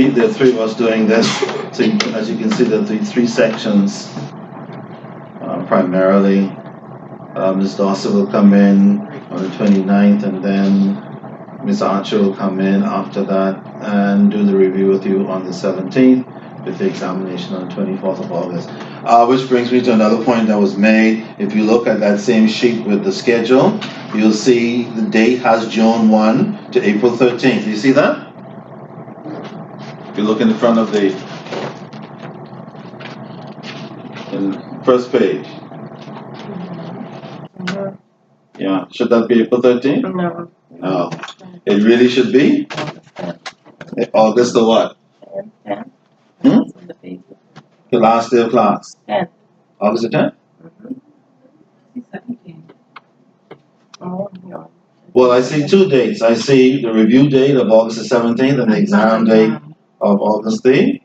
There are three of us doing this. So as you can see, there are three sections primarily. Ms. Dawson will come in on the 29th, and then Ms. Archer will come in after that and do the review with you on the 17th, with the examination on the 24th of August. Which brings me to another point that was made. If you look at that same sheet with the schedule, you'll see the date has June 1 to April 13th. Do you see that? If you look in front of the first page. Yeah, should that be April 13th? No. No. It really should be? August the what? Hmm? The last day of class? 10th. August the 10th? Well, I see two dates. I see the review date of August the 17th and the exam date of August the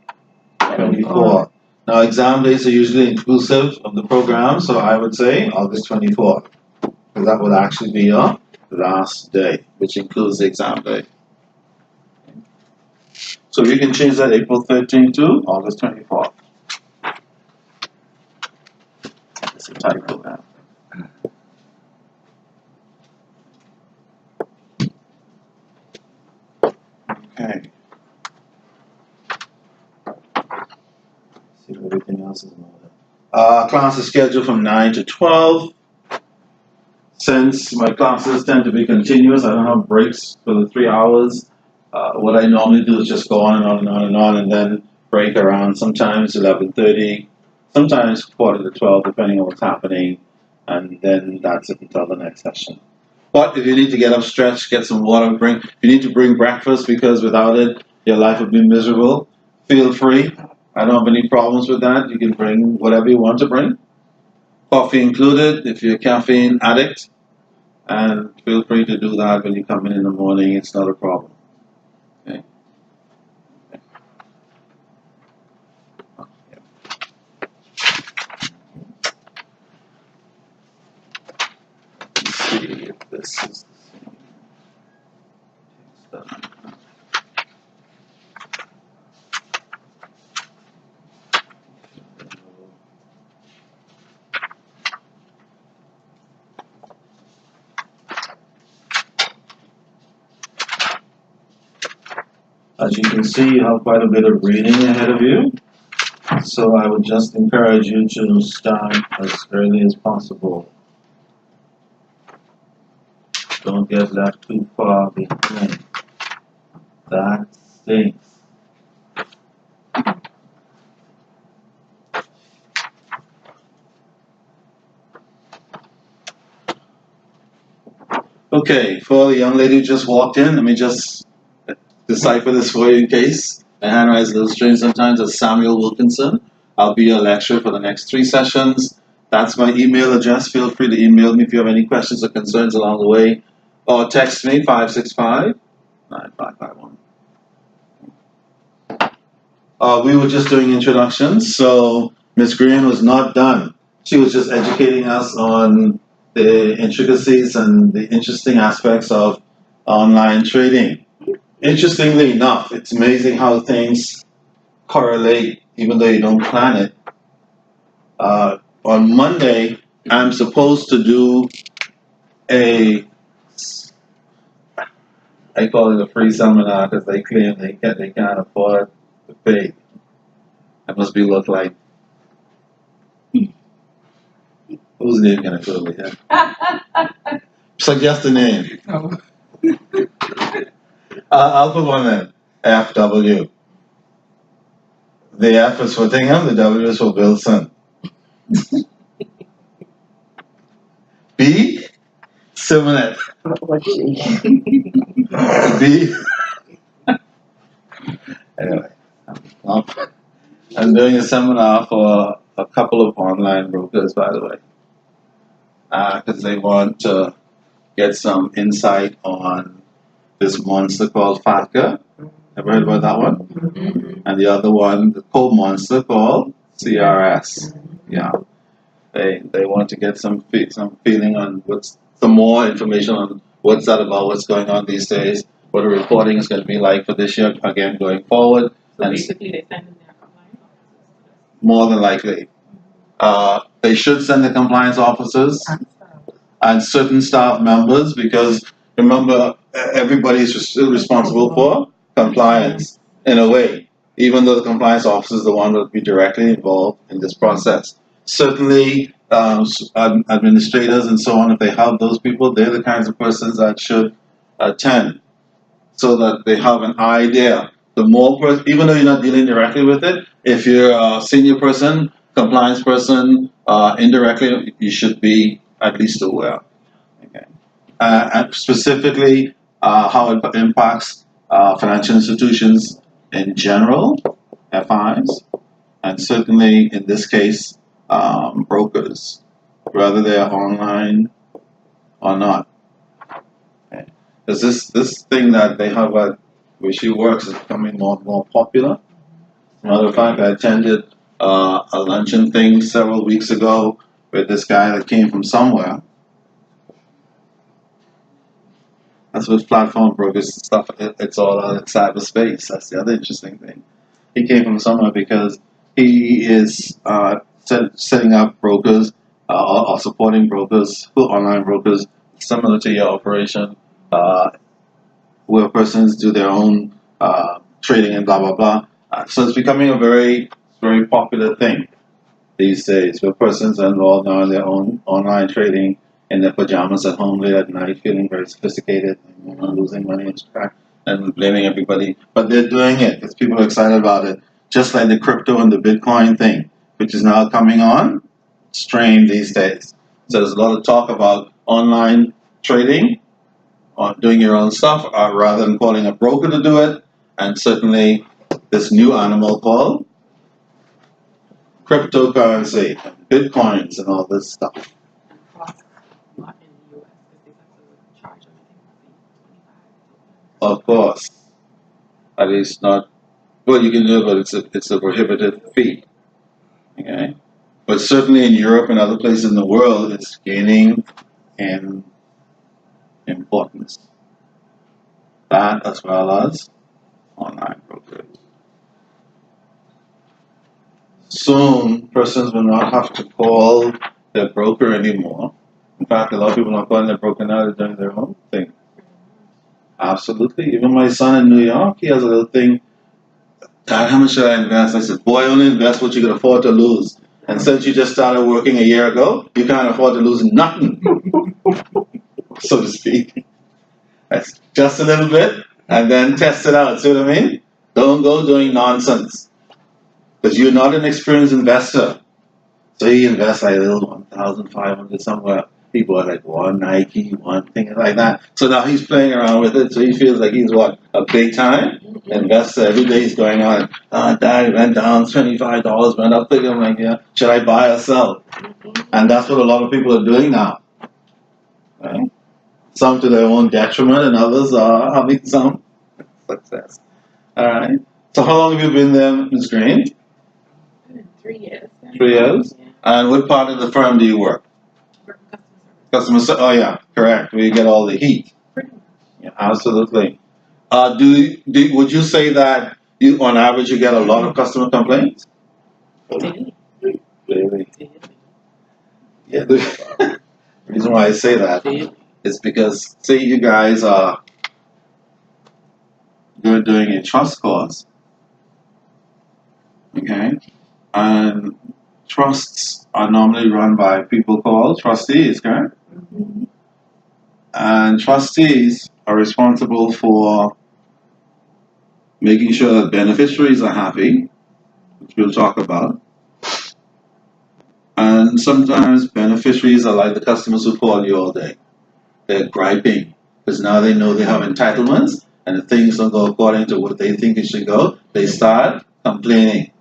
24th. Now, exam dates are usually inclusive of the program, so I would say August 24th. Because that would actually be your last day, which includes the exam day. So you can change that April 13th to August 24th. It's a typo now. Okay. See if everything else is in order. Class is scheduled from 9 to 12. Since my classes tend to be continuous, I don't have breaks for the 3 hours. What I normally do is just go on and on and on and on, and then break around sometimes 11:30, sometimes quarter to 12, depending on what's happening, and then that's it until the next session. But if you need to get up, stretch, get some water, you need to bring breakfast, because without it, your life would be miserable. Feel free. I don't have any problems with that. You can bring whatever you want to bring. Coffee included if you're a caffeine addict. And feel free to do that when you come in the morning. It's not a problem. Okay. Let's see if this is the same. As you can see, you have quite a bit of reading ahead of you. So I would just encourage you to start as early as possible. Don't get left too far behind. That stinks. Okay, for the young lady who just walked in, let me just decipher this for you in case. My handwriting's a little strange sometimes. It's Samuel Wilkinson. I'll be your lecturer for the next 3 sessions. That's my email address. Feel free to email me if you have any questions or concerns along the way. Or text me, 565-9551. We were just doing introductions, so Ms. Green was not done. She was just educating us on the intricacies and the interesting aspects of online trading. Interestingly enough, it's amazing how things correlate even though you don't plan it. On Monday, I'm supposed to do I call it a free seminar because they claim they can't afford to pay. I must be look like, whose name can I put over here? Suggest a name. Oh. I'll put one in. FW. The F is for Tingham, the W is for Wilson. B? Simonet. B? Anyway, I'm doing a seminar for a couple of online brokers, by the way, because they want to get some insight on this monster called FATCA. Ever heard about that one? Mm-hmm. And the other one, the co-monster called CRS. Yeah, they want to get some feeling on some more information on what's that about, what's going on these days, what the reporting is going to be like for this year, again, going forward. So And basically, they send in their compliance officers. more than likely, they should send the compliance officers and certain staff members, because remember, everybody is still responsible for compliance in a way, even though the compliance officer is the one that will be directly involved in this process. Certainly, administrators and so on, if they have those people, they're the kinds of persons that should attend, so that they have an idea. The more, even though you're not dealing directly with it, if you're a senior person, compliance person, indirectly, you should be at least aware. Okay. And specifically, how it impacts financial institutions in general, FIs, and certainly in this case, brokers, whether they're online or not. Okay. Because this thing that they have at WishyWorks is becoming more and more popular. As a matter of fact, I attended a luncheon thing several weeks ago with this guy that came from somewhere. That's what platform brokers stuff. It's all out in cyberspace. That's the other interesting thing. He came from somewhere because he is setting up brokers or supporting brokers, online brokers, similar to your operation, where persons do their own trading and blah blah blah. So it's becoming a very popular thing these days, where persons are involved now in their own online trading in their pajamas at home late at night, feeling very sophisticated, losing money and track and blaming everybody. But they're doing it because people are excited about it. Just like the crypto and the Bitcoin thing, which is now coming on stream these days. So there's a lot of talk about online trading, on doing your own stuff, rather than calling a broker to do it. And certainly this new animal called cryptocurrency, Bitcoins and all this stuff. Not in the US, because they have to charge everything Of course. At least not, well, you can do it, but it's a prohibitive fee. Okay? But certainly in Europe and other places in the world, it's gaining in importance. That as well as online brokerage. Soon, persons will not have to call their broker anymore. In fact, a lot of people are not calling their broker now, they're doing their own thing. Absolutely. Even my son in New York, he has a little thing. Dad, how much should I invest? I said, boy, only invest what you can afford to lose. And since you just started working a year ago, you can't afford to lose nothing, so to speak. That's just a little bit, and then test it out. See what I mean? Don't go doing nonsense, because you're not an experienced investor. So he invests like a little 1,500 somewhere. He bought like one Nike, one thing like that. So now he's playing around with it. So he feels like he's what, a big time investor. Every day he's going on. Dad, went down $25, went up. I'm like, yeah, should I buy or sell? And that's what a lot of people are doing now. Right? Some to their own detriment, and others are having some success. All right. So how long have you been there, Ms. Green? 3 years. 3 years. Yeah. And what part of the firm do you work? Customer service. Oh yeah, correct. Where you get all the heat. Pretty much. Yeah, absolutely. Would you say that you, on average, you get a lot of customer complaints? Daily. Really? Daily. Yeah. The reason why I say that Daily. is because, say you guys are you're doing a trust course, okay, and trusts are normally run by people called trustees, correct? Mm-hmm. And trustees are responsible for making sure that beneficiaries are happy, which we'll talk about. And sometimes beneficiaries are like the customers who call you all day. They're griping because now they know they have entitlements, and if things don't go according to what they think it should go, they start complaining,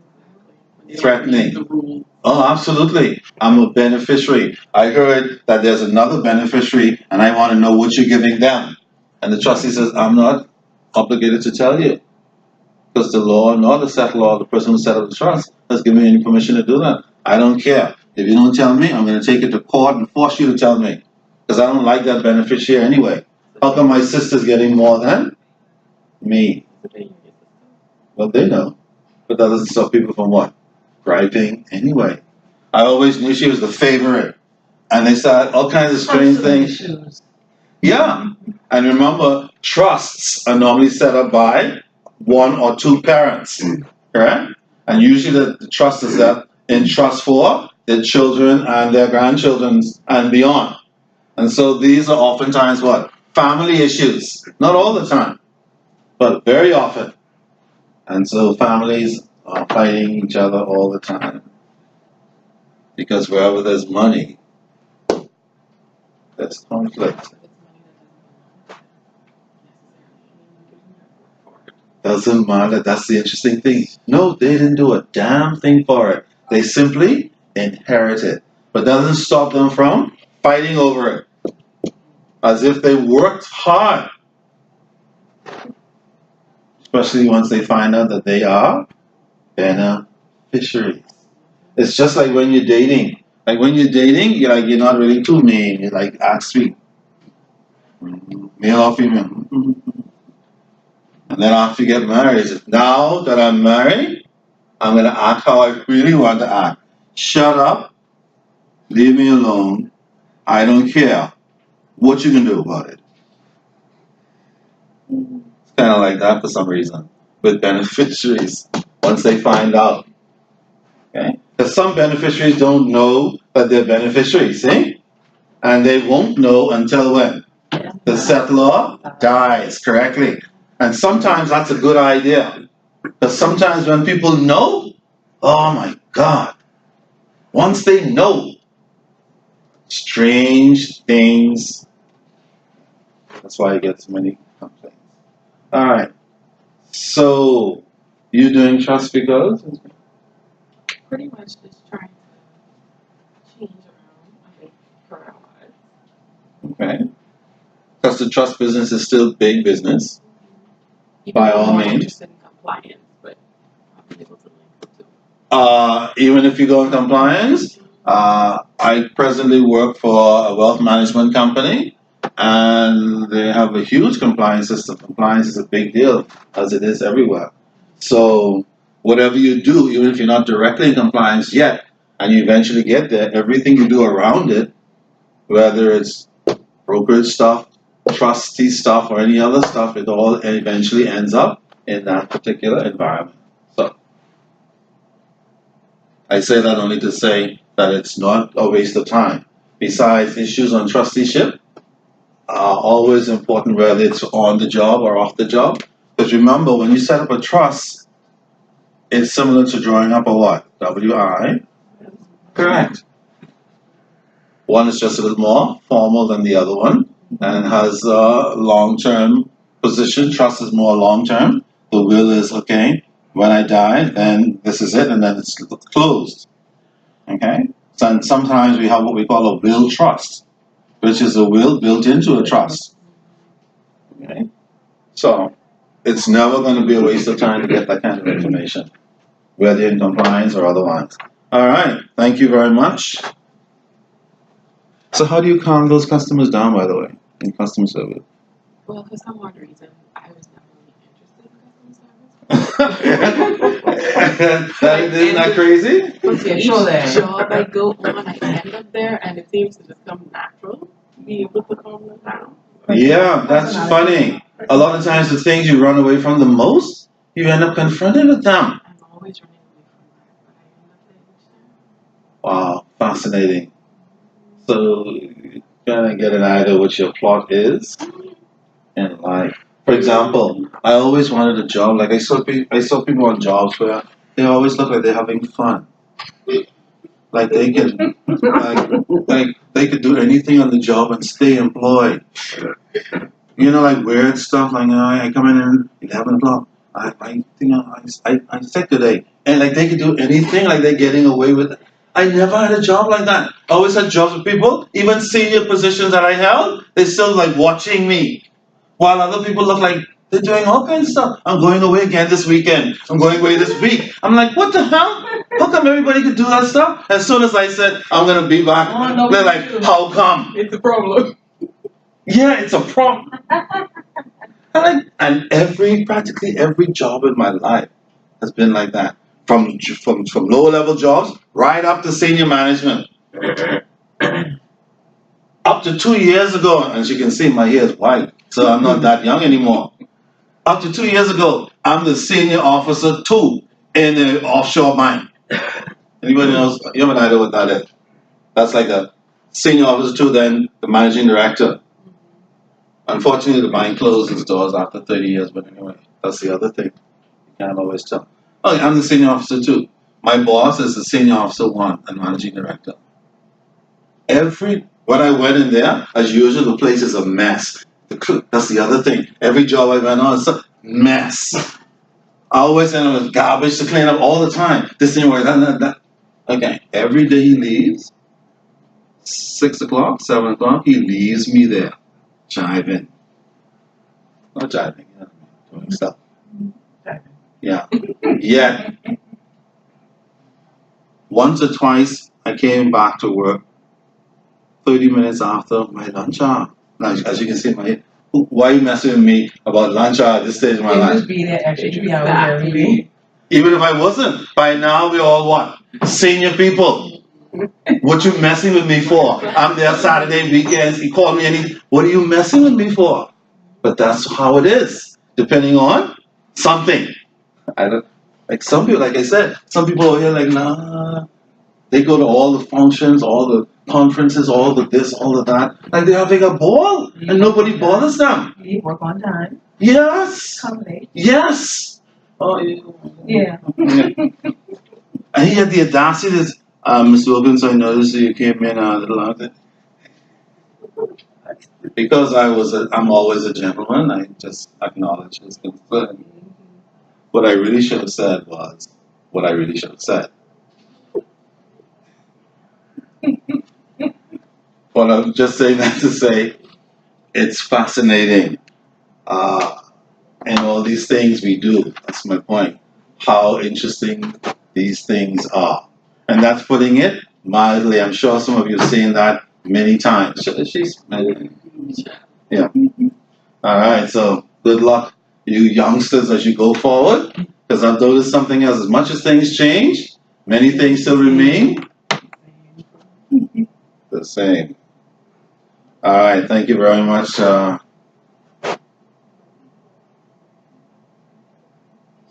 threatening. The rule. Oh, absolutely. I'm a beneficiary. I heard that there's another beneficiary and I want to know what you're giving them. And the trustee says, I'm not obligated to tell you. Because the law, nor the set law, the person who set up the trust, has given me any permission to do that. I don't care. If you don't tell me, I'm going to take it to court and force you to tell me. Because I don't like that beneficiary anyway. How come my sister's getting more than me? Well, they know. But that doesn't stop people from what? Griping anyway. I always knew she was the favorite. And they started all kinds of strange Personal things. issues. Yeah. And remember, trusts are normally set up by one or two parents. Correct? And usually the trust is set in trust for their children and their grandchildren and beyond. And so these are oftentimes what? Family issues. Not all the time, but very often. And so families are fighting each other all the time. Because wherever there's money, there's conflict. It's money that doesn't belong to them necessarily. I mean, you can work for it. Doesn't matter. That's the interesting thing. No, they didn't do a damn thing for it. They simply inherit it. But doesn't stop them from fighting over it. As if they worked hard. Especially once they find out that they are beneficiaries. It's just like when you're dating. Like when you're dating, you're not really too mean. You're like, act sweet. Male or female. And then after you get married, it's just, now that I'm married, I'm going to act how I really want to act. Shut up. Leave me alone. I don't care what you can do about it. It's kind of like that for some reason with beneficiaries once they find out. Okay? Because some beneficiaries don't know that they're beneficiaries, see? And they won't know until when? The settlor dies, correctly. And sometimes that's a good idea. Because sometimes when people know, oh my God, once they know, strange things. That's why I get so many complaints. All right. So, you doing trust because? Pretty much just trying to change around, I think, career-wise. Okay. Because the trust business is still big business. Even By though all I'm more means. interested in compliance, but I'll be able to link the two. Even if you go in compliance, I presently work for a wealth management company, and they have a huge compliance system. Compliance is a big deal, as it is everywhere. So whatever you do, even if you're not directly in compliance yet, and you eventually get there, everything you do around it, whether it's brokerage stuff, trustee stuff, or any other stuff, it all eventually ends up in that particular environment. So I say that only to say that it's not a waste of time. Besides, issues on trusteeship are always important, whether it's on the job or off the job. Because remember, when you set up a trust, it's similar to drawing up a what? WI? Correct. One is just a little more formal than the other one and has a long-term position. Trust is more long-term. The will is, okay, when I die, then this is it, and then it's closed. Okay? So, and sometimes we have what we call a will trust, which is a will built into a trust. Okay? So, it's never going to be a waste of time to get that kind of information, whether you're in compliance or otherwise. All right. Thank you very much. So, how do you calm those customers down, by the way, in customer service? Well, for some odd reason, I was never really interested in customer service. Isn't that crazy? But Yeah, each sure that. job I go on, I end up there, and it seems to just come natural to be able to calm them down. Yeah, that's funny. A lot of times, the things you run away from the most, you end up confronted with them. I'm always running away from that, but I end up there each time. Wow, fascinating. So, you kind of get an idea what your plot is in life. For example, I always wanted a job. Like I saw people on jobs where they always look like they're having fun. Like they can, like they could do anything on the job and stay employed. You know, like weird stuff. Like I come in at 11 o'clock. I think I'm sick today, and like they could do anything. Like they're getting away with it. I never had a job like that. I always had jobs with people, even senior positions that I held. They're still like watching me, while other people look like they're doing all kinds of stuff. I'm going away again this weekend. I'm going away this week. I'm like, what the hell? How come everybody could do that stuff? As soon as I said I'm gonna be back, Oh, no, they're like, how come? It's a problem. Yeah, it's a problem. And practically every job in my life has been like that. from lower level jobs right up to senior management. Up to 2 years ago, and as you can see, my hair is white, so I'm not that young anymore. Up to 2 years ago, I'm the senior officer 2 in the offshore mine. Anybody knows? You have an idea what that is? That's like a senior officer 2, then the managing director. Unfortunately, the mine closed its doors after 30 years, but anyway, that's the other thing. You can't always tell. Oh, I'm the senior officer 2. My boss is the senior officer 1 and managing director. When I went in there, as usual, the place is a mess. That's the other thing. Every job I went on, it's a mess. I always end up with garbage to clean up all the time. This thing, that. Okay, every day he leaves, 6 o'clock, 7 o'clock, he leaves me there, jiving. Not jiving, doing stuff. Yeah. Yet, once or twice, I came back to work 30 minutes after my lunch hour. Now, as you can see, why are you messing with me about lunch hour at this stage of my life? Just be there extra 3 hours every day. Even if I wasn't, by now we're all what? Senior people. What you messing with me for? I'm there Saturday weekends. He called me what are you messing with me for? But that's how it is, depending on something. I don't like some people. Like I said, some people over here like nah. They go to all the functions, all the conferences, all the this, all of that. Like they're having a ball, and nobody bothers them. You work on time. Yes. Come late. Yes. Oh yeah. And he had the audacity to, Mr. Wilkins, I noticed you came in a little out there. Because I'm always a gentleman, I just acknowledge his concern. What I really should have said was what I really should have said. But I'm just saying that to say it's fascinating. And all these things we do, that's my point. How interesting these things are. And that's putting it mildly. I'm sure some of you have seen that many times. Yeah. All right, so good luck, you youngsters, as you go forward. Because I've noticed something else. As much as things change, many things still remain the same. All right, thank you very much.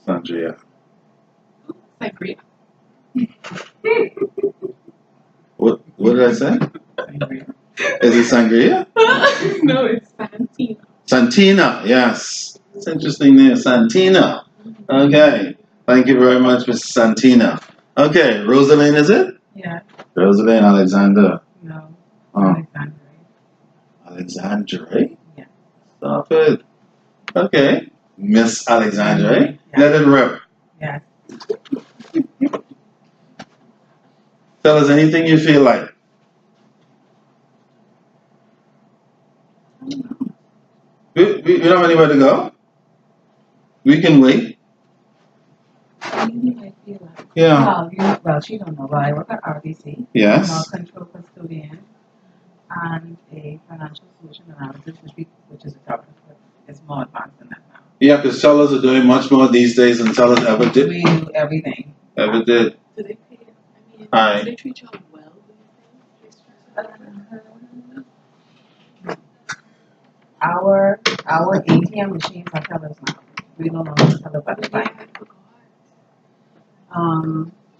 Sandria. Sangria. What did I say? Is it sangria? No, it's Santina. Santina, yes. It's interesting name, Santina. Okay. Thank you very much, Miss Santina. Okay, Rosaline, is it? Yeah. Rosaline Alexander. No. Oh. Alexandre. Alexandre? Yeah. Stop it. Okay. Miss Alexandre. Yeah. Let it rip. Yeah. Tell us anything you feel like. We don't have anywhere to go. We can wait. Yeah. Well, she don't know, but I work at RBC. Yes. I'm a control custodian and a financial solution analysis, which is a topic that is more advanced than that now. Yeah, because tellers are doing much more these days than tellers ever did. We do everything. Ever did. Do they pay? Hi. Do they treat you well? Our ATM machines are tellers now. We no longer tell about the bank.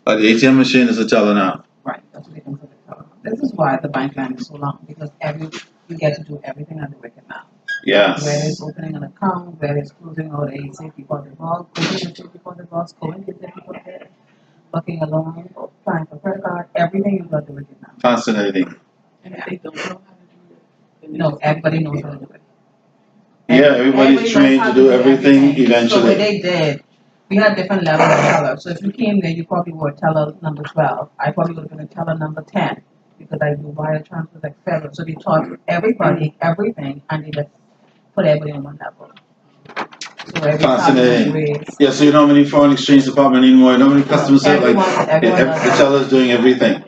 But the ATM machine is a teller now. Right, that's what they consider teller. This is why the bank line is so long, because you get to do everything at the wicket now. Yes. Where it's opening an account, where it's closing out a safety deposit box, closing a safety deposit box, going to the deposit, booking a loan, applying for credit card, everything you got to do with it now. Fascinating. And if they don't know how to do it, No, everybody knows how to do it. Yeah, everybody's trained to do everything So what eventually. they did, we had different levels of teller. So if you came there, you probably were teller number 12. I probably would have been a teller number 10 because I do wire transfers, etc. So they taught everybody everything, and they just put everybody on one level. So every Fascinating. Yeah, so you know how many foreign exchange department anymore, you know how many customers say like the teller's doing everything.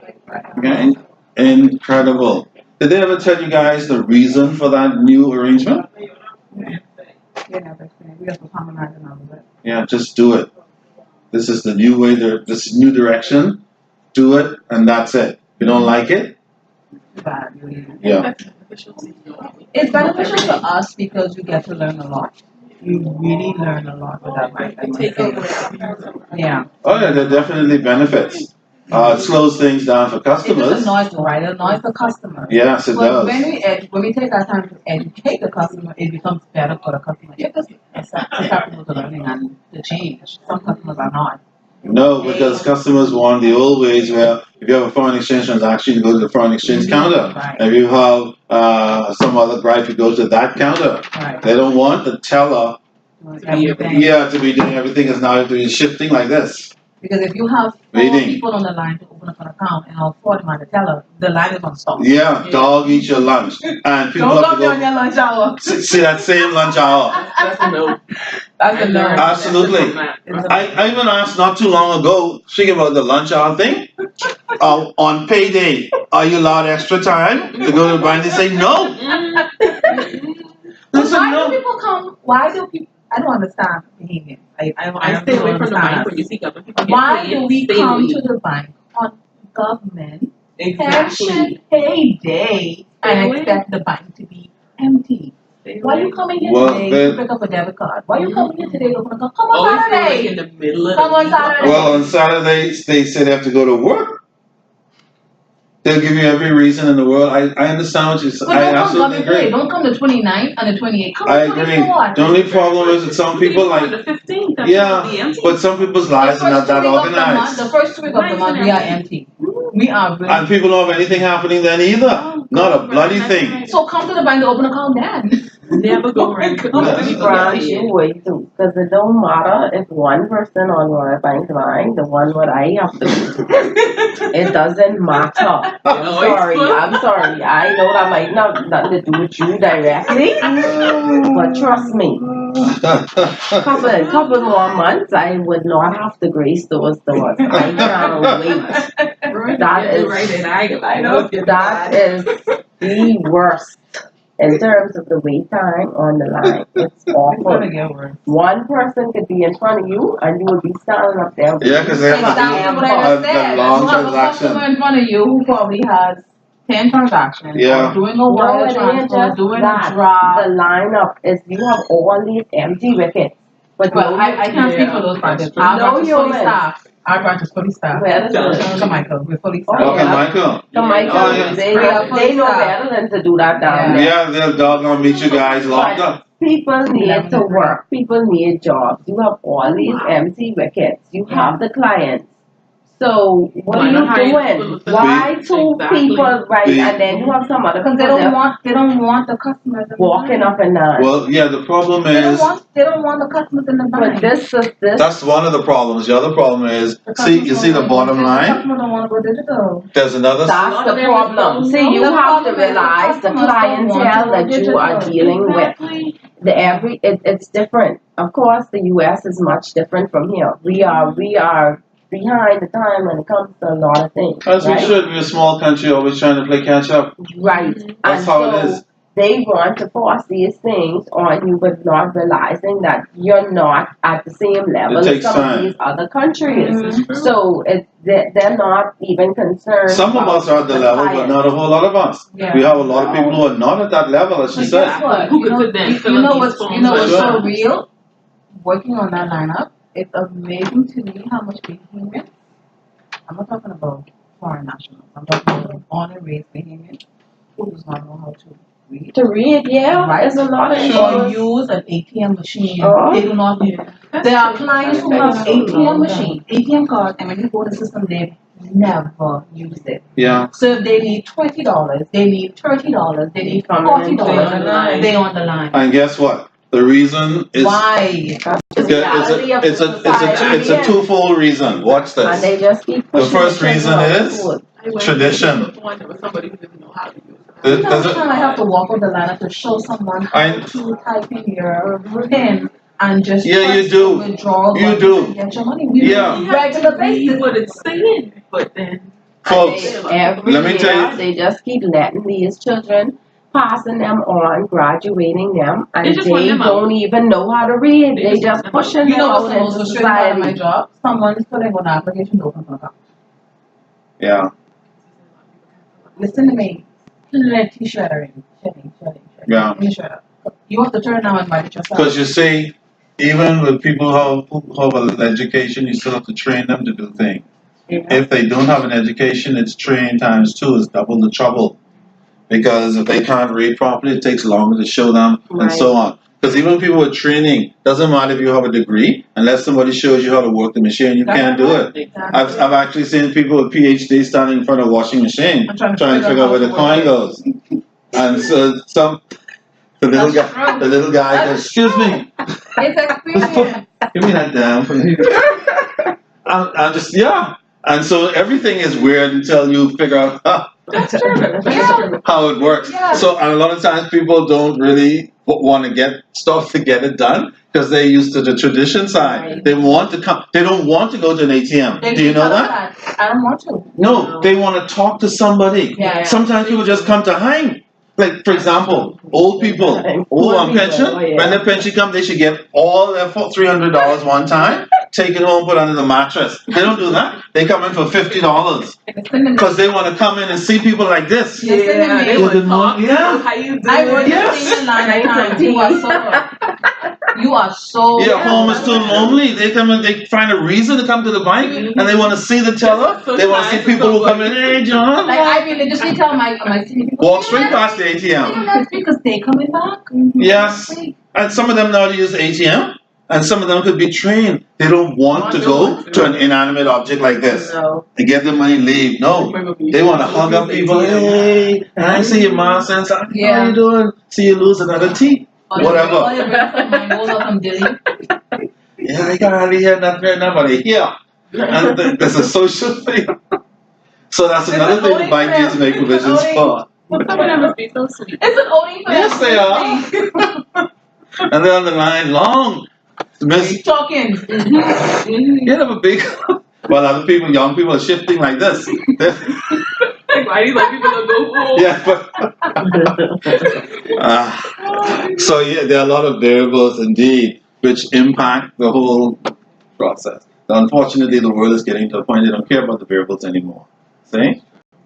Okay. Incredible. Did they ever tell you guys the reason for that new arrangement? We have to harmonize and all of it. Yeah, just do it. This is the new way. This is new direction. Do it, and that's it. If you don't like it, Value. yeah. That's beneficial to you. It's beneficial to us because you get to learn a lot. You really learn a lot with that Like, mindset. take over. Yeah. Oh yeah, there are definitely benefits. It slows things down for It just customers. annoys the right, it annoys the customer. Yes, it But does. when we take our time to educate the customer, it becomes better for the customer. If it's acceptable to learning and to change, some customers are not. No, because customers want the old ways where if you have a foreign exchange transaction, you go to the foreign exchange counter. Right. If you have some other gripe, you go to that counter. Right. They don't want the teller, Everything. to be doing everything is now to be shifting like this. Because if you have 4 Waiting. people on the line to open up an account and all 4 of them are the teller, the line is on stop. Yeah, dog eat your lunch, and people Don't have come to here on go your lunch hour. see that same lunch hour. That's a no. That's a no. Absolutely. It's a- I even asked not too long ago, speaking about the lunch hour thing, on payday, are you allowed extra time to go to the bank? They say no. But Listen, why do no. people come? Why do people? I don't understand behavior. I Stay away from the bank understand. when you see government people. Why do we Stay come away. to the bank on government Exactly. pension payday and Stay away. expect the bank to be empty? Stay Why away. you coming here Well, today then- to pick up a debit card? Why you coming here today to open a account? Come on Always feel like Saturday. in the middle of Come the on week. Saturday. Well, on Saturdays, they say they have to go to work. They'll give you every reason in the world. I understand what you said. But I don't come absolutely government pay. agree. Don't come the 29th and the 28th. Come I on agree. 24th. The only problem is that some people like, the 15th. yeah, but some people's lives are not that The organized. first 2 weeks of the month, we are empty. We are really. And people don't have anything happening then either. Not a bloody thing. So come to the bank to open account then. Never go right. Branch you way too, because it don't matter if one person on your bank line, the one what I have to do. It doesn't matter. I'm sorry. I know that might not nothing to do with you directly, but trust me, couple more months, I would not have to grace those doors. I can't wait. That is that is the worst in terms of the wait time on the line. It's It's awful. gonna get worse. One person could be in front of you, and you would be standing up there. Yeah, because they have Exactly what I a just said. long You have a transaction. customer in front of you who probably has 10 transactions. Yeah. Or doing a No, wire it ain't transfer, just doing a that. drop. The lineup is you have all these empty wickets, but Well, no, I can't speak for those branches. true. Our No branch is fully humans. staffed. Our branch is fully staffed. Where is it? Shout out to Michael, we're fully Oh, staffed. Okay, yeah. Michael. The Michael, Oh, yeah. they know better than to do that down there. Yeah, they'll doggone meet you guys locked up. People need to work. People need jobs. You have all these empty wickets. You have the clients. So what are Why not hire you people doing? to- Why two Exactly. people, right? The- And then you have some other Because people they just don't want the customers in the walking bank. up and down. Well, yeah, the problem They is, don't want the customers in the But bank. this is this. that's one of the problems. The other problem is, The you see the customers bottom The line? customers don't want to go digital. There's another, That's lot the of them problem. don't See, know. you The have to problem is the realize the customers don't want clientele to that go you are digital. dealing with. Exactly. It's different. Of course, the U.S. is much different from here. We are behind the time when it comes to a lot of things. as we right? should, we're a small country, always trying to play catch up. Right. That's And how it so is. they want to force these things on you, but not realizing that you're not at the same level It as takes some time. of these other countries. Mhm. So they're not even concerned. Some of about us are at the level, but client. not a whole lot of us. Yeah. We have a lot of people who are not at that level, as she But said. guess what? Who You could know, sit there and you fill know in what's these you know forms? what's Sure. so real? Working on that lineup, it's amazing to me how much behavior. I'm not talking about foreign nationals. I'm talking about born-and-raised behavior who does not know how to read. To read, yeah, Right. there's a lot of Or issues. use an ATM machine. Oh. They do not. That's There are true. clients who have ATM machine, ATM cards, and when you go to the system, they've never used it. Yeah. So if they need $20, they need $30, they need Coming in, $40, stay on the line. they on the line. And guess what? The reason is, Why? That's the reality of it's society, a twofold reason. Watch and this. they just keep The pushing first kids reason off is- food. I went Tradition. to one that was somebody who didn't know how to use it. There- You know, there's every a- time I have to walk on the line, I have to show someone how I- to type in your PIN and just Yeah, you press do. the withdrawal You button do. and get your money. We Yeah. do regular See basis. what it's saying, but then Folks, Every let me year, tell you- they just keep letting these children passing them on, graduating them, and They just want they them out. don't even know how to read. They They just just want them out. pushing You know them what's out the most into frustrating part of my society. job? Someone's putting an application to open for a job. Yeah. Listen to me. Shredding. Yeah. Let me shut up. You have to turn now and write it yourself. Because you see, even with people who have an education, you still have to train them to do things. Yeah. If they don't have an education, it's train times 2, it's double the trouble. Because if they can't read properly, it takes longer to show them, and so on. Because even people with training, doesn't matter if you have a degree, unless somebody shows you how to work the machine, you can't do it. I've actually seen people with PhD standing in front of a washing machine, I'm trying trying to figure out where the coin goes. And so the little guy goes, excuse me, It's experience. give me that damn thing. I'm just, yeah. And so everything is weird until you figure out That's true. Yeah. how it works. Yeah. So and a lot of times people don't really want to get stuff to get it done because they're used to the tradition side. Right. They want to come. They don't want to go to an ATM. Do you know that? I don't want to. No, they want to talk to somebody. Yeah. Sometimes people just come to hang. Like, for example, old people who are on pension, when their pension comes, they should get all their $300 one time, take it home, put it under the mattress. They don't do that. They come in for $50 because they want to come in and see people like this. Listen to me. They want to talk. Yeah. How you doing? I work Yes. in the line of time. You are so. Yeah, home is too lonely. They come in, they find a reason to come to the bank, and they want to see the teller. They want to see people who come in. Hey, John. Like I religiously tell my senior people. Walk straight past the ATM. That's because they coming back. Yes, and some of them know how to use the ATM, and some of them could be trained. They don't want to go to an inanimate object like this No. and get the money, leave. No, they want to hug up people. Hey, I see you, ma. Sense. How Yeah. you doing? See you lose another teeth. Whatever. All your breath from my nose or from Dilly. Yeah, I can't hardly hear nothing. Nobody here. And there's a social thing. So that's another thing the bank needs to make provisions for. Some of them must be so sweet. It's an only for Yes, they are. And they're on the line long. Miss, Talking. you have a big. Well, other people, young people are shifting like this. Like, why do you like people to go home? Yeah, but. So, yeah, there are a lot of variables indeed which impact the whole process. Unfortunately, the world is getting to a point they don't care about the variables anymore. See?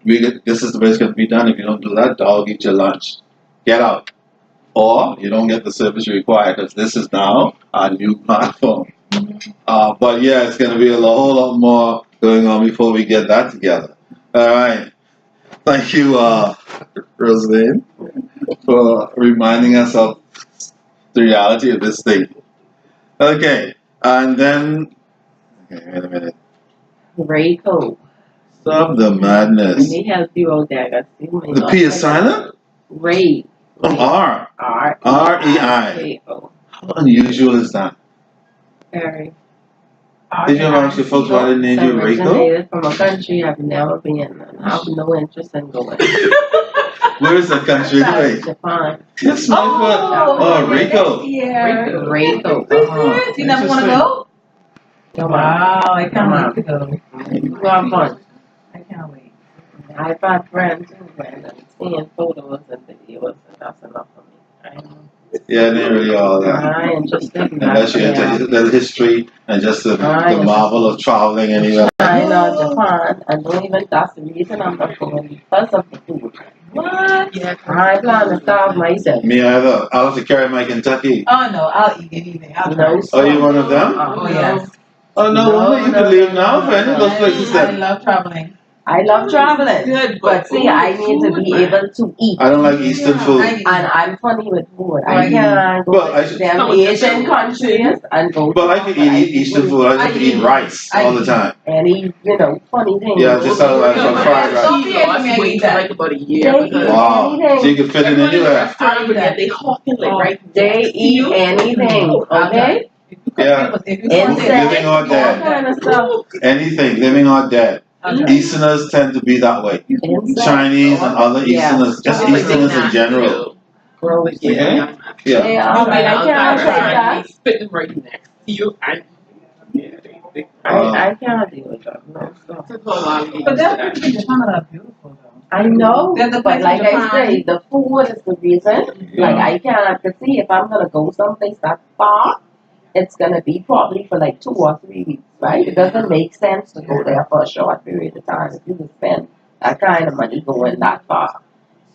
This is the way it's going to be done. If you don't do that, dog, eat your lunch. Get out. Or you don't get the service you require because this is now our new platform. But yeah, it's going to be a whole lot more going on before we get that together. All right. Thank you, Rosaline, for reminding us of the reality of this thing. Okay, and then, okay, wait a minute. Rayco. Stop the madness. Let me help you out there. The P is silent? Ray. Oh, R. R. R-E-I. K-O. How unusual is that? Very. Did you ever ask your folks why they named you Rico? Originated from a country I've never been in and I have no interest in going. Where is the country anyway? Japan. Yes, my foot. Oh, Rico. Yeah. Rayco. You never want to go? Come on. Wow, I can't wait to go. You have fun. I can't wait. I've had friends and seeing photos and videos and that's enough for me. I know. Yeah, they really are. I am just thinking Unless you into the history and just the marvel of traveling anywhere. China, Japan, and don't even, that's the reason I'm not going because of the food. What? Yeah. I plan to starve myself. Me either. I'll have to carry my Kentucky. Oh no, I'll eat anything. I'll No, try. Are you one of them? Oh yes. Oh, no wonder you can leave now for any of those places I then. love traveling. I love traveling. Good, But see, I need to be able to eat. I don't like Eastern food. And I'm funny with food. I Right. can't go Well, I to should- them Asian countries and go But I can eat Eastern food. I just eat rice all the time. and eat, funny things. Yeah, just how like some fried rice. Don't be I angry, I wait eat for that. like about a year They because eat Wow. anything. So you can fit it anywhere. but yet they hawking like right They eat anything, okay? Yeah. If you Insects, Living or all dead. kind of stuff. Anything, living or dead. Easterners tend to be that way. Insects. Chinese and other Yeah. Easterners, just Oh, Easterners in general. Gross. Yeah. Yeah. They are, I can't take that. Spitting right next to you and yeah, they I can't deal with that. No, so. took a while to get But used to that that. people in Japan are beautiful though. I know, There's a but place like in I Japan. say, the food is the reason. Yeah. Like I cannot see if I'm gonna go someplace that far, it's gonna be probably for like 2 or 3 weeks, right? It doesn't make sense to go there for a short period of time if you can spend that kind of money going that far.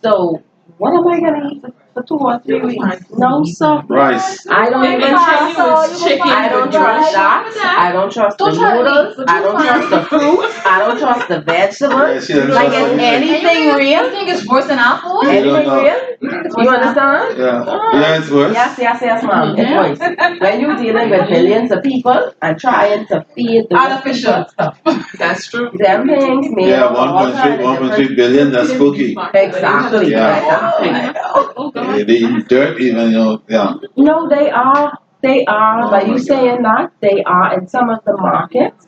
So what am I gonna eat for 2 or 3 weeks? No, sir. Rice. I don't Maybe even trust Chinese chicken I don't with trust rice. that. I don't trust the Don't try to noodles. eat, I don't but you trust the fruits. I don't trust the Yeah, vegetables. she doesn't Like trust is anything. anything You real? think it's worse than our food? You don't Anything know. real? You think it's You worse than our understand? Yeah. Yeah, it's worse. Yes, ma'am. It's worse. When you're dealing with millions of people and trying to feed the artificial stuff? That's true. them things made Yeah, of all kinds of 1.3 billion, that's spooky. Exactly. Yeah. They eat dirt even, yeah. No, they are. They are. Oh But you my saying that they are in some of the markets.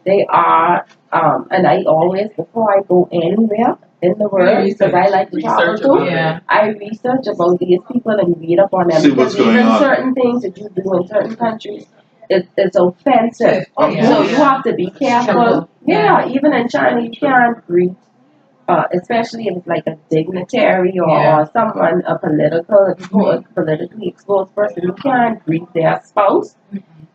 They are. And I always before I go anywhere in the world because I like to travel Research too. about it. Yeah. I research about these people and read up on them See what's because going even on. certain things that you do in certain countries, it's offensive. Oh, yeah. So you have to be careful. Yeah, even in China, you can't greet, especially if it's like a dignitary or, Yeah. or someone, a politically exposed person, you can't greet their spouse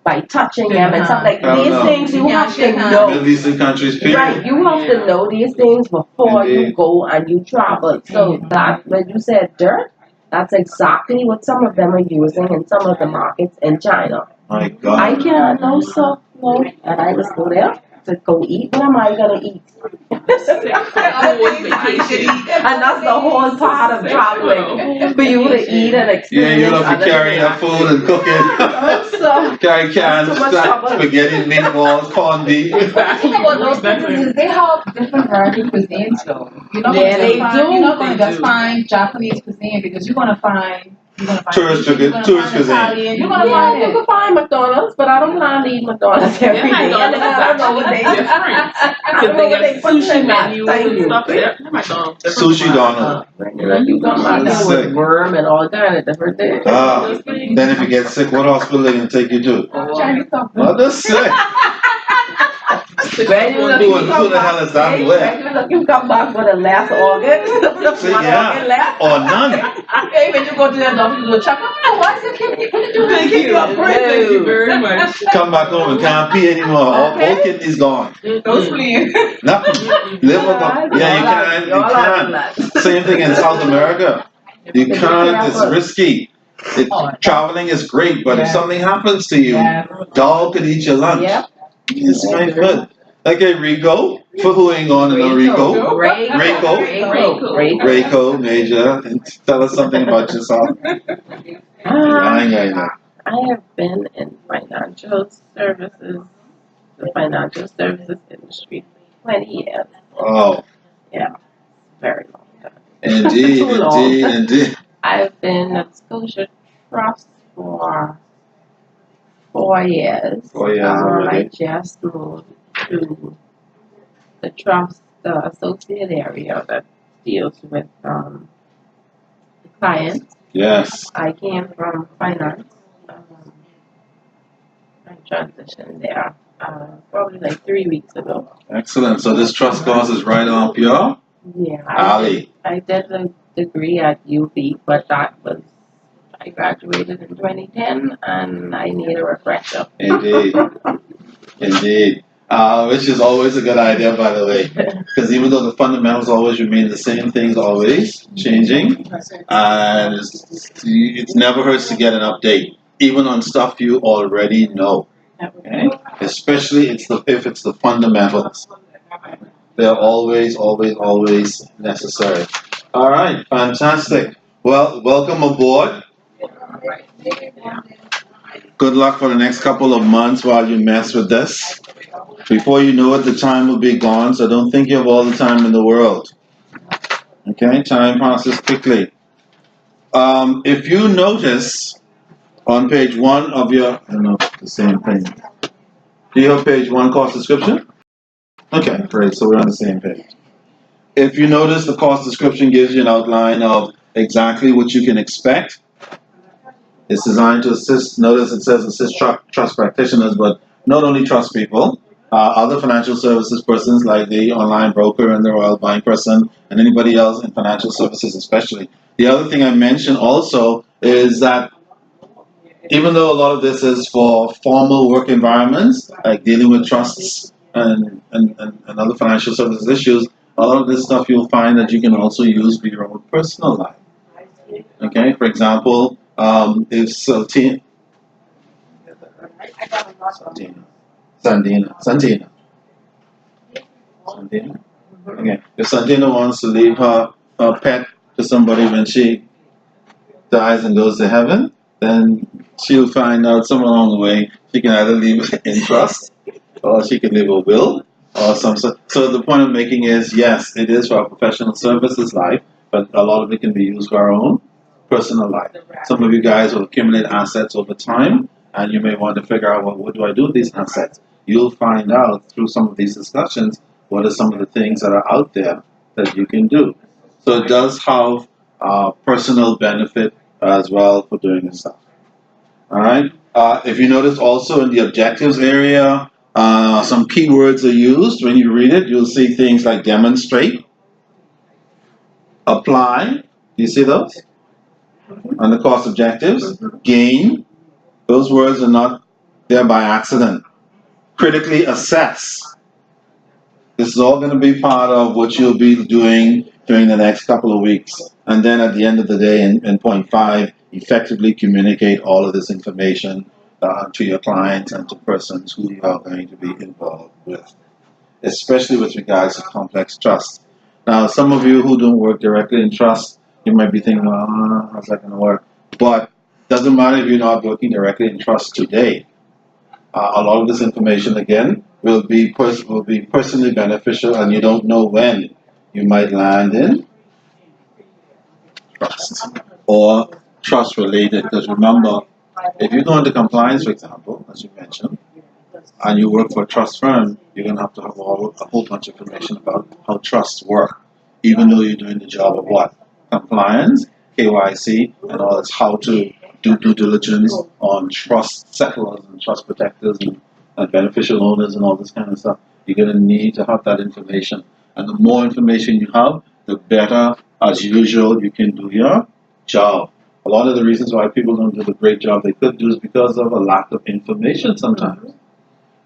by touching them and stuff like Hell these no. things. You Yeah, have to shake hands. know. Middle Eastern countries, period. Right, you have to know these things before you Indeed. go and you travel. So that when you said dirt, that's exactly what some of them are using in some of the markets in China. My I God. can't know, so no, and I just go there to go eat. What am I gonna eat? And that's the whole part of traveling for you to eat and Yeah, experience. you have to other carry that things. food and cook it. So, Carry cans, Too much trouble. spaghetti, meatballs, corned beef. The thing about those places is they have different variety of cuisines though. You're not Yeah, gonna they just find, do. you're not gonna They just do. find Japanese cuisine because you're gonna find Tourist Asian, you're gonna tourist find cuisine. Italian, you're gonna yeah, find you it. can find McDonald's, but I don't plan to eat McDonald's every Their day. McDonald's is I don't know what actually they different. I Because don't know they what they got put sushi in that. menus Thank and you. stuff. Their McDonald's different Sushi from ours. Donald. Like you come out That's there sick. with worm and all kind of different things. Ah, then if you get sick, what hospital they gonna take you to? Chinese stuff. Well, that's sick. When you look, Who- you who come the hell back, is that? hey, Where? when you look, you come back with a less organ. Just See, one yeah. organ left. Or none. Hey, when you go to the doctor, you go check. Oh, why is it keep doing Thank keep you. up Thank you very much. Come back home and can't pee anymore. All kidneys gone. Those spleen. Nothing. Liver gone. Yeah, you can't. Same thing in South America. You can't. It's risky. Traveling is great, but if Yeah. something happens to you, Yeah. dog could eat your lunch. Yep. It's quite good. Okay, Rico. For who ain't on to know Rico? Rayco. Rayco, Major. Tell us something about yourself. I ain't got I have been in financial services, the financial services industry for 20 years. Oh, Very long time. indeed, Too long. indeed. I've been at Scotia Trust for 4 years. 4 years I already. just moved to the trust associate area that deals with the clients. Yes. I came from finance. I transitioned there probably like 3 weeks ago. Excellent. So this trust course is right up your Yeah, alley. I did a degree at UB, but I graduated in 2010 and I need a refresher. Indeed. Indeed. Which is always a good idea, by the way. Because even though the fundamentals always remain the same, things always changing. And it never hurts to get an update, even on stuff you already know. Okay? Especially if it's the fundamentals. They're always, always, always necessary. All right, fantastic. Well, welcome aboard. Good luck for the next couple of months while you mess with this. Before you know it, the time will be gone, so don't think you have all the time in the world. Okay, time passes quickly. If you notice on page 1 of your, I don't know, the same thing. Do you have page 1 course description? Okay, great, so we're on the same page. If you notice, the course description gives you an outline of exactly what you can expect. It's designed to assist, notice it says assist trust practitioners, but not only trust people, Other financial services persons like the online broker and the royal buying person and anybody else in financial services especially. The other thing I mentioned also is that even though a lot of this is for formal work environments, like dealing with trusts and other financial services issues, a lot of this stuff you'll find that you can also use for your own personal life. Okay, for example, if Santina. Okay, if Santina wants to leave her pet to somebody when she dies and goes to heaven, then she'll find out somewhere along the way she can either leave it in trust or she can leave a will or some sort. So the point I'm making is yes, it is for our professional services life, but a lot of it can be used for our own personal life. Some of you guys will accumulate assets over time and you may want to figure out, well, what do I do with these assets? You'll find out through some of these discussions what are some of the things that are out there that you can do. So it does have personal benefit as well for doing this stuff. All right. If you notice also in the objectives area, some keywords are used. When you read it, you'll see things like demonstrate, apply. Do you see those? And the course objectives, gain. Those words are not there by accident. Critically assess. This is all going to be part of what you'll be doing during the next couple of weeks. And then at the end of the day, in point 5, effectively communicate all of this information to your clients and to persons who you are going to be involved with, especially with regards to complex trust. Now, some of you who don't work directly in trust, you might be thinking, well, how's that going to work? But it doesn't matter if you're not working directly in trust today. A lot of this information, again, will be personally beneficial, and you don't know when you might land in trust or trust related. Because remember, if you go into compliance, for example, as you mentioned, and you work for a trust firm, you're going to have a whole bunch of information about how trusts work, even though you're doing the job of what? Compliance, KYC, and all this, how to do due diligence on trust settlers and trust protectors and beneficial owners and all this kind of stuff. You're going to need to have that information. And the more information you have, the better, as usual, you can do your job. A lot of the reasons why people don't do the great job they could do is because of a lack of information sometimes.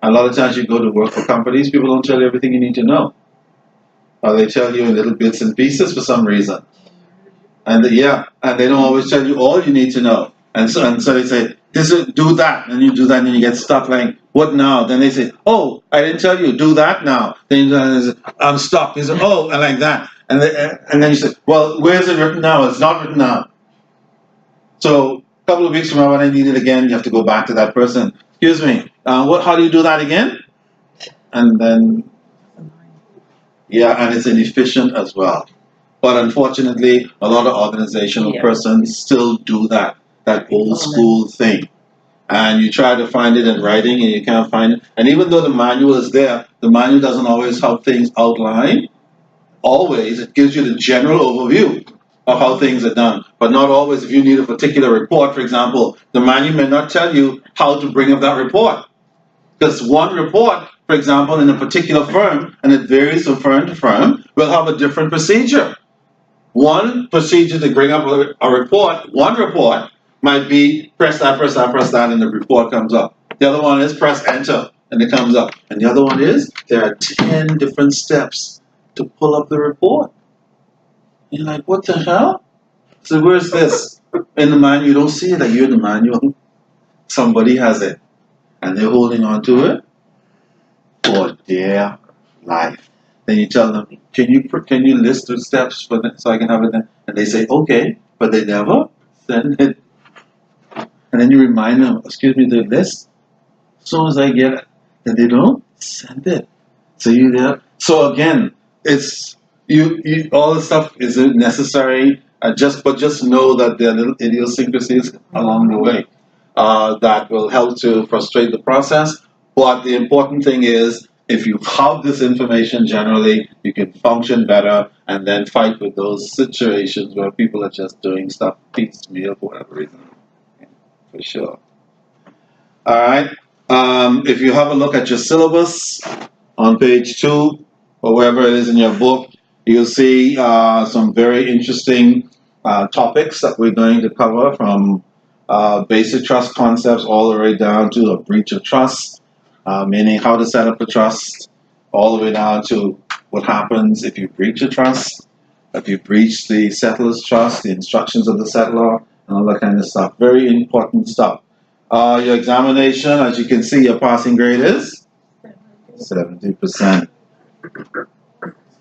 A lot of times you go to work for companies, people don't tell you everything you need to know. Or they tell you in little bits and pieces for some reason. And they don't always tell you all you need to know. And so they say, do that, and you do that, and then you get stuck like, what now? Then they say, oh, I didn't tell you, do that now. Then you say, I'm stuck. They say, oh, and like that. And then you say, well, where is it written now? It's not written now. So a couple of weeks from now when I need it again, you have to go back to that person. Excuse me, how do you do that again? And then, and it's inefficient as well. But unfortunately, a lot of organizational persons still do that old school thing. And you try to find it in writing and you can't find it. And even though the manual is there, the manual doesn't always have things outlined. Always, it gives you the general overview of how things are done. But not always. If you need a particular report, for example, the manual may not tell you how to bring up that report. Because one report, for example, in a particular firm, and it varies from firm to firm, will have a different procedure. One procedure to bring up a report, one report, might be press that, and the report comes up. The other one is press enter, and it comes up. And the other one is, there are 10 different steps to pull up the report. You're like, what the hell? So where's this? In the manual, you don't see it like you're in the manual. Somebody has it. And they're holding on to it for their life. Then you tell them, can you list the steps for that so I can have it there? And they say, okay, but they never send it. And then you remind them, excuse me, the list. As soon as I get it, and they don't send it. So you there. So again, it's you all the stuff is necessary. But just know that there are little idiosyncrasies along the way that will help to frustrate the process. But the important thing is, if you have this information generally, you can function better and then fight with those situations where people are just doing stuff piecemeal for whatever reason. For sure. All right. If you have a look at your syllabus on page 2 or wherever it is in your book, you'll see some very interesting topics that we're going to cover, from basic trust concepts all the way down to a breach of trust, meaning how to set up a trust, all the way down to what happens if you breach a trust, if you breach the settler's trust, the instructions of the settler, and all that kind of stuff. Very important stuff. Your examination, as you can see, your passing grade is 70%.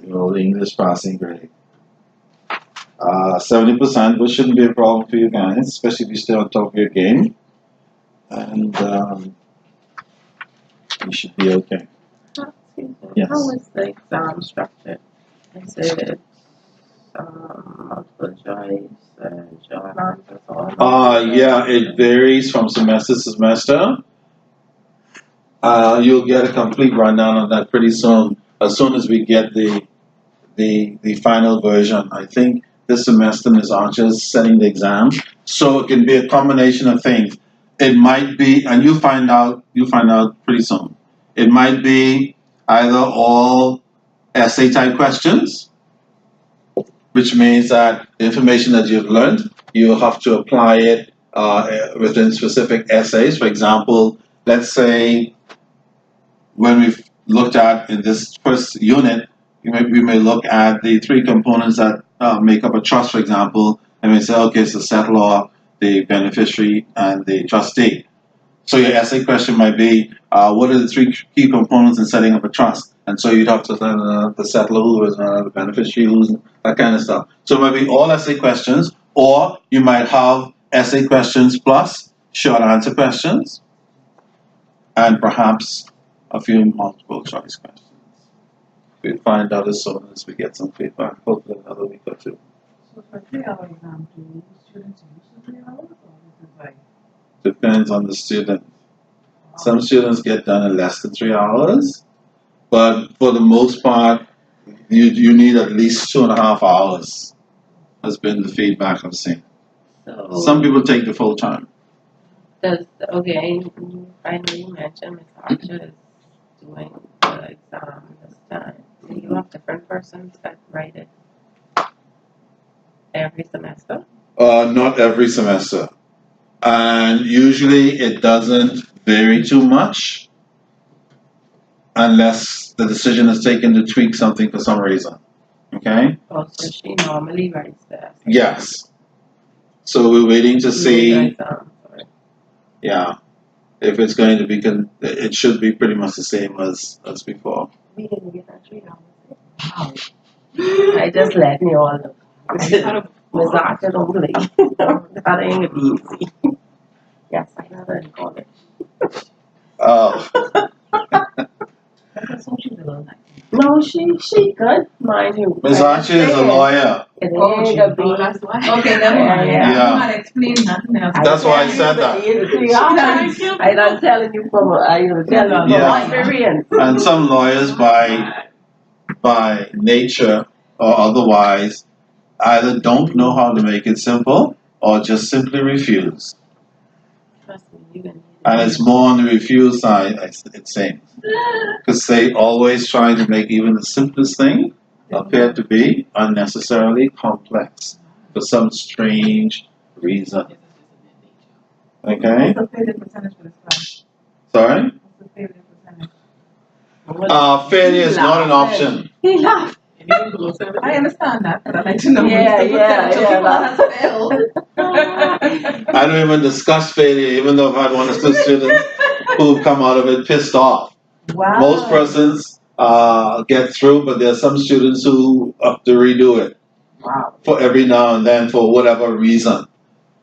Your English passing grade. 70%, which shouldn't be a problem for you guys, especially if you stay on top of your game. And you should be okay. Yes. How is the exam structured? Is it multiple choice, short answers, or? Yeah, it varies from semester to semester. You'll get a complete rundown on that pretty soon. As soon as we get the final version, I think this semester Ms. Archer is setting the exam, so it can be a combination of things. It might be, and you'll find out pretty soon. It might be either all essay type questions, which means that the information that you've learned, you have to apply it within specific essays. For example, let's say when we've looked at in this first unit, we may look at the 3 components that make up a trust, for example, and we say, okay, it's the settlor, the beneficiary, and the trustee. So your essay question might be, what are the 3 key components in setting up a trust? And so you'd have to learn the settlor, who is the beneficiary, who's that kind of stuff. So it might be all essay questions, or you might have essay questions plus short answer questions, and perhaps a few multiple choice questions. We'll find out as soon as we get some feedback, hopefully another week or 2. So for 3-hour exam, do students use the 3 hours, or is it like? Depends on the student. Some students get done in less than 3 hours, but for the most part, you need at least 2.5 hours, has been the feedback I've seen. So Some people take the full time. okay, I know you mentioned Ms. Archer is doing the exam this time. Do you have different persons that write it every semester? Not every semester. And usually it doesn't vary too much unless the decision is taken to tweak something for some reason. Okay? Oh, so she normally writes that. Yes. So we're waiting to see, Exam, sorry. yeah, if it's going to be, it should be pretty much the same as before. We didn't get that 3 hours. Wow. I just let you all know. Ms. Archer don't believe. That ain't easy. Yes, I know that in college. Oh, That's what you do, like. No, she good, mind you. Ms. Archie is a lawyer. It Oh, ain't she- a Oh, big. that's why. Okay, never mind. Yeah. Yeah. I'm not explaining nothing else. That's why I said that. I done telling you from I tell you Yeah. from experience. And some lawyers by nature or otherwise either don't know how to make it simple or just simply refuse. Trust me, you can. And it's more on the refuse side, it seems. Because they always try to make even the simplest thing appear to be unnecessarily complex for some strange reason. Okay? What's the failure percentage for this class? Sorry? What's the failure percentage? Failure is not an option. He laughed. Anything below 70? I understand that, but I'd like to know Yeah, what's the yeah, percentage of yeah, people that has failed. I don't even discuss failure, even though I've had 1 or 2 students who've come out of it pissed off. Wow. Most persons get through, but there are some students who have to redo it Wow. for every now and then for whatever reason.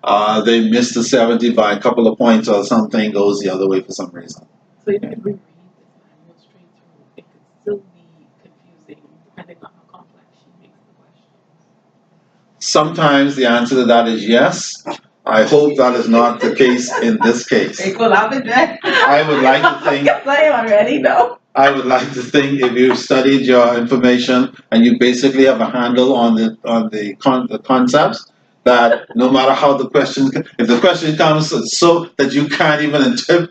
They missed the 70 by a couple of points or something goes the other way for some reason. So even if we read this manual straight through, it could still be confusing depending on how complex she makes the questions. Sometimes the answer to that is yes. I hope that is not the case in this case. They could have it there. I would like to think I already know. I would like to think if you've studied your information and you basically have a handle on the concepts, that no matter how the question, if the question comes so that you can't even interpret,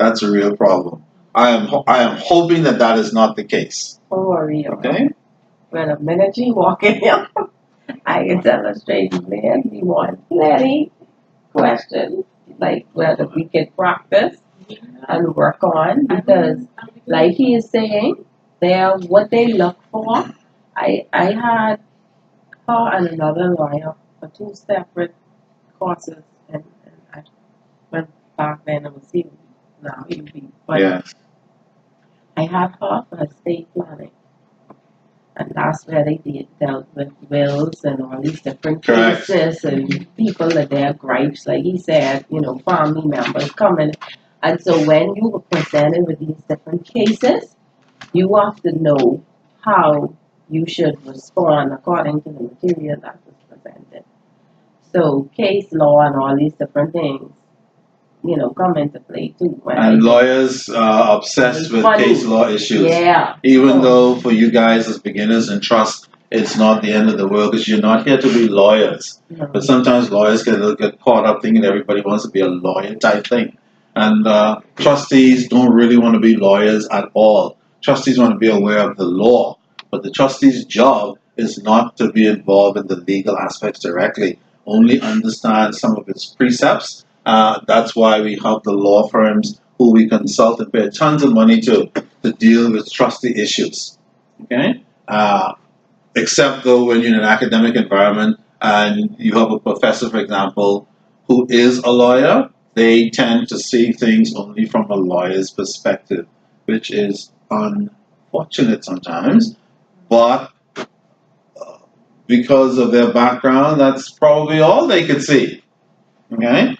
that's a real problem. I am hoping that that is not the case. Don't worry. Okay? When a minute you walk in here, I can tell a stranger man he wants plenty questions, like whether we can practice and work on, because like he is saying, they're what they look for. I had her and another lawyer for two separate courses, and I went back then and was CUB, now UB, but Yeah. I had her for estate planning. And that's where they dealt with wills and all these different Correct. cases and people that their gripes, like he said, family members coming. And so when you were presented with these different cases, you have to know how you should respond according to the material that was presented. So case law and all these different things, come into play too. And lawyers are obsessed with Funny. case law issues. Yeah. Even though for you guys as beginners in trust, it's not the end of the world because you're not here to be lawyers. No. But sometimes lawyers get caught up thinking everybody wants to be a lawyer type thing. And trustees don't really want to be lawyers at all. Trustees want to be aware of the law. But the trustee's job is not to be involved in the legal aspects directly, only understand some of its precepts. That's why we have the law firms who we consult and pay tons of money to deal with trustee issues. Okay? Except though when you're in an academic environment and you have a professor, for example, who is a lawyer, they tend to see things only from a lawyer's perspective, which is unfortunate sometimes. But because of their background, that's probably all they could see. Okay?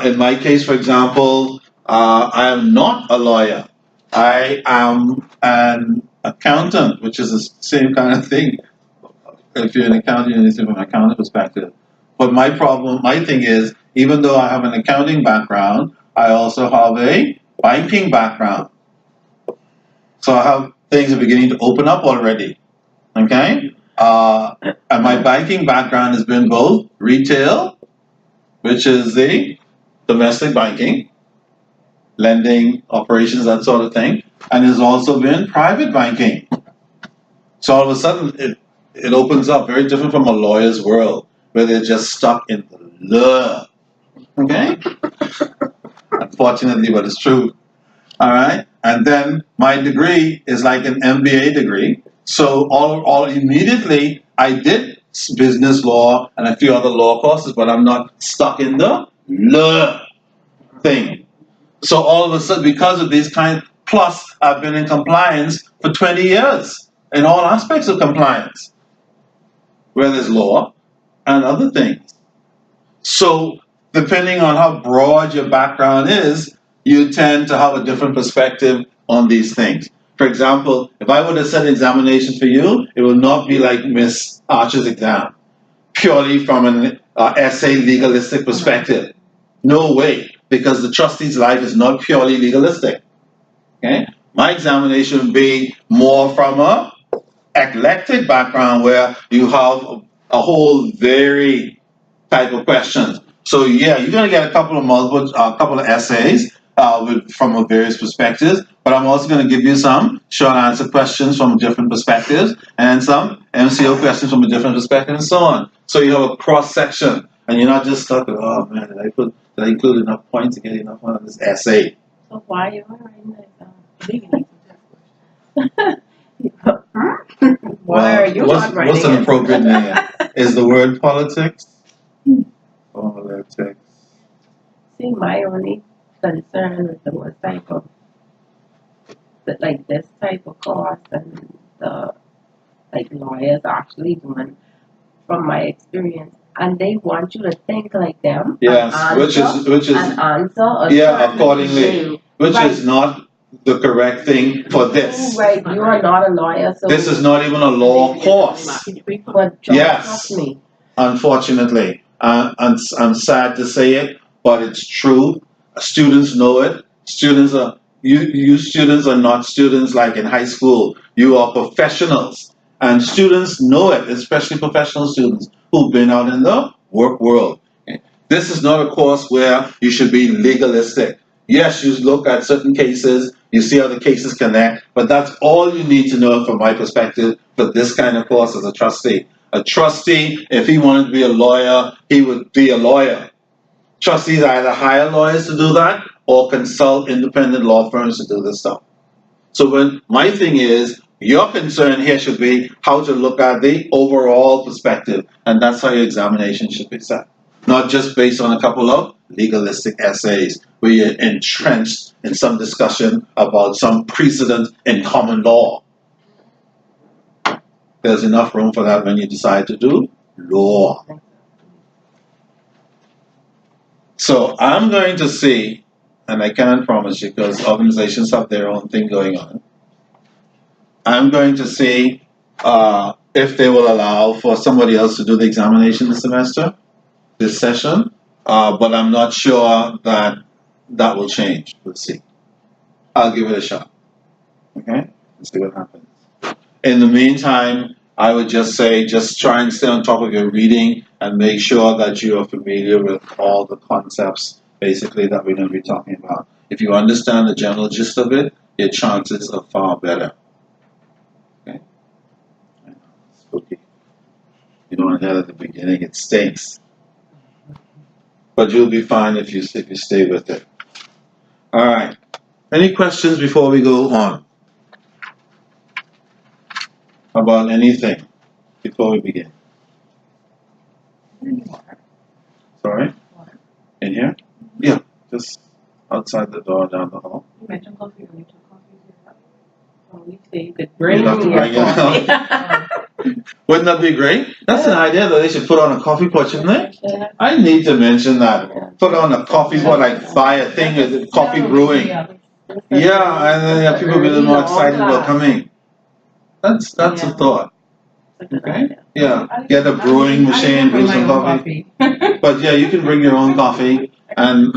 In my case, for example, I am not a lawyer. I am an accountant, which is the same kind of thing. If you're an accountant, you need to see from an accountant perspective. But my thing is, even though I have an accounting background, I also have a banking background. So I have things are beginning to open up already. Okay? And my banking background has been both retail, which is the domestic banking, lending, operations, that sort of thing, and has also been private banking. So all of a sudden, it opens up very different from a lawyer's world, where they're just stuck in the law. Okay? Unfortunately, but it's true. All right? And then my degree is like an MBA degree. So all immediately, I did business law and a few other law courses, but I'm not stuck in the law thing. So all of a sudden, because of these plus I've been in compliance for 20 years in all aspects of compliance, whether it's law and other things. So depending on how broad your background is, you tend to have a different perspective on these things. For example, if I were to set an examination for you, it will not be like Miss Archer's exam, purely from an essay legalistic perspective. No way, because the trustee's life is not purely legalistic. Okay? My examination would be more from a eclectic background where you have a whole varied type of questions. So yeah, you're gonna get a couple of essays from various perspectives, but I'm also gonna give you some short answer questions from different perspectives and some MCO questions from a different perspective and so on. So you have a cross section, and you're not just stuck with, oh man, did I include enough points to get enough on this essay? So why are you writing Why are you not writing What's an it? appropriate name? Is the word politics? Politics. See, my only concern with the type of, like this type of course and the, like lawyers actually doing, from my experience, and they want you to think like them. Yes, and which is and answer a yeah, certain accordingly, way. which Right. is not the correct thing for this. Right, you are not a lawyer, so This is not even a law course, but Yes. trust me. unfortunately. And I'm sad to say it, but it's true. Students know it. Students are you students are not students like in high school. You are professionals, and students know it, especially professional students who've been out in the work world. This is not a course where you should be legalistic. Yes, you look at certain cases, you see how the cases connect, but that's all you need to know from my perspective for this kind of course as a trustee. A trustee, if he wanted to be a lawyer, he would be a lawyer. Trustees either hire lawyers to do that or consult independent law firms to do this stuff. So when my thing is, your concern here should be how to look at the overall perspective, and that's how your examination should be set. Not just based on a couple of legalistic essays where you're entrenched in some discussion about some precedent in common law. There's enough room for that when you decide to do law. So I'm going to see, and I can't promise you because organizations have their own thing going on. I'm going to see if they will allow for somebody else to do the examination this semester, this session, but I'm not sure that that will change. We'll see. I'll give it a shot. Okay? Let's see what happens. In the meantime, I would just say, just try and stay on top of your reading and make sure that you are familiar with all the concepts, basically, that we're going to be talking about. If you understand the general gist of it, your chances are far better. Okay? Spooky. You don't want to hear at the beginning, it stinks. But you'll be fine if you stay with it. All right. Any questions before we go on? About anything before we begin? Sorry? In here? Yeah, just outside the door, down the hall. You mentioned coffee, we took coffee. So we say you could bring You'd have to your bring it coffee. Wouldn't that be great? That's an idea that they should put on a coffee pot, shouldn't they? I need to mention that. Put on a coffee pot, like buy a thing with coffee brewing. Yeah, and then people will be a little more excited about coming. That's a thought. Okay? Yeah, get a brewing machine, brew some coffee. But yeah, you can bring your own coffee, and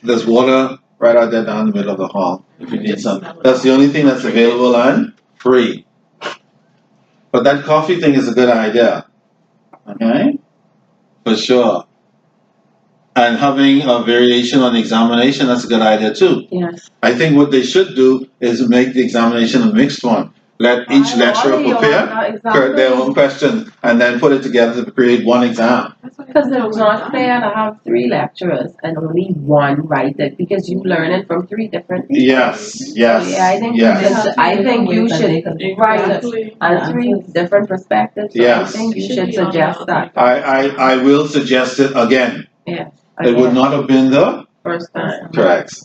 there's water right out there down the middle of the hall if you need some. That's the only thing that's available and free. But that coffee thing is a good idea. Okay? For sure. And having a variation on the examination, that's a good idea too. Yes. I think what they should do is make the examination a mixed one. Let each lecturer prepare their own questions and then put it together to create one exam. Because it's not fair to have 3 lecturers and only one write it because you learn it from 3 different people. Yes, yes, So yeah, I think you should write it on 3 different perspectives. So Yes. I think you should suggest that. I will suggest it again. Yes. It would not have been the First time. correct.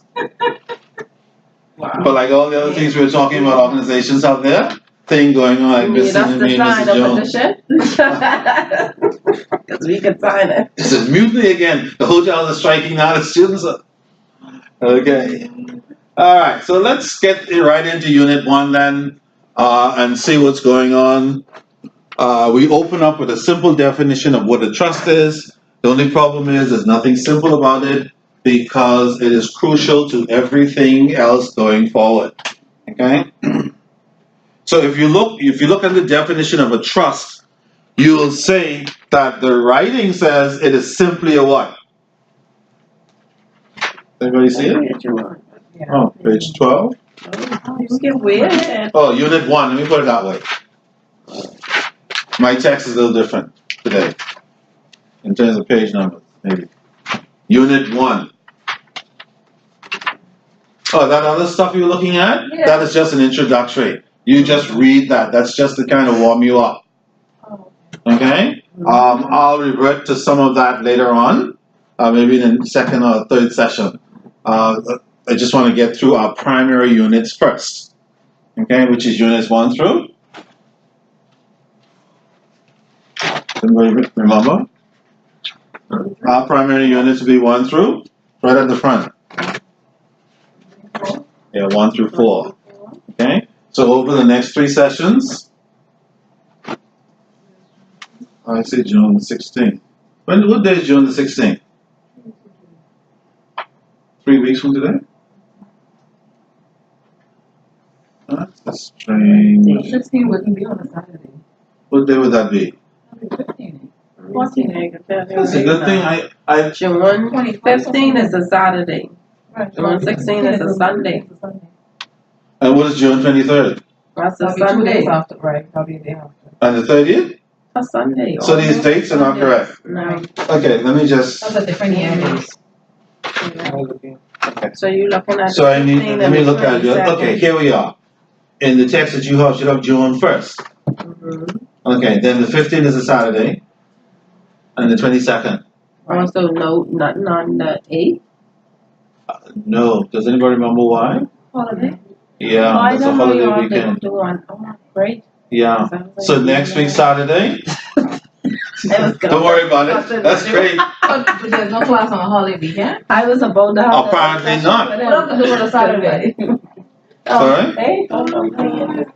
Wow. But like all the other things we were talking about, organizations out there, thing going on like Need Mrs. us and to me, sign Mrs. a Jones. petition? Because we can sign it. This is mutiny again. The hotels are striking now. The students are. Okay. All right. So let's get right into Unit 1 then, and see what's going on. We open up with a simple definition of what a trust is. The only problem is there's nothing simple about it because it is crucial to everything else going forward. Okay. So if you look at the definition of a trust, you will say that the writing says it is simply a what? Everybody see it? Oh, page 12. You get weird. Oh, Unit 1. Let me put it that way. My text is a little different today in terms of page numbers, maybe. Unit 1. Oh, that other stuff you're looking at? Yeah. That is just an introductory. You just read that. That's just to kind of warm you up. Okay? I'll revert to some of that later on, maybe in the second or third session. I just want to get through our primary units first. Okay? Which is units 1 through? Everybody remember? Our primary units will be 1 through, right at the front. Yeah, 1 through 4. Okay? So over the next 3 sessions, I say June the 16th. What day is June the 16th? 3 weeks from today? That's strange. 16 wouldn't be on a Saturday. What day would that be? 15. 14. That's a good thing. I June 15 is a Saturday. Right. June 16 is a Sunday. It's a Sunday. And what is June 23rd? That's a That'll be 2 Sunday. days after, right, that'll be a day after. And the 30th? A Sunday. So these dates are not correct. No. Okay, let me just, That's a different year. So you're looking at. so I need, 15 let me and look at it. 22nd. Okay, here we are. In the text that you have, should have June 1st. Mhm. Okay, then the 15th is a Saturday. And the 22nd. Also, no, nothing on the 8th. No, does anybody remember why? Holiday? Yeah, Oh, I that's a don't know you holiday all weekend. didn't do one. Oh, great. Yeah. So next week, Saturday? Don't worry about it. That's great. But there's no class on a holiday weekend? I was about to have. Apparently not. What have to do with a Saturday? Sorry? Hey, hold on,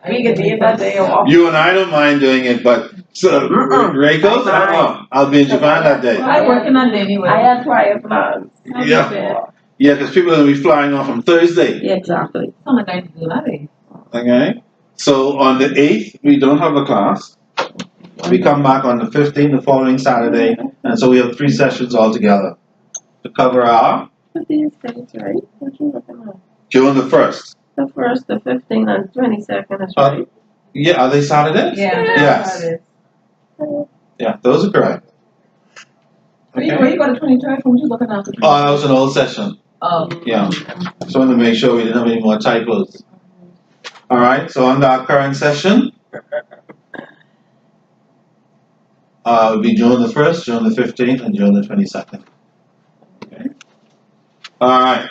we can take that day off. You and I don't mind doing it, but so, Ray goes, I'll be in Japan that day. I'm working on it anyway. I had prior plans. Yeah. Yeah, because people are going to be flying off on Thursday. Yeah, exactly. I'm not going to do that day. Okay? So on the 8th, we don't have a class. We come back on the 15th, the following Saturday, and so we have 3 sessions altogether to cover our What these dates, right? What you looking at? June the 1st. The 1st, the 15th, and 22nd is Uh, right. Yeah, are they Saturdays? Yeah. Yes. Yeah, those are correct. Where Okay. you got the 23rd from? You looking at the Oh, that was an old session. Oh. Yeah. Just wanted to make sure we didn't have any more typos. All right, so on our current session, it'll be June the 1st, June the 15th, and June the 22nd. Okay. All right.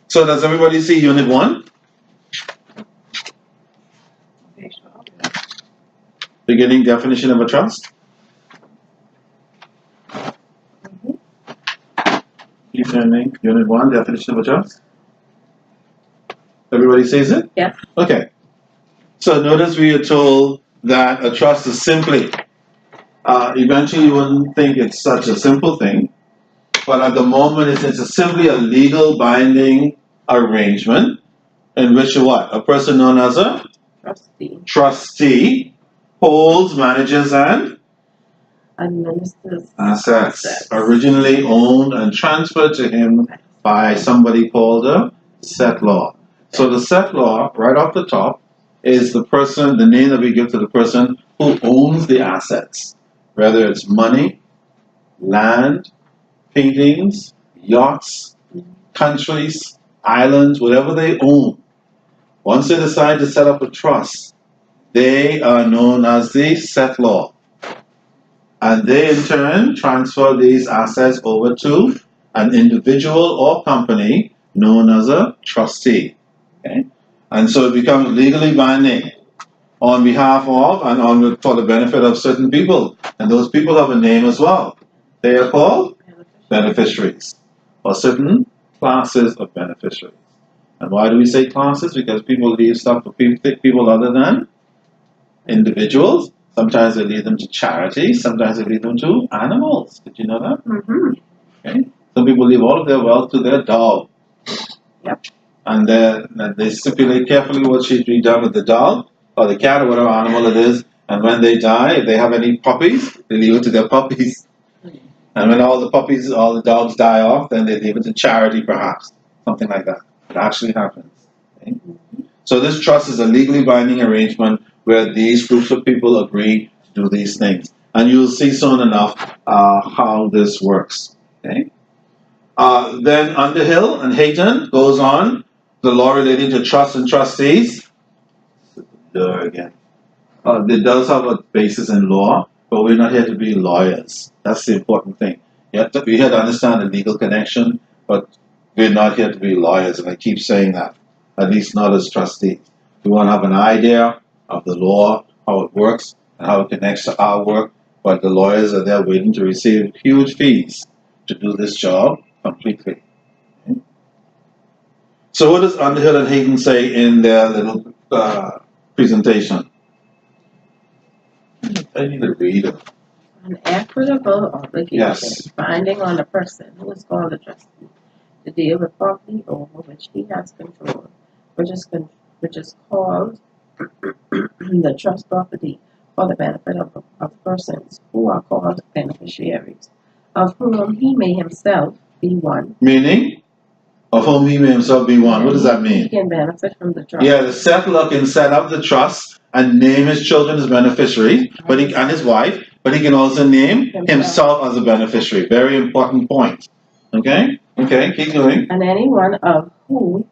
So does everybody see Unit 1? Beginning definition of a trust. Keep turning. Unit 1, definition of a trust. Everybody sees it? Yes. Okay. So notice we are told that a trust is simply, eventually you wouldn't think it's such a simple thing, but at the moment it's simply a legal binding arrangement in which what? A person known as a Trustee. trustee holds, manages, and Administers. assets originally owned and transferred to him by somebody called a settlor. So the settlor, right off the top, is the person, the name that we give to the person who owns the assets, whether it's money, land, paintings, yachts, countries, islands, whatever they own. Once they decide to set up a trust, they are known as the settlor. And they in turn transfer these assets over to an individual or company known as a trustee. Okay? And so it becomes legally binding on behalf of and for the benefit of certain people. And those people have a name as well. They are called beneficiaries, or certain classes of beneficiaries. And why do we say classes? Because people leave stuff for people other than individuals. Sometimes they leave them to charity, sometimes they leave them to animals. Did you know that? Mm-hmm. Okay. Some people leave all of their wealth to their dog. Yep. And they stipulate carefully what should be done with the dog or the cat or whatever animal it is. And when they die, if they have any puppies, they leave it to their puppies. And when all the dogs die off, then they leave it to charity perhaps. Something like that. It actually happens. Okay? So this trust is a legally binding arrangement where these groups of people agree to do these things. And you'll see soon enough how this works. Okay? Then Underhill and Hayton goes on, the law relating to trusts and trustees. There again. It does have a basis in law, but we're not here to be lawyers. That's the important thing. We're here to understand the legal connection, but we're not here to be lawyers, and I keep saying that, at least not as trustees. We want to have an idea of the law, how it works, and how it connects to our work, but the lawyers are there waiting to receive huge fees to do this job completely. Okay? So what does Underhill and Hayton say in their little presentation? I need to read it. An equitable obligation Yes. binding on a person who is called a trustee to deal with property over which he has control, which is called the trust property for the benefit of persons who are called beneficiaries, of whom he may himself B1. Meaning, of whom he may himself be one. What does that He mean? can benefit from the trust. Yeah, the settler can set up the trust and name his children as beneficiary, and his wife, but he can also name himself as a beneficiary. Very important point. Okay? Okay, keep going. And anyone of who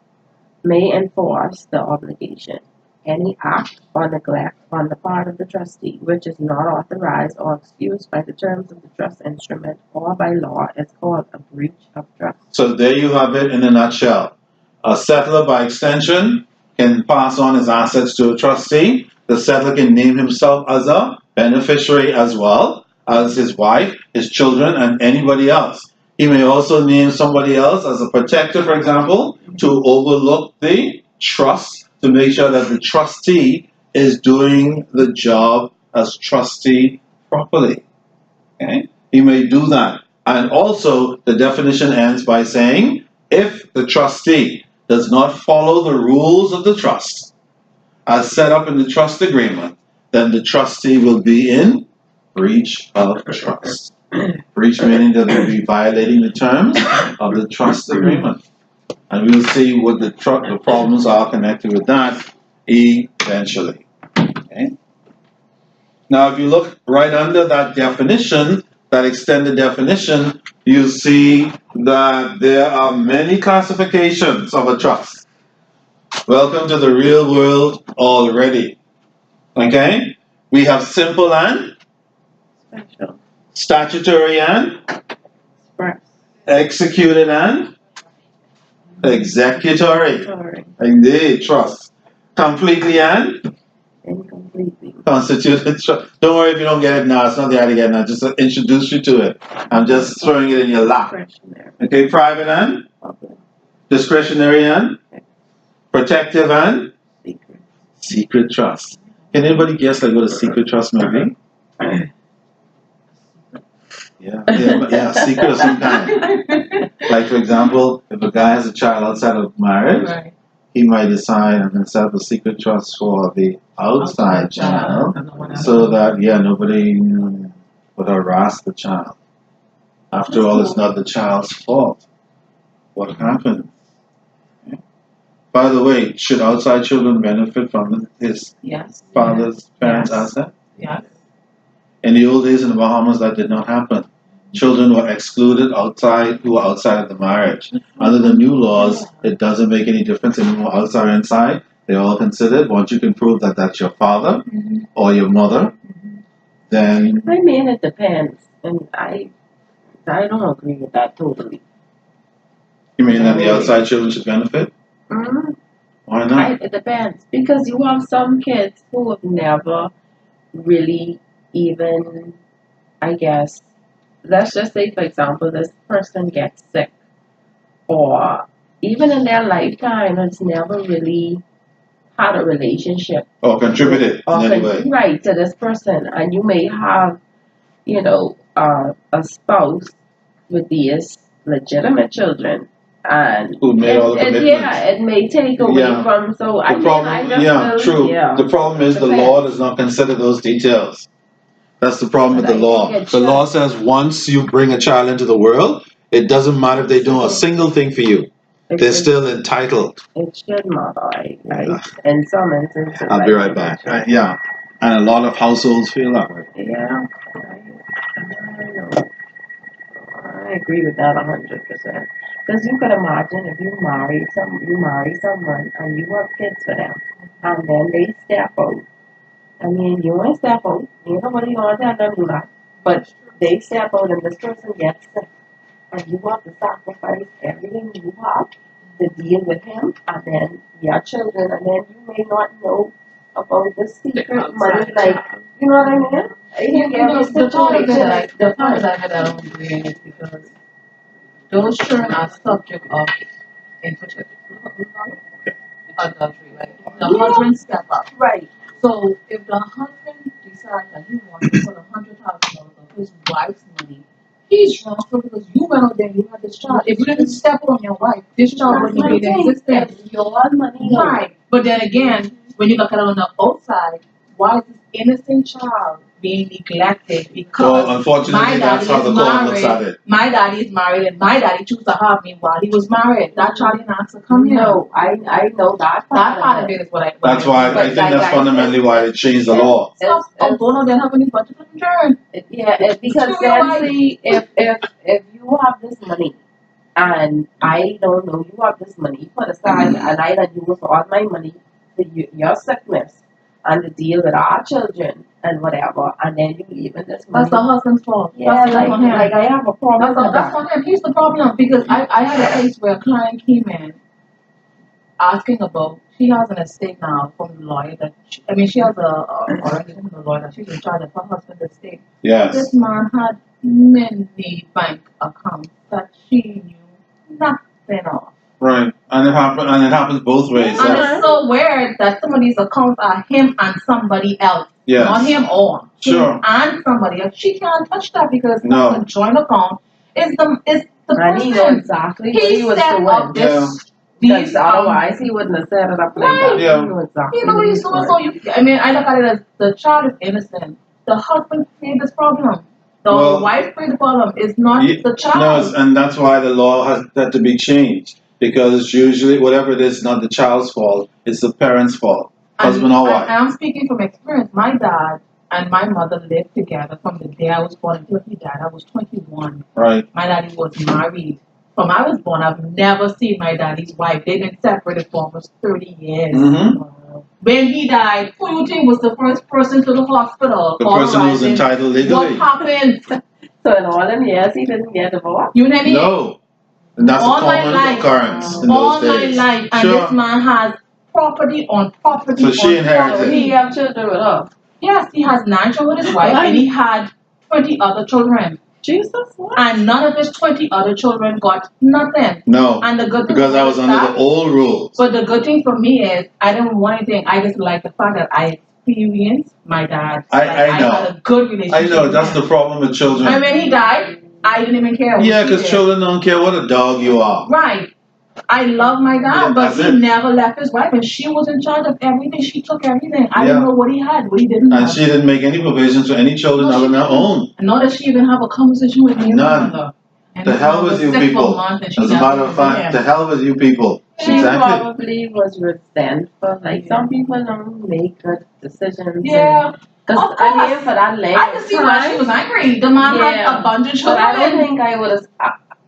may enforce the obligation. Any act or neglect on the part of the trustee which is not authorized or excused by the terms of the trust instrument or by law is called a breach of trust. So there you have it in a nutshell. A settler, by extension, can pass on his assets to a trustee. The settler can name himself as a beneficiary as well as his wife, his children, and anybody else. He may also name somebody else as a protector, for example, to overlook the trust, to make sure that the trustee is doing the job as trustee properly. Okay? He may do that. And also, the definition ends by saying, if the trustee does not follow the rules of the trust as set up in the trust agreement, then the trustee will be in breach of trust. Breach meaning that they will be violating the terms of the trust agreement. And we'll see what the problems are connected with that eventually. Okay? Now, if you look right under that definition, that extended definition, you see that there are many classifications of a trust. Welcome to the real world already. Okay? We have simple and Special. statutory and Express. executed and executory. Sorry. Indeed, trust. Completely and Incompletely. constituted trust. Don't worry if you don't get it now. It's not the idea to get it now. Just to introduce you to it. I'm just throwing it in your lap. Discretionary. Okay, private and Public. discretionary and protective and Secret. secret trust. Can anybody guess like what a secret trust may be? Yeah, secret of some kind. Like for example, if a guy has a child outside of marriage, Right. he might decide I'm going to set up a secret trust for the outside child, so that nobody would harass the child. After all, it's not the child's fault. What happened? Okay. By the way, should outside children benefit from his Yes. father's parents' Yes. asset? Yes. In the old days in the Bahamas, that did not happen. Children were excluded who were outside of the marriage. Under the new laws, it doesn't make any difference anymore, outside or inside. They're all considered. Once you can prove that that's your father or your mother, then I mean, it depends. And I don't agree with that totally. you mean that the outside children should benefit? Mm-hmm. Why not? It depends. Because you have some kids who have never really even, I guess, let's just say, for example, this person gets sick, or even in their lifetime has never really had a relationship Or contributed or in any way. right to this person, and you may have, a spouse with these legitimate children, and Who made all the commitments. it may take away Yeah. from. So I The mean, problem, I just feel, true. yeah. The problem is the Depends. law does not consider those details. That's the problem with But the I law. think it The should. law says once you bring a child into the world, it doesn't matter if they do a single thing for you. They're still entitled. It should matter, in some instances. I'll be right back. Yeah. And a lot of households feel that way. Yeah, I agree with that 100%. Because you could imagine if you marry someone and you have kids for them, and then they step out. I mean, you ain't step out. Ain't nobody gonna tell them do that. But they step out and this person gets sick, and you have to sacrifice everything you have to deal with him, and then your children, and then you may not know about the secret money, like, you know what I mean? The part that I don't agree in is because those children are subject of infertility, adultery, right? The husband step up. Right. So if the husband decides that he wants to put $100,000 of his wife's money, he's responsible because you went out there and you had this child. If you didn't step on your wife, this child wouldn't be in existence. It's your money. Right. But then again, when you look at it on the outside, why is this innocent child being neglected because Well, unfortunately, my that's daddy how is the court looks at married. it. My daddy is married, and my daddy chose to have me while he was married. That child didn't ask to come here. No, I know that That part part of it is what I. That's why I But think like that's I fundamentally said, why they changed the law. Stop going out there and having these budget children. Because Sure, you're right. then see, if you have this money and I don't know you have this money put aside and I let you use all my money for your sickness and to deal with our children and whatever, and then you leave in this money. That's the husband's fault. Yeah, That's like I have a problem with that's that. for him. He's the problem because I had a case where a client came in asking about. She has an estate now from the lawyer that she has a already from the lawyer that she's in charge of her husband's estate. Yes. This man had many bank accounts that she knew nothing of. Right. And it happens both ways. And it's so weird that some of these accounts are him and somebody else. Yes. Not him or Sure. him and somebody else. She can't touch that because No. that's a joint account. It's the And he know person. exactly what he was set doing. up this. Because These otherwise he wouldn't have set it up like Right. that. Yeah. He knew exactly you know what he's doing. So I look at it as the child is innocent. The husband created this problem. The Well, wife created the problem. It's not Ye- the child. No, and that's why the law has had to be changed. Because usually, whatever it is, not the child's fault, it's the parent's fault. Husband or wife. I'm speaking from experience. My dad and my mother lived together from the day I was born until he died. I was 21. Right. My daddy was married. From I was born, I've never seen my daddy's wife. They've been separated for almost 30 years. Mm-hmm. When he died, who you think was the first person to the hospital? The person who was Authorizing entitled What legally. happened? So in all them years he didn't get divorced? You know what I mean? No. And that's All a my common life. occurrence in All those days. my life, and Sure. this man has property on property So she on inherited. So property. he have children with her. Yes, he has 9 children with his wife, and he had 20 other children. Jesus, what? And none of his 20 other children got nothing. No. And the good thing Because I was under the old rules. But the good thing for me is I didn't want anything. I just like the fact that I experienced my dad. I know. had a good relationship. I know, with that's him. the problem with children. And when he died, I didn't even care. what Yeah, he because did. children don't care what a dog you are. Right. I love my dad, Yeah, but that's he it. never left his wife, and she was in charge of everything. She took everything. I Yeah. didn't know what he had, what he didn't And have. she didn't make any provisions for any children No, other she than her didn't. own. Nor did she even have a conversation with me. None. And The this hell man with was you sick for a people. month, and she As a never matter of even fact, knew the him. hell with you people. She Exactly. probably was resentful. Like some people don't make good decisions. Yeah. Because Of I mean, course. for that length I can see why she time, was angry. The man Yeah. had a bunch of but I don't children. think I would have.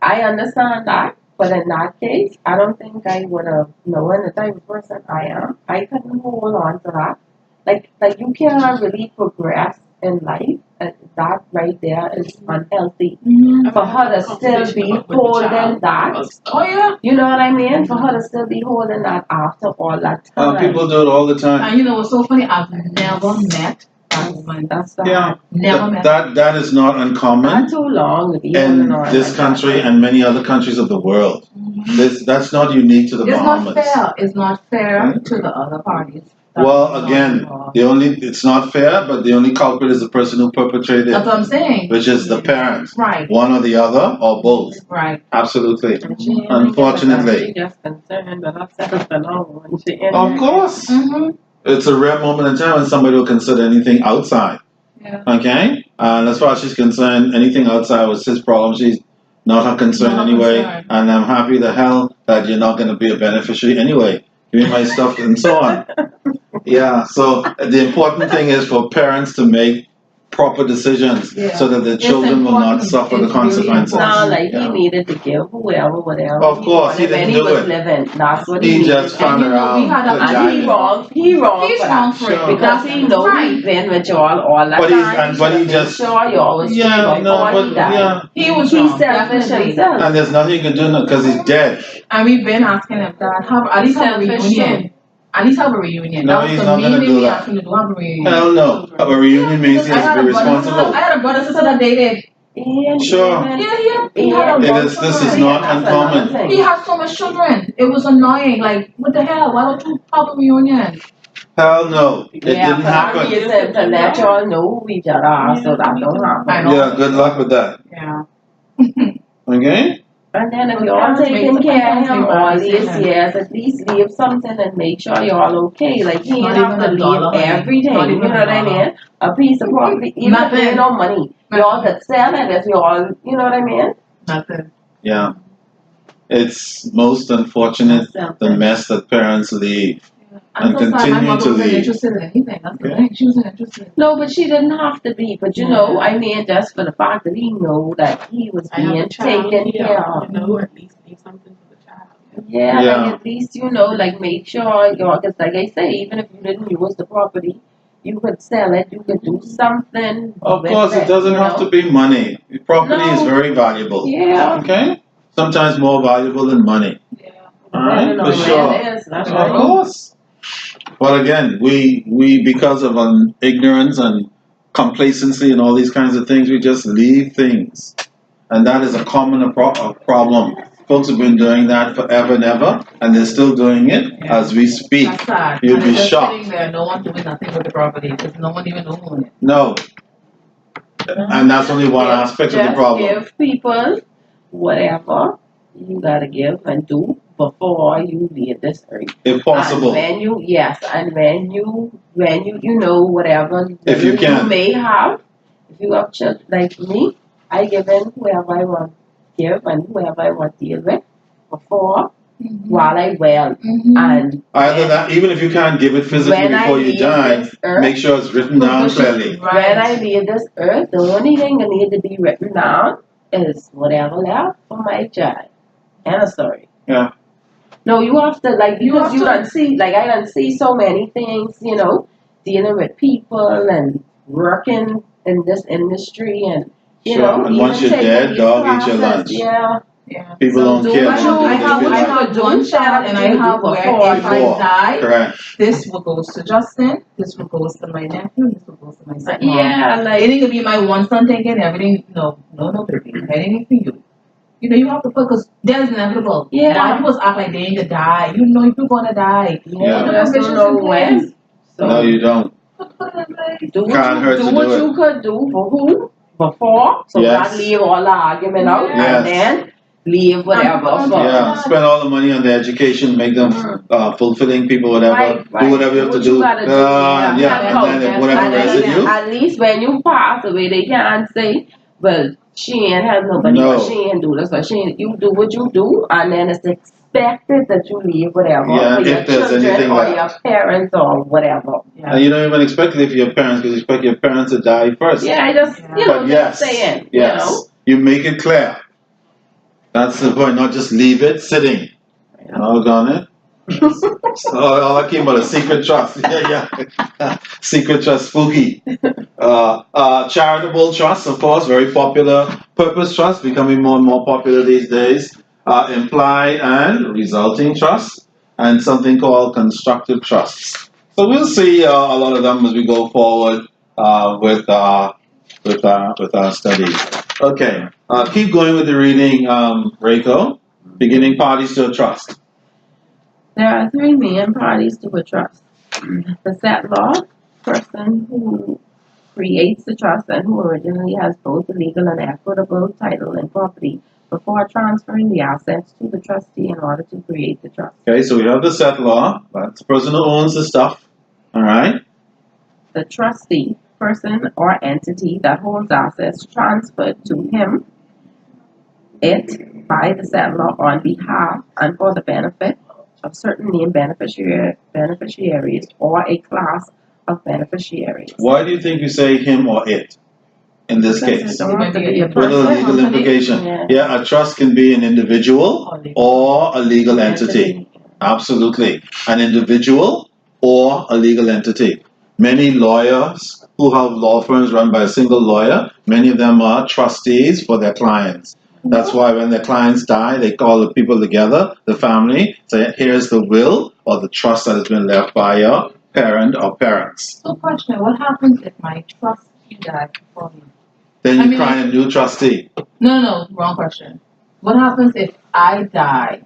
I understand that, but in that case, I don't think I would have known the type of person I am. I couldn't hold on to that. Like you cannot really progress in life, and that right there is unhealthy. For her to still be holding that, Oh yeah. you know what I mean? For her to still be holding that after all that time. People do it all the time. And you know what's so funny? I've never met that woman. That's that. Yeah. Never met. That is not uncommon Not too long to be in holding on this like country that. and many other countries of the world. That's not unique to the It's Bahamas. not fair. It's not fair to the other parties. Well, again, it's not fair, but the only culprit is the person who perpetrated That's it, what I'm saying. which is the parents. Right. One or the other, or both. Right. Absolutely. And she ain't Unfortunately. She just concerned that herself and all when she in Of there. course. Mm-hmm. It's a rare moment in time when somebody will consider anything outside. Yeah. Okay? And as far as she's concerned, anything outside was his problem. She's not her concern Not her anyway. concern. And I'm happy the hell that you're not going to be a beneficiary anyway. Give me my stuff and so on. Yeah, so the important thing is for parents to make proper decisions Yeah. so that the It's children will not important. suffer It's the consequences. really Now, like Yeah. he needed to give whoever, whatever. Of course, he wanted when didn't he do was it. living. That's what He needed just to do. found And you know, we around had a- the And he giant. wrong. He wrong He's for wrong that. for it. Sure. Because he know Right. he been with y'all all that But time. but he should have just- been sure you always Yeah, before no, he but died. yeah. He was He's wrong. selfish Definitely. himself. And there's nothing you can do because he's dead. And we've been asking him, God, at least have a Selfish reunion. At least have a reunion. No, That was he's the not gonna main do thing we that. asked him to do, have a reunion. Hell no. A reunion means he I has to had be a brother, responsible. I had a brother sister that dated. Sure. He had a It lot of is- this is children. not That's uncommon. another thing. He had so much children. It was annoying. Like, what the hell? Why don't you have a reunion? Hell no. It Yeah, didn't for that happen. reason, to let y'all know who each other are, so that don't happen. I know. Yeah, good luck with that. Yeah. Okay? And then if Well, you're all parents taking make- care of sometimes him make all bad these decisions. years, at least leave something and make sure you're all okay. Like he Not ain't have even to a leave dollar, honey. everything. Not You even know a what I dollar. mean? A piece of property, even if there ain't no money. Y'all could sell it if y'all, you know what I mean? Nothing. Yeah. It's most unfortunate the mess that parents leave. I'm And so sorry, my continue mother to wasn't leave. interested in anything. That's the Okay. thing. She wasn't interested. No, but she didn't have to be. But you know, I mean, just for the fact that he know that he was I have being a child taken here, care of. you know, at least leave something for the child. Yeah, Yeah. like at least you know, like make sure you're, because like I say, even if you didn't use the property, you could sell it, you could do something. Of with course, it doesn't you have know? to be money. Property is No. very valuable. Yeah. Okay? Sometimes more valuable than money. Yeah. Alright, Depending on for where sure. it is, that's Of right. course. But again, we because of ignorance and complacency and all these kinds of things, we just leave things. And that is a common problem. Folks have been doing that forever and ever, and they're still doing it as we speak. That's sad. You'd And be it's just shocked. sitting there, no one doing nothing with the property, because no one even owns it. No. And that's only one aspect of the Just problem. give people whatever you gotta give and do before you leave this earth. If possible. And when you know whatever If you can. may have, if you have children like me, I give in whoever I want to give and whoever I want to deal with before while I well. And Either that, even if you can't give it physically when I before you leave die, this earth, make sure it's written down clearly. when I leave this earth, the only thing that need to be written down is whatever left for my child. And a story. Yeah. No, you have to like You because have you to- don't see like I don't see so many things, you know, dealing with people and working in this industry and you Sure, know, and even once you're taking dead, these dog eat your classes. lunch. Yeah. Yeah. People So don't do care. what They you- do what I they have- feel I like. have- one child, and I have where if I Before. die, Correct. this will go to Justin, this will go to my nephew, this will go to my son. Yeah, like It ain't gonna be my one son taking everything. No, baby. Everything for you. You know, you have to put, because that is inevitable. Yeah. Why people act like they ain't gonna die? You know, you're gonna die. Yeah. you just don't know when. So No, you don't. Put it in place. do what Can't hurt to you do what do it. you could do for who before, so Yes. not leave all the argument out, Yes. and then leave whatever for. Yeah, spend all the money on their education, make them fulfilling people, whatever. Right. Do whatever you have to What you do. gotta do, Yeah, yeah. and then if whatever And then, residue. at least when you pass away, they can't say, well, she ain't have nobody, No. but she ain't do this, but she ain't, you do what you do, and then it's expected that you leave whatever Yeah, for your if there's children anything or left. your parents or whatever. And you don't even expect it for your parents, because you expect your parents to die first. Yeah, I just, you know, But yes, just saying, yes, you make it clear. That's the point, not just leave it sitting. All gone it. So all I came about a secret trust. Yeah. Secret trust, spooky. Charitable trust, of course, very popular. Purpose trust, becoming more and more popular these days. Implied and resulting trust, and something called constructive trusts. So we'll see a lot of them as we go forward with our studies. Okay, keep going with the reading, Reiko. Beginning parties to a trust. There are three main parties to a trust. The settlor, person who creates the trust and who originally has both the legal and equitable title and property before transferring the assets to the trustee in order to create the trust. Okay, so we have the settlor. That's the person who owns the stuff. All right. The trustee, person or entity that holds assets transferred to him, it, by the settlor on behalf and for the benefit of certain named beneficiaries or a class of beneficiaries. Why do you think you say him or it in this Because case? it don't have to be a What are the person. legal implication? Yeah. Yeah, a trust can be an individual or a legal entity. Absolutely. An individual or a legal entity. Many lawyers who have law firms run by a single lawyer, many of them are trustees for their clients. That's why when their clients die, they call the people together, the family, say, here's the will or the trust that has been left by your parent or parents. So question, what happens if my trustee dies before me? Then I you mean, find a new trustee. No, wrong question. What happens if I die?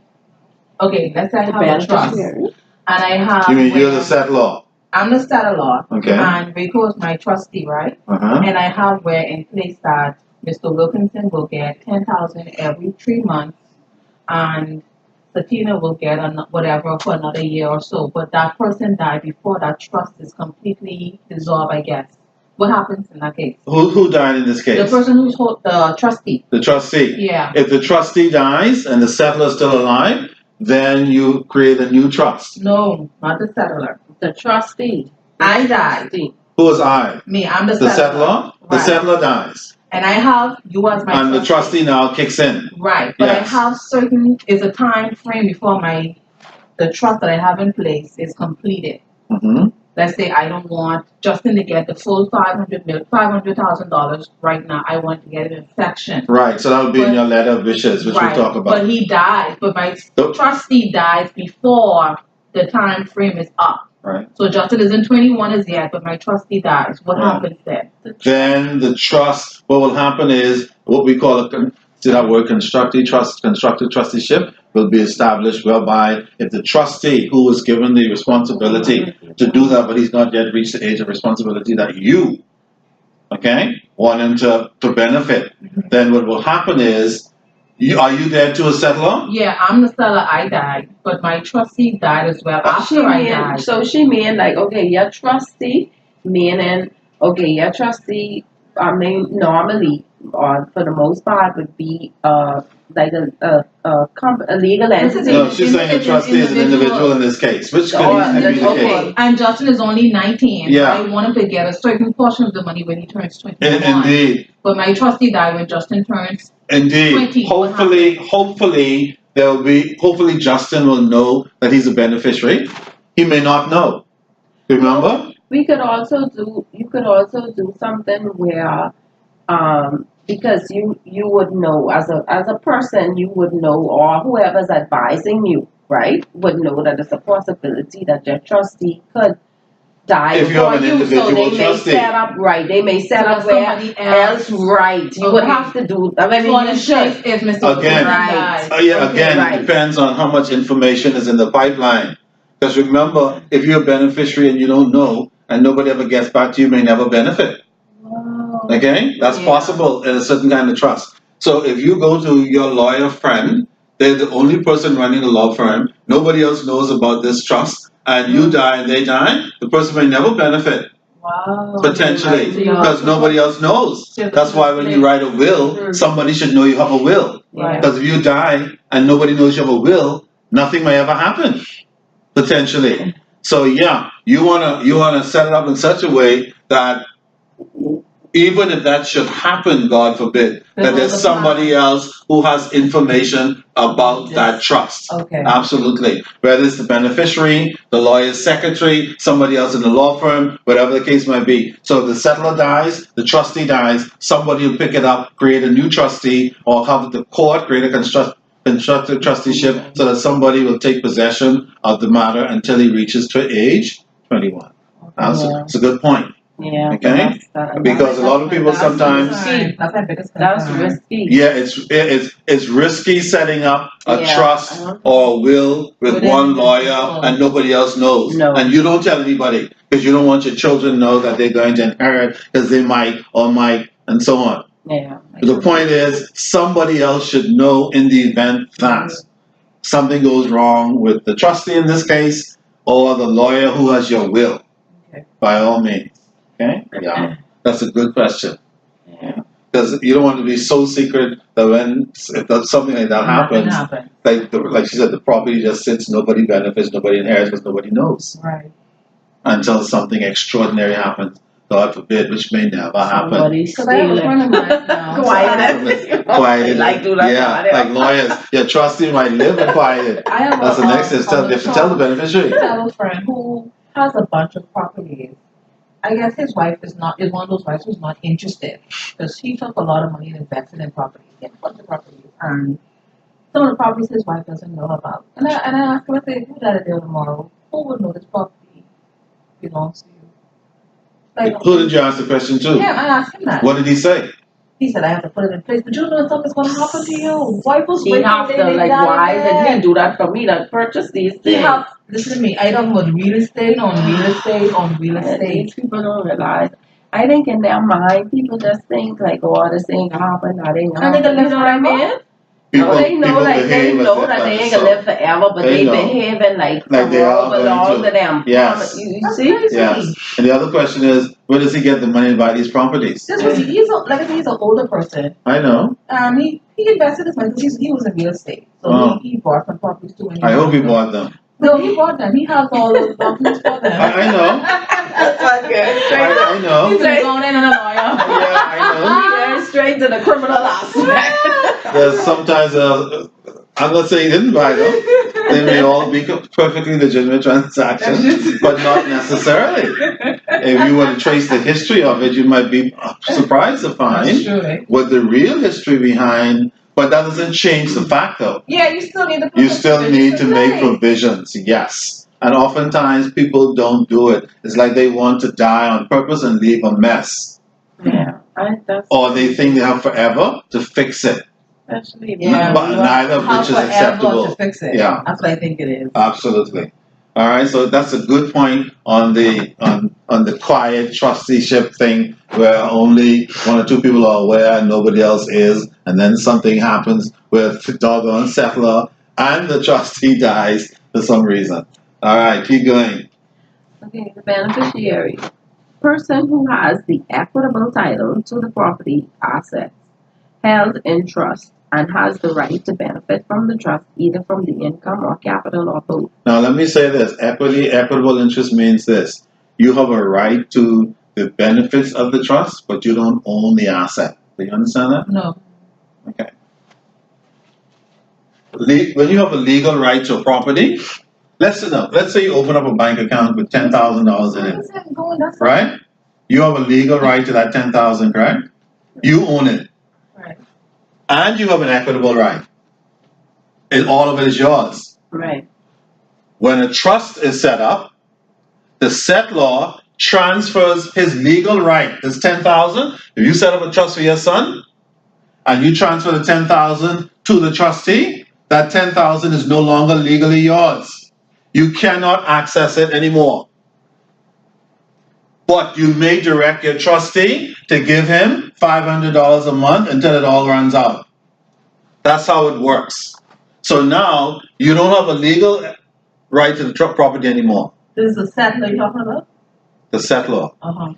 Okay, let's say I have a trust, and I have. You mean you're the settlor? I'm the settlor, Okay. and Rico is my trustee, right? Uh-huh. And I have where in place that Mr. Wilkinson will get $10,000 every 3 months and Satina will get whatever for another year or so, but that person died before that trust is completely dissolved, I guess. What happens in that case? Who died in this The case? person who's the trustee. The trustee. Yeah. If the trustee dies and the settler is still alive, then you create a new trust. No, not the settler. The trustee. I died. Trustee. Who is I? Me, I'm the The settler. settler? The Right. settler dies. And I have you as my And the trustee now kicks in. Right, but Yes. I have is a time frame before the trust that I have in place is completed. Hmm. Let's say I don't want Justin to get the full $500,000 right now. I want to get it in section. Right, so that would be in But- your letter of wishes, which Right, we'll talk about. but he dies, but my So- trustee dies before the time frame is up. Right. So Justin isn't 21 as yet, but my trustee dies. What Yeah. happens then? Then the trust, what will happen is what we call see that word constructive trusteeship will be established, whereby if the trustee who was given the responsibility to do that, but he's not yet reached the age of responsibility that you, want him to benefit, then what will happen is, are you there to a settler? Yeah, I'm the seller. I died, but my trustee died as well She after I mean, died. so she mean like, okay, your trustee, meaning, okay, your trustee, I mean, normally, or for the most part, would be, like a legal entity. No, she's saying a trustee is an individual in this case, which Oh, can easily be the okay. case. And Justin is only 19. Yeah. I want him to get a certain portion of the money when he turns 21. Indeed. But my trustee died when Justin turns. Indeed. 20, what Hopefully hopefully Justin will know that he's a beneficiary. He may not know. Remember? You could also do something where, because you would know as a person, you would know, or whoever's advising you, right, would know that there's a possibility that your trustee could die If you have before an you. individual So they trustee. may set up, right, they may set So up where somebody else, right, you would Okay. have to do, I mean, So in you this should. case, if Mr. Again. Right. Right. dies, Again, right. it depends on how much information is in the pipeline. Because remember, if you're a beneficiary and you don't know, and nobody ever gets back to you, you may never benefit. Wow. Okay? That's Yeah. possible in a certain kind of trust. So if you go to your lawyer friend, they're the only person running the law firm, nobody else knows about this trust, and you die and they die, the person may never benefit, Wow. potentially, So you- because nobody else knows. So That's why when you write a will, somebody should know you have a will. Right. Because if you die and nobody knows you have a will, nothing may ever happen, potentially. So yeah, you wanna set it up in such a way that even if that should happen, God forbid, that there's somebody else who has information about that trust. Okay. Absolutely. Whether it's the beneficiary, the lawyer's secretary, somebody else in the law firm, whatever the case might be. So if the settler dies, the trustee dies, somebody will pick it up, create a new trustee, or have the court create a constructive trusteeship so that somebody will take possession of the matter until he reaches to age 21. It's a good point. Yeah. Okay. Because a lot of people sometimes, That's my biggest concern. That's risky. yeah, it's risky setting up a Yeah. trust Uh-huh. or a will with Within one the lawyer people. and nobody else knows. No. And you don't tell anybody because you don't want your children to know that they're going to inherit because they might or might and so on. Yeah. The point is somebody else should know in the event that something goes wrong with the trustee in this case or the lawyer who has your will. Okay. By all means. Okay? Yeah. That's a good question. Yeah. Because you don't want to be so secret that if that's something like that Nothing happens, happened. like she said, the property just sits, nobody benefits, nobody inherits because nobody knows Right. until something extraordinary happens. God forbid, which may never happen. Somebody Because I have a steal friend it. of mine now. Quiet. Quiet. Like do that. Yeah, like lawyers. Your trustee might live in quiet. I have That's the next step. They have to tell the beneficiary. I have a friend who has a bunch of properties. I guess his wife is one of those wives who's not interested because he took a lot of money and invested in properties. He had a bunch of properties, and some of the properties his wife doesn't know about. And I asked him, I said, who got a deal tomorrow? Who would know this property belongs to you? Like, Who did you ask the question to? yeah, I asked him that. What did he say? He said, I have to put it in place, but you know something's going to happen to you. Wife was He waiting, have to, they like, got why it. did he do that for me? That purchase these He things. have, listen to me, I don't want real estate on real estate on real And estate. these people don't realize. I think in their mind, people just think like, oh, this ain't gonna happen, that ain't gonna And they happen. can You know what I live mean? forever. People, No, they know people like they behave as know if that they that's ain't gonna so. live forever, but They they know. behaving like Like the they are world going belongs to. to them. Yes. You That's see? crazy. Yes. And the other question is, where does he get the money to buy these properties? This was like I said, he's an older person. I know. He invested his money because he was in real estate. So Oh. he bought some properties too. I hope he bought them. No, he bought them. He has all those documents for them. I know. That's not good. I know. He's been going in on a lawyer. Yeah, I Going straight to the criminal aspect. know. There's sometimes, I'm not saying he didn't buy them. They may all be perfectly legitimate transactions, but not necessarily. If you were to trace the history of it, you might be surprised to That's find true, eh? what the real history behind, but that doesn't change the fact though. Yeah, you still need to put You the still provisions need to in make place. provisions, yes. And oftentimes people don't do it. It's like they want to die on purpose and leave a mess. Yeah, that's Or they think they have forever to fix it. especially Yeah, But you neither of have which is forever acceptable. to fix it. Yeah. That's what I think it is. Absolutely. All right, so that's a good point on the on the quiet trusteeship thing, where only one or two people are aware and nobody else is, and then something happens with the doggone settler and the trustee dies for some reason. All right, keep going. Okay, the beneficiary. Person who has the equitable title to the property assets held in trust and has the right to benefit from the trust either from the income or capital or both. Now let me say this: equitable interest means this: you have a right to the benefits of the trust, but you don't own the asset. Do you understand that? No. Okay. When you have a legal right to a property, let's say you open up a bank account with $10,000 in it, right? You have a legal right to that 10,000, correct? You own it, Right. and you have an equitable right. And all of it is yours. Right. When a trust is set up, the settlor transfers his legal right. This 10,000. If you set up a trust for your son, and you transfer the 10,000 to the trustee, that 10,000 is no longer legally yours. You cannot access it anymore. But you may direct your trustee to give him $500 a month until it all runs out. That's how it works. So now you don't have a legal right to the property anymore. This is the settler you're talking about? The settlor. Uh-huh.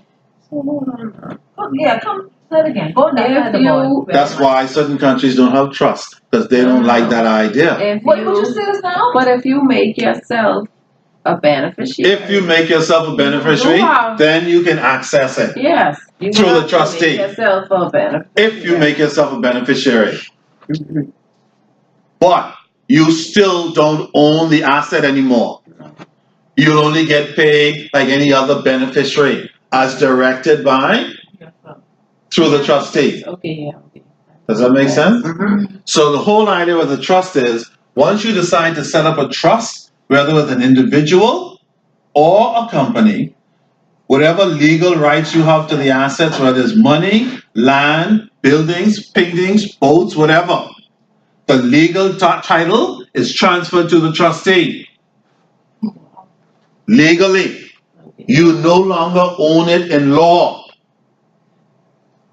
So hold on. Oh, yeah, come say it again. Go down If the you- board. That's why certain countries don't have trust, because they don't like that idea. If What would you you, say this now? but if you make yourself a beneficiary, If you make yourself a beneficiary, then you can access it. yes, you Through have the trustee. to make yourself a beneficiary. If you make yourself a beneficiary. But you still don't own the asset anymore. You'll only get paid like any other beneficiary, as directed by, through the trustee. Okay, yeah, okay. Does that make sense? Mhm. So the whole idea of the trust is, once you decide to set up a trust, whether with an individual or a company, whatever legal rights you have to the assets, whether it's money, land, buildings, paintings, boats, whatever, the legal title is transferred to the trustee. Legally. You no longer own it in law.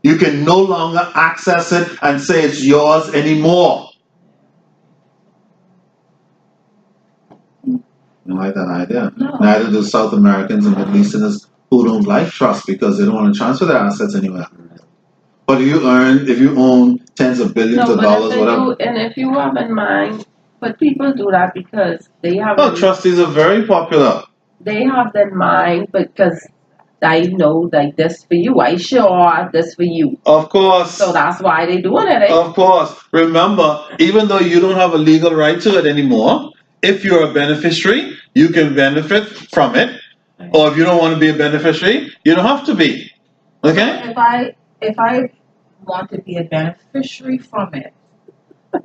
You can no longer access it and say it's yours anymore. You don't like that idea? No. Neither do South Americans and Middle Easterners who don't like trust because they don't want to transfer their assets anywhere. But if you own tens of billions No, of but dollars, if whatever. you, and if you have in mind, but people do that because they have, Oh, trustees are very popular. they have in mind because I know like this for you, I sure this for you. Of course. So that's why they doing it. Eh? Of course. Remember, even though you don't have a legal right to it anymore, if you're a beneficiary, you can benefit from it. Or if you don't want to be a beneficiary, you don't have to be. Okay? If I want to be a beneficiary from it,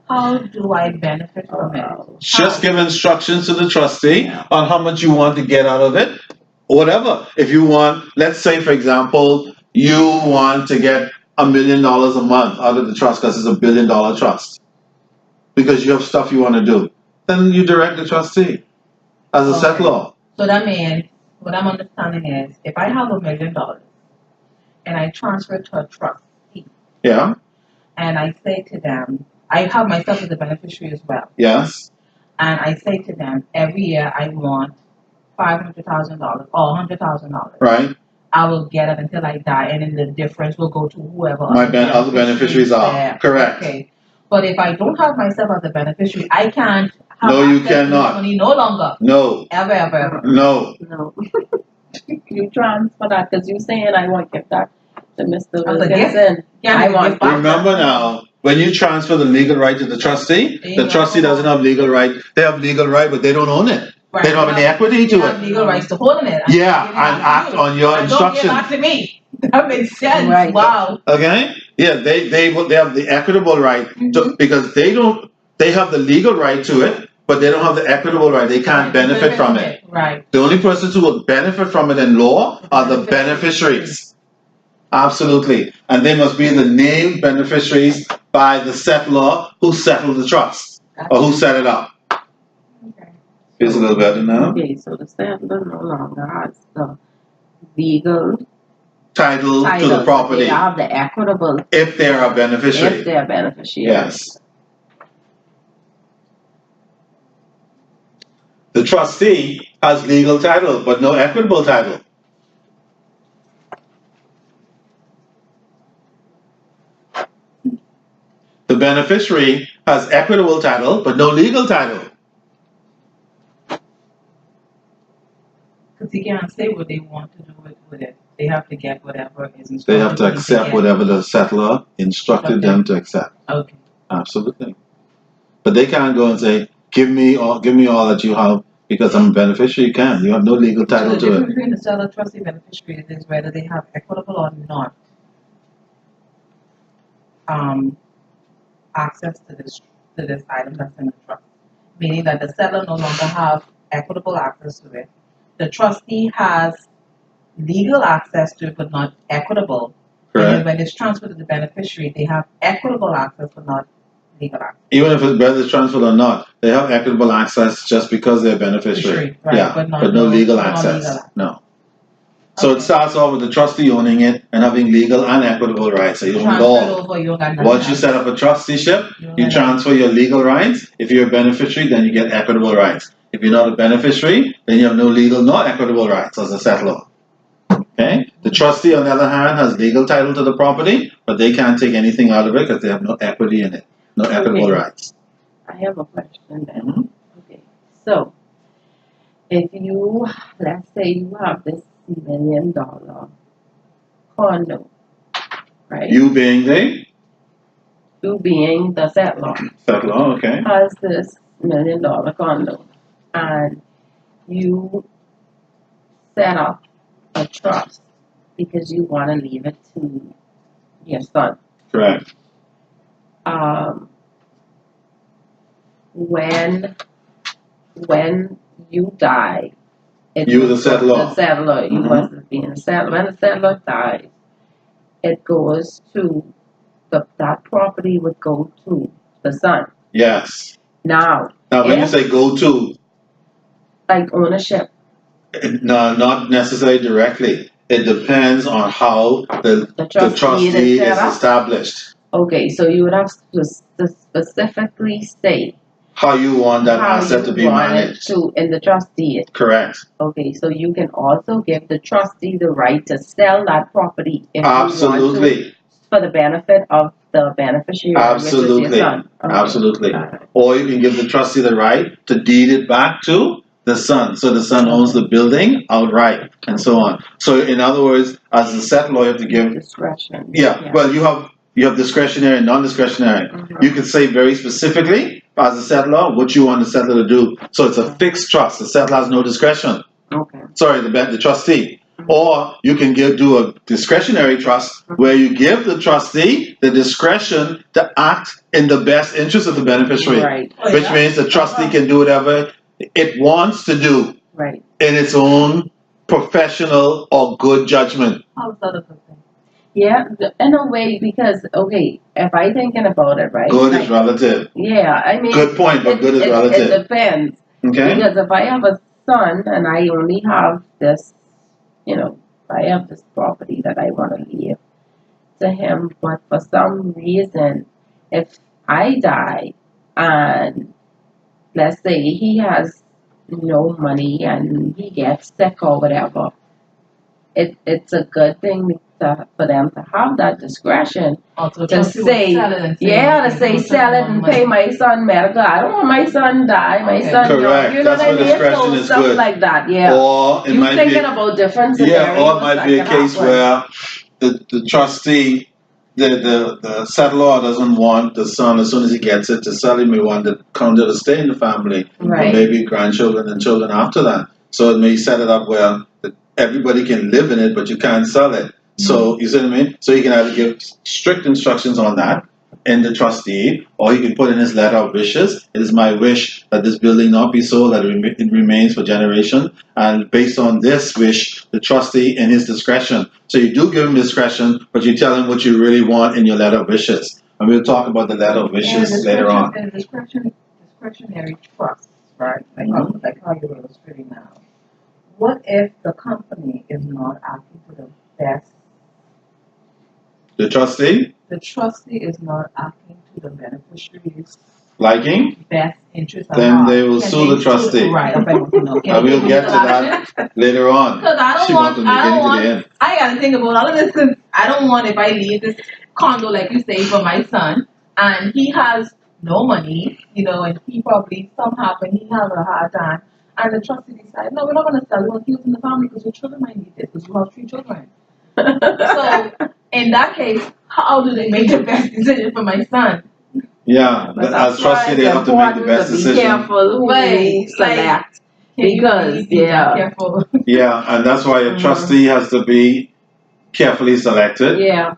how do I benefit from it? Just give instructions to the trustee on how much you want to get out of it. Whatever. If you want, let's say, for example, you want to get $1 million a month out of the trust because it's $1 billion trust. Because you have stuff you want to do. Then you direct the trustee as a Okay. settlor. So that means, what I'm understanding is, if I have $1 million and I transfer it to a trustee, Yeah? and I say to them, I have myself as a beneficiary as well. Yes, And I say to them, every year I want $500,000 or $100,000. right. I will get it until I die, and then the difference will go to whoever Other beneficiaries are. there. Correct. Okay. But if I don't have myself as a beneficiary, I can't have No, you access to this cannot. money no longer. No, Ever, ever, ever. no. No. You transfer that, cause you saying I want to give that to Mr. As a gift? Wilkinson. Can't I even want- give back. Remember now, when you transfer the legal right to the trustee, the trustee doesn't have legal right. They have legal right, but they don't own it. Right. They don't have any equity They to have it. legal rights to hold it. Yeah, give it and back act to you. on your And don't give instructions. back to me. That makes sense. Right. Wow. Okay? Yeah, they have the equitable right to, Mhm. because they have the legal right to it, but they don't have the equitable right. They can't benefit from it. Right. The only persons who will benefit from it in law are the beneficiaries. Absolutely. And they must be the named beneficiaries by the settlor who settled the trust or who set it up. Okay. Feels a little better now. Okay, so the settler no longer has the legal Title to title. the property They have the equitable if they are a if beneficiary. they're beneficiary. Yes. The trustee has legal title but no equitable title. The beneficiary has equitable title but no legal title. Because they can't say what they want to do with it. They have to get whatever is instructed. They have to them accept get. whatever the settler instructed them to accept. Okay. Absolutely. But they can't go and say, give me all that you have because I'm a beneficiary. You can't. You have no legal title So the to difference it. between the seller, trustee, beneficiary is whether they have equitable or not access to this item that's in the trust. Meaning that the seller no longer have equitable access to it. The trustee has legal access to it but not equitable. And then Correct. when it's transferred to the beneficiary, they have equitable access but not legal access. Even if it's whether it's transferred or not, they have equitable access just because they're beneficiary. Right, Yeah, but but no legal not access. legal access. No. So it Okay. starts off with the trustee owning it and having legal and equitable rights. So you own it Transfer it all. over, you don't got nothing Once you else. set up a trusteeship, don't you got transfer your legal rights. If you're a beneficiary, then you get equitable rights. If you're not a beneficiary, then you have no legal nor equitable rights as a settlor. Okay? The trustee, on the other hand, has legal title to the property, but they can't take anything out of it because they have no equity in it, no equitable Okay. rights. I have a question then. Mhm. Okay, so if you, let's say you have this $1 million condo, right? You being the You being the settler settlor, okay? has this $1 million condo, and you set up a trust because you want to leave it to your son. Correct. When you die, You the settler. The settler, you Mhm. must be a settler. When the settler dies, it goes to that property would go to the son. Yes. Now, Now, when you if- say go to, like ownership, no, not necessarily directly. It depends on how the the trustee trustee is is set up. established. Okay, so you would have to specifically say How you want that how asset you to be want it managed. to in the trustee. Correct. Okay, so you can also give the trustee the right to sell that property if you want to, Absolutely. for the benefit of the beneficiary, which is Absolutely. your son. Okay. Absolutely. Alright. Or you can give the trustee the right to deed it back to the son. So the son owns the building outright and so on. So in other words, as a settlor, you have to give, Discretion. yeah, well, you have discretionary and non-discretionary. Mhm. You can say very specifically as a settlor what you want the settlor to do. So it's a fixed trust. The settlor has no discretion. Okay. Sorry, the trustee. Or you can do a discretionary trust where you give the trustee the discretion to act in the best interest of the beneficiary. Right. Which means the trustee can do whatever it wants to do Right. in its own professional or good judgment. How's that a good thing? Yeah, in a way, because okay, if I thinking about it, right? Good like, is relative. Yeah, I mean. Good point, but good is It relative. depends. Okay? Because if I have a son and I only have this, I have this property that I want to leave to him, but for some reason, if I die and let's say he has no money and he gets sick or whatever, it's a good thing for them to have that discretion Also, to say, yeah, to say sell it and pay my son medical. I don't want my son die, my Okay. son Correct. you know That's what I where mean? discretion So is stuff good. like that, yeah. Or it You might thinking be, about different scenarios. yeah, or it might that be a can case happen. where the trustee, the settlor doesn't want the son, as soon as he gets it, to sell. He may want the condo to stay in the family, or Right. maybe grandchildren and children after that. So it may set it up where everybody can live in it, but you can't sell it. So you see what I mean? So he can either give strict instructions on that in the trustee, or he can put in his letter of wishes. It is my wish that this building not be sold, that it remains for generations. And based on this wish, the trustee in his discretion. So you do give him discretion, but you tell him what you really want in your letter of wishes. And we'll talk about the letter of wishes later on. And discretionary trust, right? Like how you're illustrating now. What if the company is not acting to the best? The trustee, The trustee is not acting to the beneficiary's liking, best interest. then they will sue the trustee. Right. Okay. No. And we'll get to that later on. Because I She don't wants want. from the I don't beginning to want. the end. I gotta think about all of this because I don't want if I leave this condo, like you say, for my son, and he has no money, and he probably happen he has a hard time, and the trustee decides, no, we're not gonna sell you. We'll keep it in the family because your children might need this because you have 3 children. So in that case, how do they make the best decision for my son? Yeah, But as that's trustee, why they it's have to make the important best to be decision. careful who Right, we select. Can you Because, really be that yeah. careful? Yeah, and that's why a trustee has to be carefully selected. Yeah.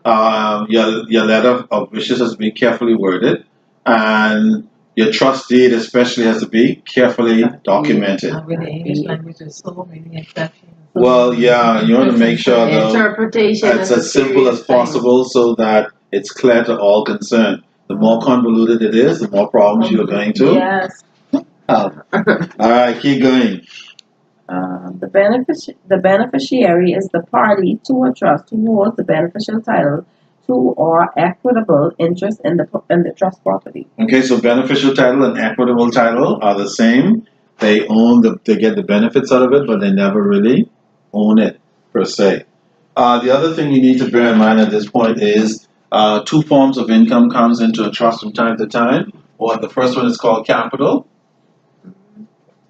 Your letter of wishes has to be carefully worded, and your trust deed especially has to be carefully documented. And with the English language, there's so many exceptions. Well, yeah, you want to make sure though Interpretation it's is a as simple serious as possible so that it's clear to all concerned. The more convoluted it is, the more problems you're going thing. to Yes. have. All right, keep going. The beneficiary is the party to a trust who holds the beneficial title to or equitable interest in the trust property. Okay, so beneficial title and equitable title are the same. They get the benefits out of it, but they never really own it per se. The other thing you need to bear in mind at this point is 2 forms of income comes into a trust from time to time. Or the first one is called capital,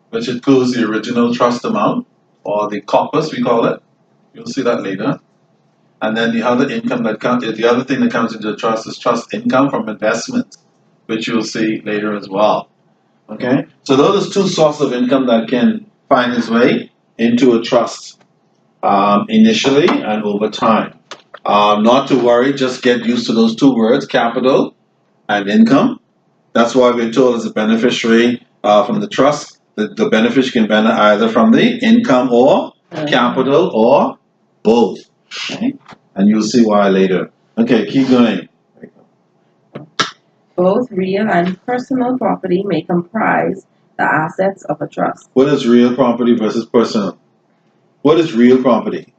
which includes the original trust amount, or the corpus we call it. You'll see that later. And then the other income the other thing that comes into the trust is trust income from investments, which you'll see later as well. Okay, so those are 2 sources of income that can find its way into a trust initially and over time. Not to worry, just get used to those 2 words, capital and income. That's why we're told as a beneficiary from the trust, the beneficiary can benefit either from the income or capital or both. Okay? And you'll see why later. Okay, keep going. Both real and personal property may comprise the assets of a trust. What is real property versus personal? What is real property?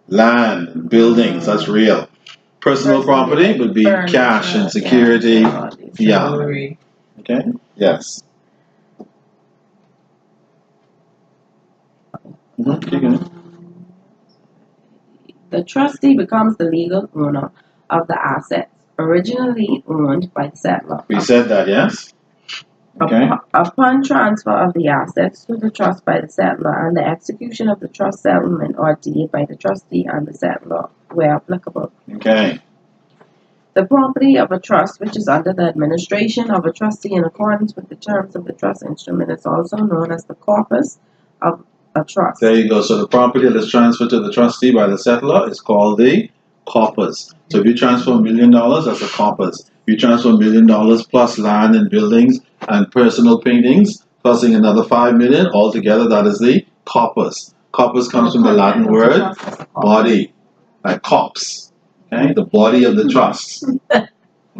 Land, buildings, that's real. Personal property would be cash and security. Yeah. Okay? Yes. Keep going. The trustee becomes the legal owner of the assets originally owned by the settler. We said that, yes? Okay. Upon transfer of the assets to the trust by the settler and the execution of the trust settlement or deed by the trustee and the settler, where applicable. Okay. The property of a trust which is under the administration of a trustee in accordance with the terms of the trust instrument is also known as the corpus of a trust. There you go. So the property that is transferred to the trustee by the settler is called the corpus. So if you transfer $1 million, that's a corpus. If you transfer $1 million plus land and buildings and personal paintings, costing another $5 million, altogether that is the corpus. Corpus comes from the Latin word body, like corpse. Okay, the body of the trust.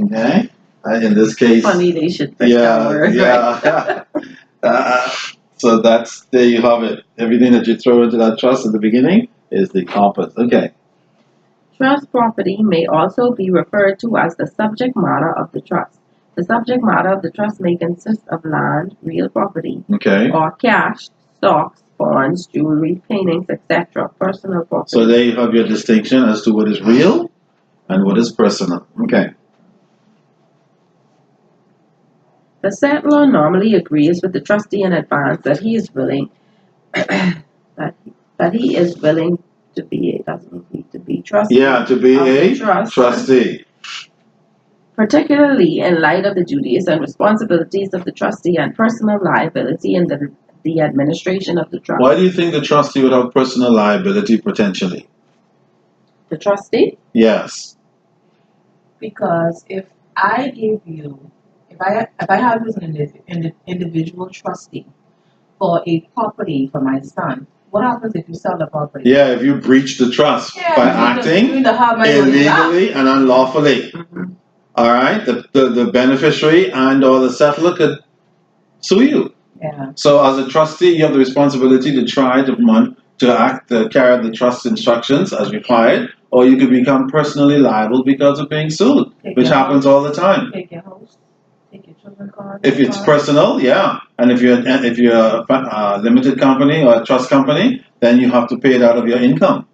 Okay, in this case. Funny they should pick that word. Yeah. So there you have it. Everything that you throw into that trust at the beginning is the corpus. Okay. Trust property may also be referred to as the subject matter of the trust. The subject matter of the trust may consist of land, real property, Okay. or cash, stocks, bonds, jewelry, paintings, etc., personal property. So there you have your distinction as to what is real and what is personal. Okay. The settlor normally agrees with the trustee in advance that he is willing that he is willing to be trustee. Yeah, to be of the a trust, trustee. particularly in light of the duties and responsibilities of the trustee and personal liability in the administration of the trust. Why do you think the trustee would have personal liability potentially? The trustee? Yes. Because if I give you, if I have you as an individual trustee for a property for my son, what happens if you sell the property? Yeah, if you breach the trust by acting illegally and unlawfully. Mm-hmm. All right, the beneficiary and or the settler could sue you. Yeah. So as a trustee, you have the responsibility to try to carry out the trust instructions as required, or you could become personally liable because of being sued, which happens all the time. Take your house, take your children's card. If it's personal, yeah, and if you're a limited company or a trust company, then you have to pay it out of your income.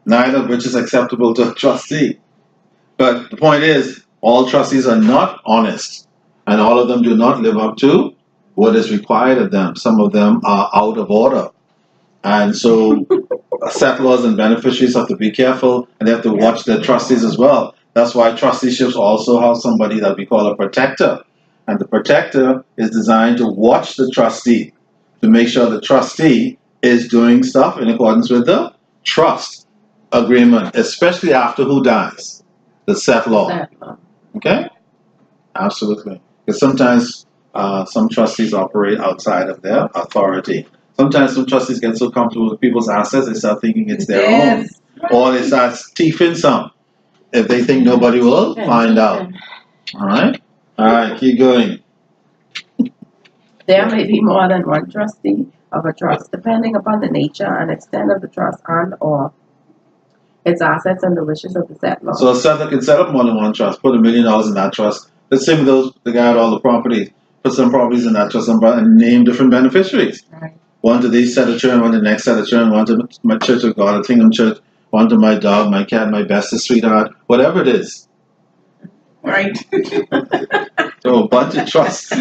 Neither of which is acceptable to a trustee. But the point is, all trustees are not honest, and all of them do not live up to what is required of them. Some of them are out of order. And so settlers and beneficiaries have to be careful, and they have to watch their trustees as well. That's why trusteeships also have somebody that we call a protector. And the protector is designed to watch the trustee, to make sure the trustee is doing stuff in accordance with the trust agreement, especially after who dies? The settlor. Okay? Absolutely. Because sometimes some trustees operate outside of their authority. Sometimes some trustees get so comfortable with people's assets, they start thinking it's their own. Or they start thieving some if they think nobody will find out. All right? All right, keep going. There may be more than one trustee of a trust, depending upon the nature and extent of the trust and or its assets and the wishes of the settler. So a settler can set up more than one trust, put $1 million in that trust. Let's say the guy had all the properties, put some properties in that trust and name different beneficiaries. Right. One to this set of children, one to the next set of children, one to my Church of God, a Kingdom Church, one to my dog, my cat, my bestest sweetheart, whatever it is. Right. So a bunch of trusts.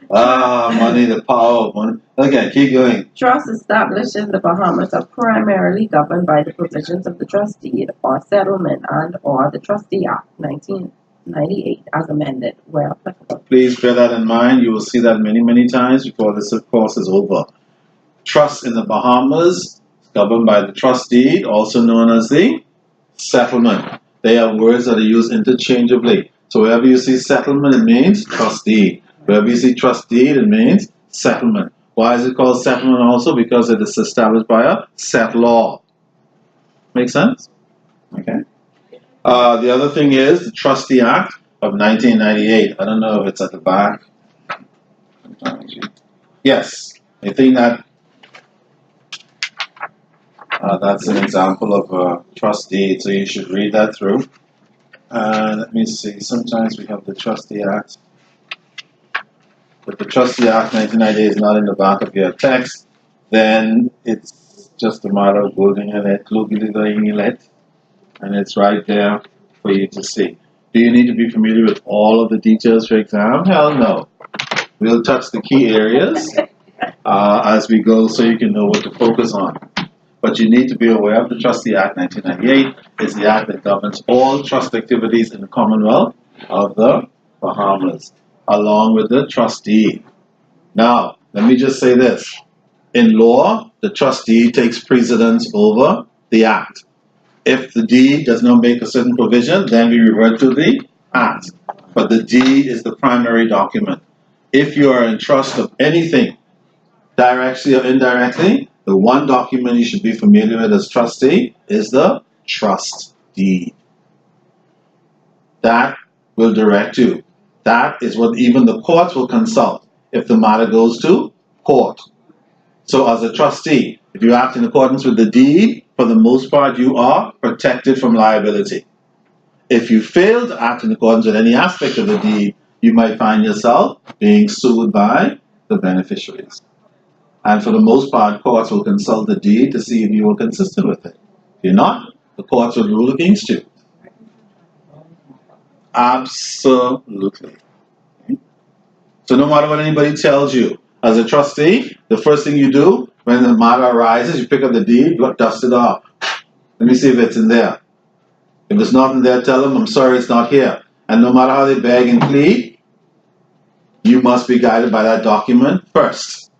Money, the power of money. Okay, keep going. Trusts established in the Bahamas are primarily governed by the provisions of the Trust Deed or Settlement and or the Trustee Act 1998 as amended, where applicable. Please bear that in mind. You will see that many, many times before this course is over. Trust in the Bahamas is governed by the Trust Deed, also known as the Settlement. They are words that are used interchangeably. So wherever you see settlement, it means trust deed. Wherever you see trust deed, it means settlement. Why is it called settlement also? Because it is established by a settlor. Make sense? Okay. The other thing is the Trustee Act of 1998. I don't know if it's at the back. Yes. I think that that's an example of a trust deed, so you should read that through. Let me see, sometimes we have the Trustee Act, but the Trustee Act 1998 is not in the back of your text, then it's just a matter of googling it, and it's right there for you to see. Do you need to be familiar with all of the details for exam? Hell no. We'll touch the key areas as we go so you can know what to focus on. But you need to be aware of the Trustee Act 1998. It's the act that governs all trust activities in the Commonwealth of the Bahamas, along with the trustee. Now, let me just say this. In law, the trustee takes precedence over the act. If the deed does not make a certain provision, then we revert to the act. But the deed is the primary document. If you are in trust of anything, directly or indirectly, the one document you should be familiar with as trustee is the trust deed. That will direct you. That is what even the courts will consult if the matter goes to court. So as a trustee, if you act in accordance with the deed, for the most part, you are protected from liability. If you fail to act in accordance with any aspect of the deed, you might find yourself being sued by the beneficiaries. And for the most part, courts will consult the deed to see if you were consistent with it. If you're not, the courts will rule against you. Absolutely. So no matter what anybody tells you, as a trustee, the first thing you do when the matter arises, you pick up the deed, dust it off. Let me see if it's in there. If it's not in there, tell them, I'm sorry, it's not here. And no matter how they beg and plead, you must be guided by that document first.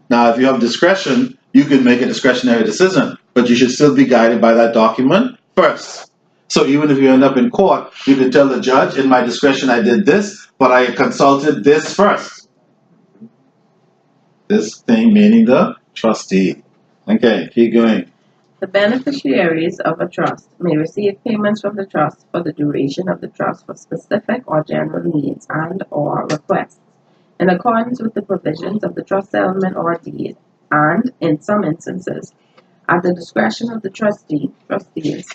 Now, if you have discretion, you can make a discretionary decision, but you should still be guided by that document first. So even if you end up in court, you can tell the judge, in my discretion, I did this, but I consulted this first. This thing meaning the trustee. Okay, keep going. The beneficiaries of a trust may receive payments from the trust for the duration of the trust for specific or general needs and/or requests in accordance with the provisions of the trust settlement or deed, and, in some instances, at the discretion of the trustees,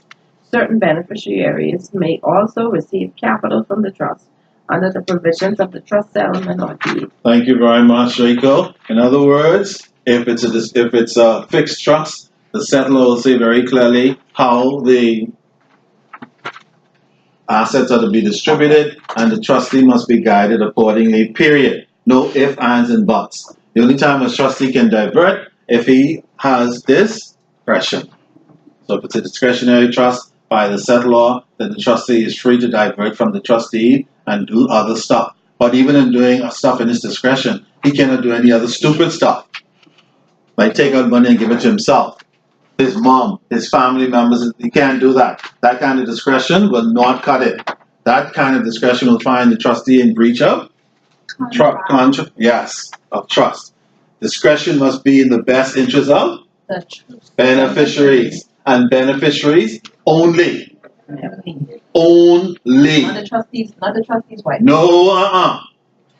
certain beneficiaries may also receive capital from the trust under the provisions of the trust settlement or deed. Thank you very much, Rico. In other words, if it's a fixed trust, the settler will say very clearly how the assets are to be distributed, and the trustee must be guided accordingly, period. No ifs, ands, and buts. The only time a trustee can divert if he has discretion. So if it's a discretionary trust by the settlor, then the trustee is free to divert from the trustee and do other stuff. But even in doing stuff in his discretion, he cannot do any other stupid stuff. Like take out money and give it to himself, his mom, his family members. He can't do that. That kind of discretion will not cut it. That kind of discretion will find the trustee in breach of of trust. Discretion must be in the best interest of beneficiaries, and beneficiaries only. Only. Not the trustee's wife. No,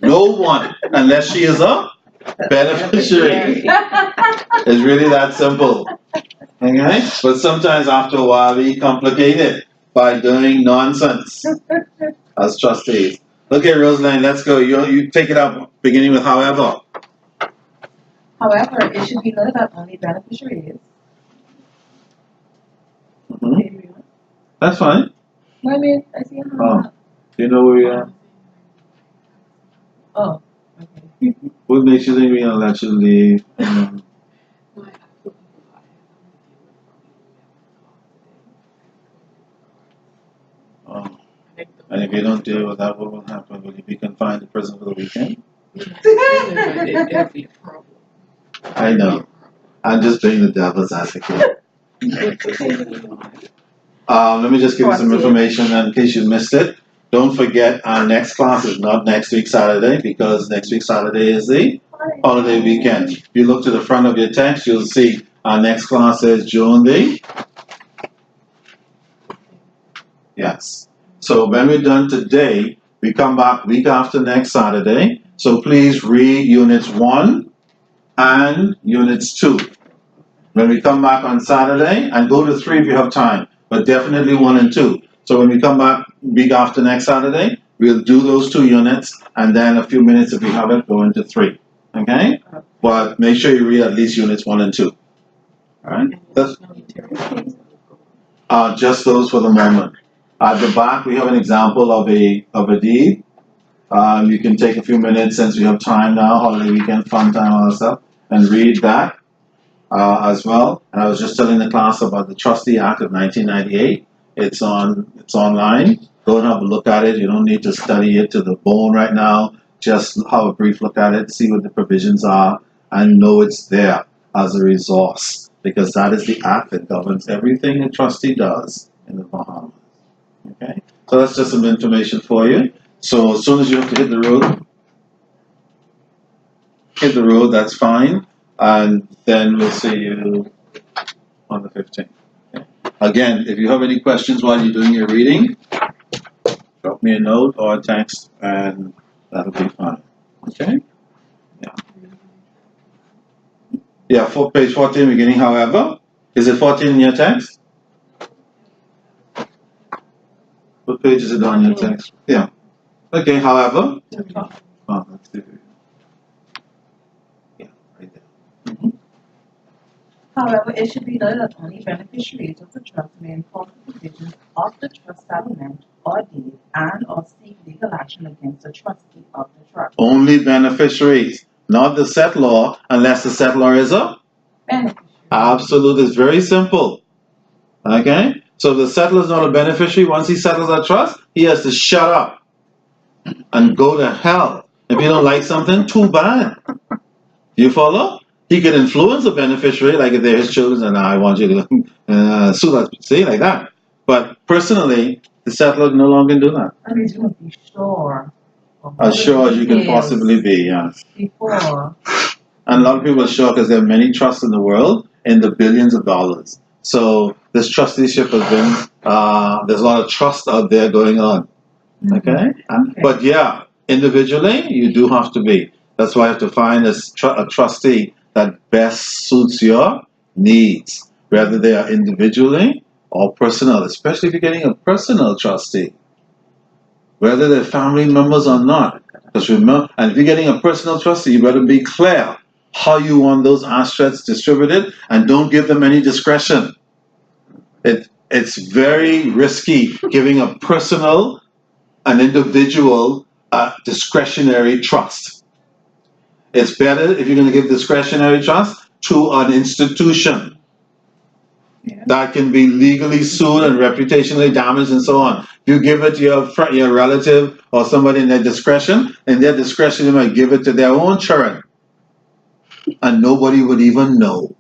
no one, unless she is a beneficiary. It's really that simple. Okay? But sometimes after a while we complicate it by doing nonsense as trustees. Okay, Roseline, let's go. You take it up, beginning with however. However, it should be noted that only beneficiaries. Mm-hmm. That's fine. No, I mean, I see how. Do you know where we are? Oh, okay. What makes you think we're gonna let you leave? And if you don't deal with that, what will happen? Will you be confined to prison for the weekend? It'll be a problem. I know. I'm just being the devil's advocate. Let me just give you some information in case you missed it. Don't forget our next class is not next week Saturday, because next week Saturday is the holiday weekend. If you look to the front of your text, you'll see our next class is June the. Yes. So when we're done today, we come back week after next Saturday. So please read units 1 and units 2. When we come back on Saturday, and go to 3 if you have time, but definitely 1 and 2. So when we come back week after next Saturday, we'll do those 2 units, and then a few minutes if we have it, go into 3. Okay? But make sure you read at least units 1 and 2. Alright? Just those for the moment. At the back, we have an example of a deed. You can take a few minutes since we have time now, holiday weekend, fun time, all that stuff, and read that as well. And I was just telling the class about the Trustee Act of 1998. It's online. Go and have a look at it. You don't need to study it to the bone right now. Just have a brief look at it, see what the provisions are, and know it's there as a resource, because that is the act that governs everything a trustee does in the Bahamas. Okay, so that's just some information for you. So as soon as you have to hit the road, that's fine, and then we'll see you on the 15th. Okay. Again, if you have any questions while you're doing your reading, drop me a note or a text, and that'll be fine. Okay? Yeah. Yeah, for page 14, beginning, however. Is it 14 in your text? What page is it on your text? Yeah. Okay, however. Oh, let's see. Yeah, right there. However, it should be noted that only beneficiaries of the trust may enforce the provisions of the trust settlement or deed and or seek legal action against the trustee of the trust. Only beneficiaries, not the settlor, unless the settlor is a Beneficiary. absolute. It's very simple. Okay? So if the settler is not a beneficiary, once he settles a trust, he has to shut up and go to hell. If you don't like something, too bad. You follow? He can influence a beneficiary, like if they're his children, and I want you to sue that, see, like that. But personally, the settler no longer can do that. I mean, you must be sure. of As sure as you can details possibly be, yes. Before. And a lot of people are sure because there are many trusts in the world in the billions of dollars. So this trusteeship has been, there's a lot of trust out there going on. Okay? But yeah, individually, you do have to be. That's why you have to find a trustee that best suits your needs, whether they are individually or personal, especially if you're getting a personal trustee, whether they're family members or not. Because remember, and if you're getting a personal trustee, you better be clear how you want those assets distributed and don't give them any discretion. It's very risky giving a personal, an individual, discretionary trust. It's better if you're going to give discretionary trust to an institution that can be legally sued and reputationally damaged and so on. If you give it to your relative or somebody in their discretion, you might give it to their own children. And nobody would even know.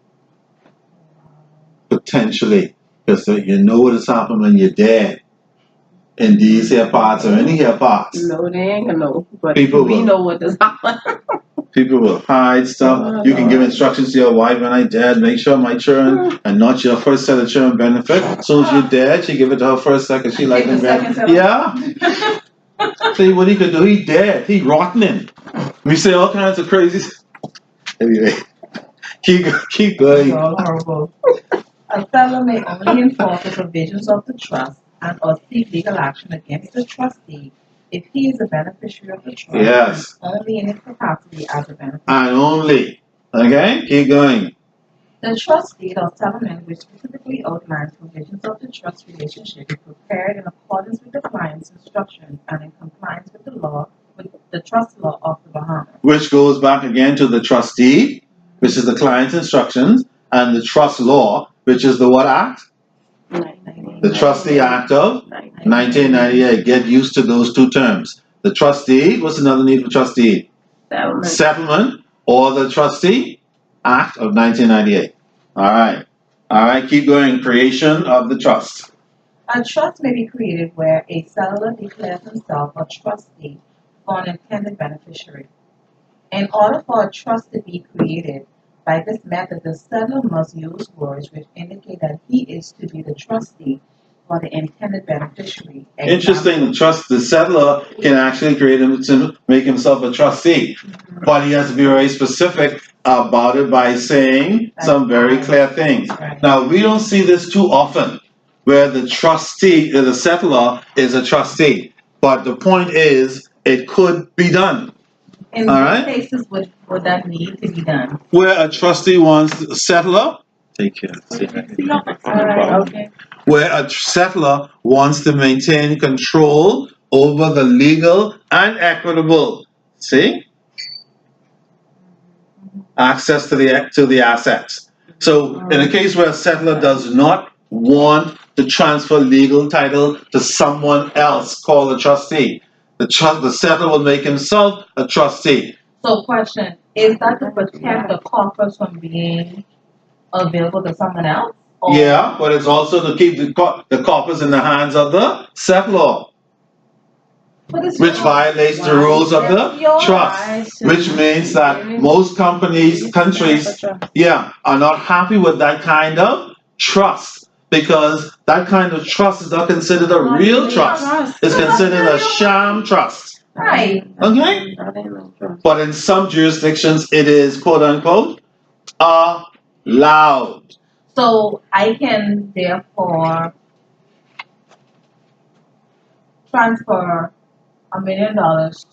Potentially. Because you know what has happened when you're dead. In these here parts or any here parts. No, they ain't gonna know. But People we will. know what this happened. People will hide stuff. You can give instructions to your wife when I dead. Make sure my children and not your first set of children benefit. As soon as you're dead, she give it to her first second. She like them benefit. Yeah. See what he could do? He dead. He rotting. We say all kinds of crazy. Anyway, keep going. You're all horrible. A settler may only enforce the provisions of the trust and or seek legal action against the trustee if he is a beneficiary of the trust. Yes. And only in his capacity as a beneficiary. And only. Okay? Keep going. The trust deed or settlement which specifically outlines provisions of the trust relationship is prepared in accordance with the client's instructions and in compliance with the law, with the trust law of the Bahamas. Which goes back again to the trustee, which is the client's instructions, and the trust law, which is the what act? The Trustee Act of 1998. Get used to those two terms. The trustee, what's another name for trustee? Settlement, or the Trustee Act of 1998. Alright, keep going. Creation of the trust. A trust may be created where a settler declares himself a trustee for an intended beneficiary. In order for a trust to be created, by this method, the settler must use words which indicate that he is to be the trustee for the intended beneficiary. Interesting. The settler can actually make himself a trustee, but he has to be very specific about it by saying some very clear things. Now, we don't see this too often, where the trustee, the settler, is a trustee. But the point is, it could be done. In what cases would that need to be done? Where a trustee wants a settler, take care. Okay. Where a settler wants to maintain control over the legal and equitable, access to the assets. So in a case where a settler does not want to transfer legal title to someone else called a trustee, the settler will make himself a trustee. So question, is that to protect the coffers from being available to someone else? Or? Yeah, but it's also to keep the coffers in the hands of the settler, which violates the rules of the trust, which means that most countries, are not happy with that kind of trust, because that kind of trust is not considered a real trust. It's considered a sham trust. Right. Okay? But in some jurisdictions, it is, quote unquote, allowed. So I can therefore transfer $1 million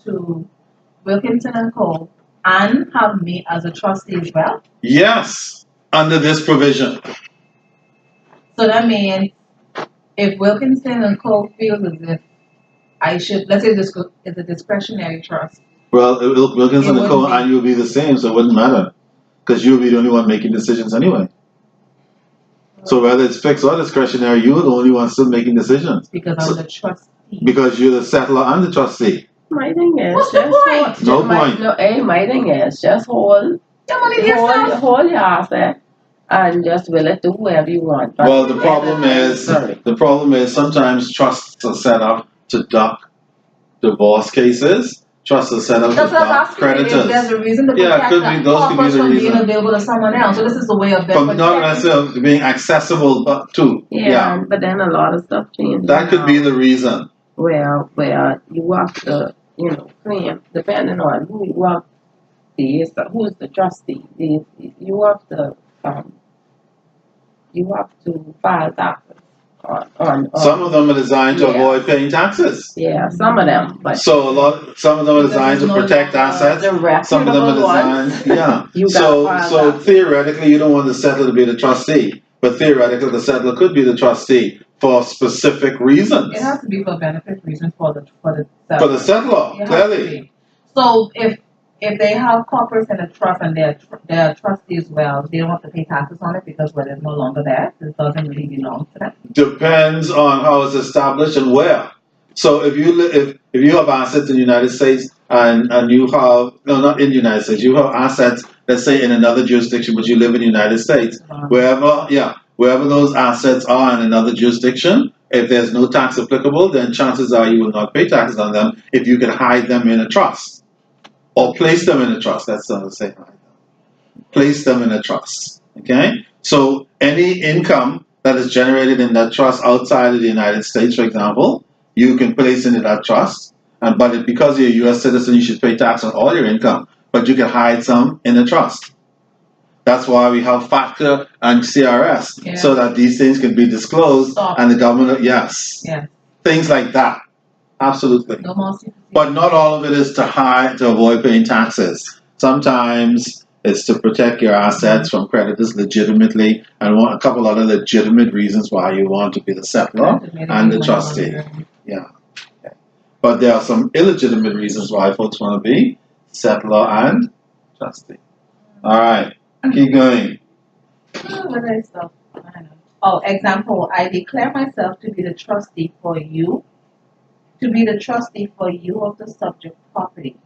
to Wilkinson and Co. and have me as a trustee as well? Yes, under this provision. So that means if Wilkinson and Co. feels as if I should, let's say this is a discretionary trust. Well, Wilkinson It and Co. wouldn't be. and you'll be the same, so it wouldn't matter. Because you'll be the only one making decisions anyway. So whether it's fixed or discretionary, you're the only one still making decisions. Because I'm the trustee. Because you're the settler and the trustee. My thing is, What's the point? No point. My thing is, just hold Your money to yourself. hold your asset and just will it do whatever you want. But Well, the problem is, sorry. sometimes trusts are set up to duck divorce cases. Trusts are set up to That's what I'm duck asking you. If there's creditors. a reason to Yeah, protect could be- the those could be corpus the from being reason. available to someone else. So this is the way of them From not protecting. necessarily being accessible, but to. Yeah, but then a lot of stuff changes. That could be now. the reason. Where you have to, claim, depending on who you have, who's the trustee. You have to file taxes on Some of them are designed to Yeah. avoid paying taxes. yeah, some of them, but So some of them are designed to protect assets. the Some of them are reputable ones, designed, yeah. you gotta So file that. theoretically, you don't want the settler to be the trustee, but theoretically, the settler could be the trustee for specific reasons. It has to be for benefit reasons for the For settler. the settler, It has to clearly. be. So if they have corporates in a trust and they're trustees as well, they don't have to pay taxes on it because it's no longer there. It doesn't really belong to them. Depends on how it's established and where. So if you have assets in the United States and you have, no, not in the United States, you have assets, let's say in another jurisdiction, but you live in the United States, wherever those assets are in another jurisdiction, if there's no tax applicable, then chances are you will not pay taxes on them if you can hide them in a trust. Or place them in a trust. That's not the same. Place them in a trust. Okay? So any income that is generated in that trust outside of the United States, for example, you can place into that trust. But because you're a US citizen, you should pay tax on all your income. But you can hide some in a trust. That's why we have FATCA and CRS, Yeah. so that these things can be disclosed Stop. and the government, yes. Yeah. Things like that. Absolutely. No more secrecy. But not all of it is to avoid paying taxes. Sometimes it's to protect your assets from creditors legitimately, and a couple other legitimate reasons why you want to be the settler and the trustee. Yeah. Okay. But there are some illegitimate reasons why folks want to be settler and trustee. All right, keep going. What is stuff? I know. Oh, example, I declare myself to be the trustee for you. To be the trustee for you of the subject property,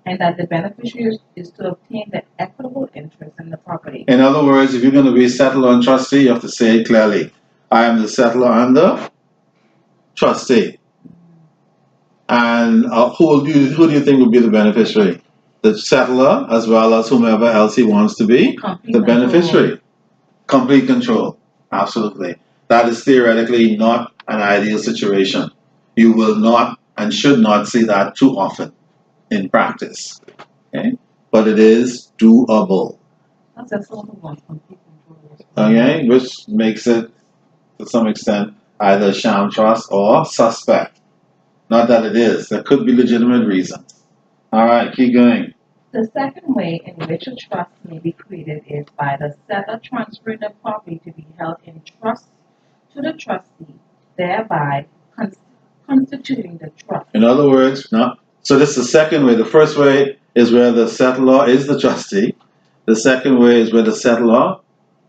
and that the beneficiary is to obtain the equitable interest in the property. In other words, if you're going to be settler and trustee, you have to say it clearly. I am the settler and the trustee. And who do you think would be the beneficiary? The settler as well as whomever else he wants to be Complete the control. beneficiary. Complete control. Absolutely. That is theoretically not an ideal situation. You will not and should not see that too often in practice. Okay? But it is doable. That's a sort of one, complete control. Okay? Which makes it, to some extent, either sham trust or suspect. Not that it is. There could be legitimate reasons. Alright, keep going. The second way in which a trust may be created is by the settler transferring the property to be held in trust to the trustee, thereby constituting the trust. In other words, no. So this is the second way. The first way is where the settler is the trustee. The second way is where the settler,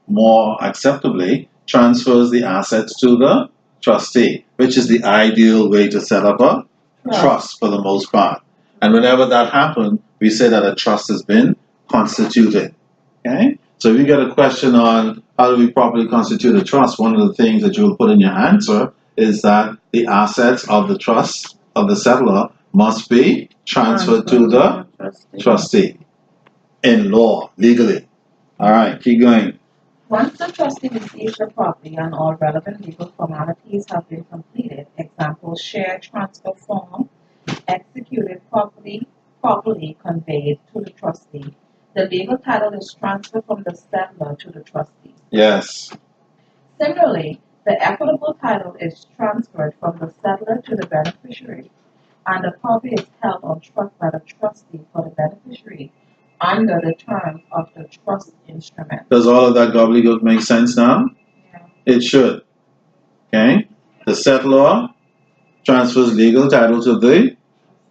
more acceptably, transfers the assets to the trustee, which is the ideal way to set up a trust for the most part. And whenever that happens, we say that a trust has been constituted. Okay? So if you get a question on how do we properly constitute a trust, one of the things that you will put in your answer is that the assets of the trust of the settler must be transferred to the trustee in law, legally. All right, keep going. Once the trustee receives the property and all relevant legal formalities have been completed, example, share transfer form, executed properly conveyed to the trustee, the legal title is transferred from the settler to the trustee. Yes. Similarly, The equitable title is transferred from the settlor to the beneficiary, and the property is held on trust by the trustee for the beneficiary under the terms of the trust instrument. Does all of that gobbledygook make sense now? Yeah. It should. Okay? The settlor transfers legal title to the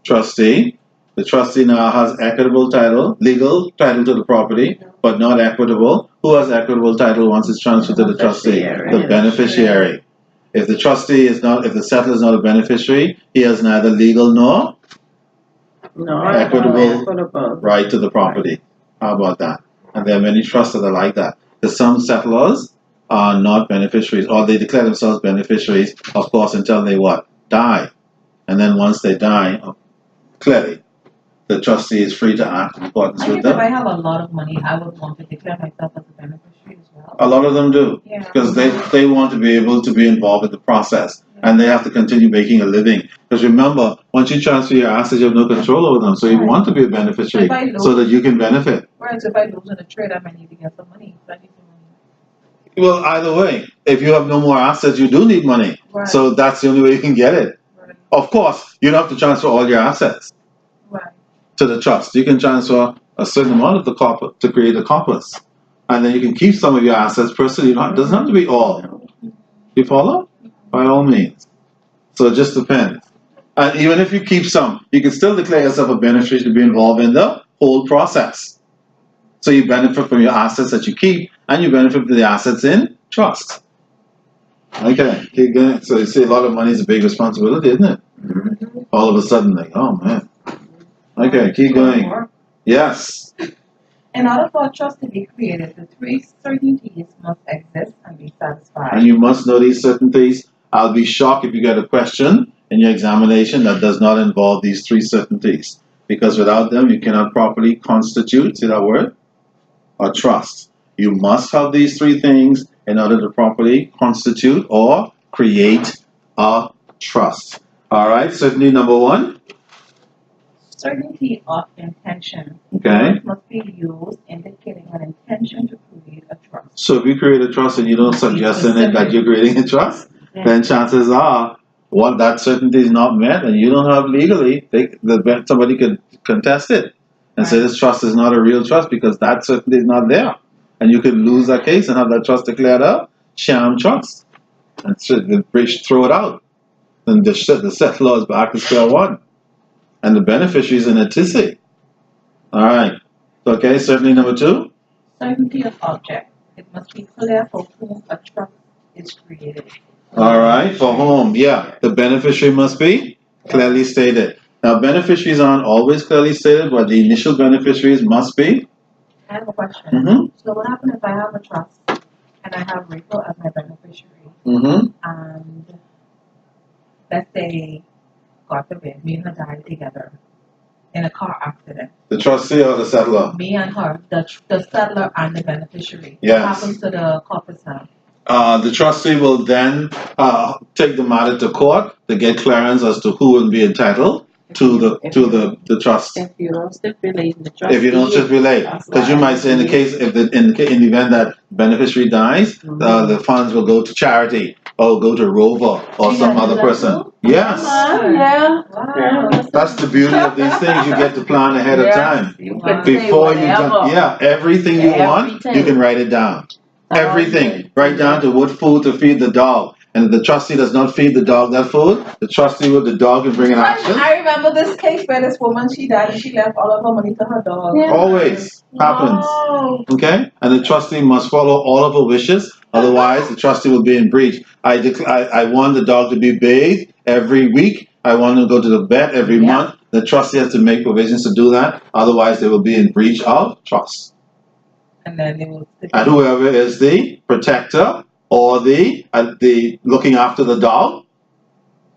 trustee. The trustee now has equitable title, legal title to the property, but not equitable. Who has equitable title once it's transferred to the trustee? The beneficiary. If the trustee is not, if the settlor is not a beneficiary, he has neither legal nor equitable right to the property. How about that? And there are many trusts that are like that. Because some settlers are not beneficiaries, or they declare themselves beneficiaries, of course, until they what? Die. And then once they die, clearly, the trustee is free to act in accordance I with think if I them. have a lot of money, I would want to declare myself as a beneficiary as well. A lot of them do. Yeah. Because they want to be able to be involved in the process. And they have to continue making a living. Because remember, once you transfer your assets, you have no control over them. So you want to be a beneficiary If I lose- so that you can benefit. Whereas if I lose in a trade, I might need to get some money. So I need some money. Well, either way, if you have no more assets, you do need money. Right. So that's the only way you can get it. Right. Of course, you don't have to transfer all your assets Right. to the trust. You can transfer a certain amount of the corpus to create a corpus. And then you can keep some of your assets personally. It doesn't have to be all. You follow? By all means. So it just depends. And even if you keep some, you can still declare yourself a beneficiary to be involved in the whole process. So you benefit from your assets that you keep, and you benefit from the assets in trust. Okay, keep going. So you see, a lot of money is a big responsibility, isn't it? All of a sudden, like, oh man. Okay, keep going. Yes. In order for a trust to be created, the three certainties must exist and be satisfied. And you must know these certainties. I'll be shocked if you get a question in your examination that does not involve these three certainties. Because without them, you cannot properly constitute, see that word? A trust. You must have these three things in order to properly constitute or create a trust. All right, certainty number one. Certainty of intention. Okay. Words must be used indicating an intention to create a trust. So if you create a trust and you don't suggest in it that you're creating a trust, then chances are that certainty is not met and you don't have legally, somebody could contest it and say this trust is not a real trust because that certainty is not there. And you could lose that case and have that trust declared a sham trust. And so the bridge throw it out. Then the settlor is back to square one. And the beneficiary is in a tizzy. Alright. Okay, certainty number two. Certainty of object. It must be clear for whom a trust is created. Alright, for whom? Yeah. The beneficiary must be clearly stated. Now, beneficiaries aren't always clearly stated, but the initial beneficiaries must be. I have a question. Mm-hmm. So what happens if I have a trust and I have Rachel as my beneficiary Mm-hmm. and let's say, God forbid, me and her died together in a car accident. The trustee or the settlor? Me and her, the settler and the beneficiary. Yes. What happens to the corpus now? The trustee will then take the matter to court to get clearance as to who will be entitled to the trust. If you don't stipulate the trustee. If you don't stipulate, because you might say in the case in the event that beneficiary dies, the funds will go to charity or go to Rover or You some gotta other do that person. too? Yes, Yeah. Wow. that's the beauty of these things. You get to plan ahead of time. You Wow. can say Before you whatever. everything you want, you Everything. can write it down. Everything, right down to what food to feed the dog. And if the trustee does not feed the dog that food, the trustee with the dog can bring an action. I remember this case where this woman, she died and she left all of her money to her dog. Yeah. Always happens. Wow. Okay? And the trustee must follow all of her wishes. Otherwise, the trustee will be in breach. I want the dog to be bathed every week. I want to go to the vet every month. The trustee has to make provisions to do that. Otherwise, they will be in breach of trust. And then they will. And whoever is the protector or the looking after the dog,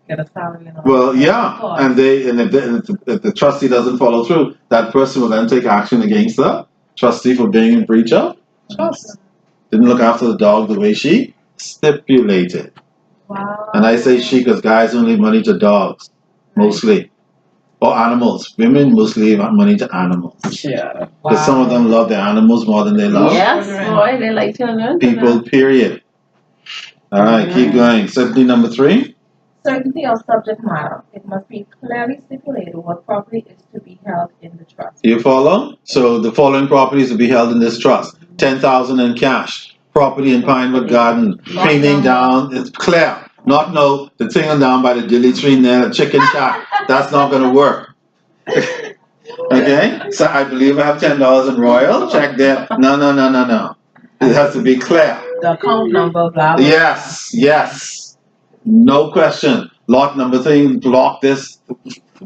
Get a salary and all well, that. yeah, Of course. and if the trustee doesn't follow through, that person will then take action against the trustee for being in breach of trust. Didn't look after the dog the way she stipulated. Wow. And I say she because guys don't leave money to dogs, mostly, or animals. Women mostly leave money to animals Sure. because some of them love their animals more than they love Yes, boy, they like children. people. Period. Alright, keep going. Certainty number 3. Certainty of subject matter. It must be clearly stipulated what property is to be held in the trust. You follow? So the following properties will be held in this trust. 10,000 in cash. Property in Pinewood Garden. Cleaning down. It's clear. Not no, the thing down by the dilly tree there, the chicken shack. That's not going to work. Okay? So I believe I have $10 in Royal. Check there. No. It has to be clear. The account number, blah, blah. Yes. No question. Lot number 3, block this,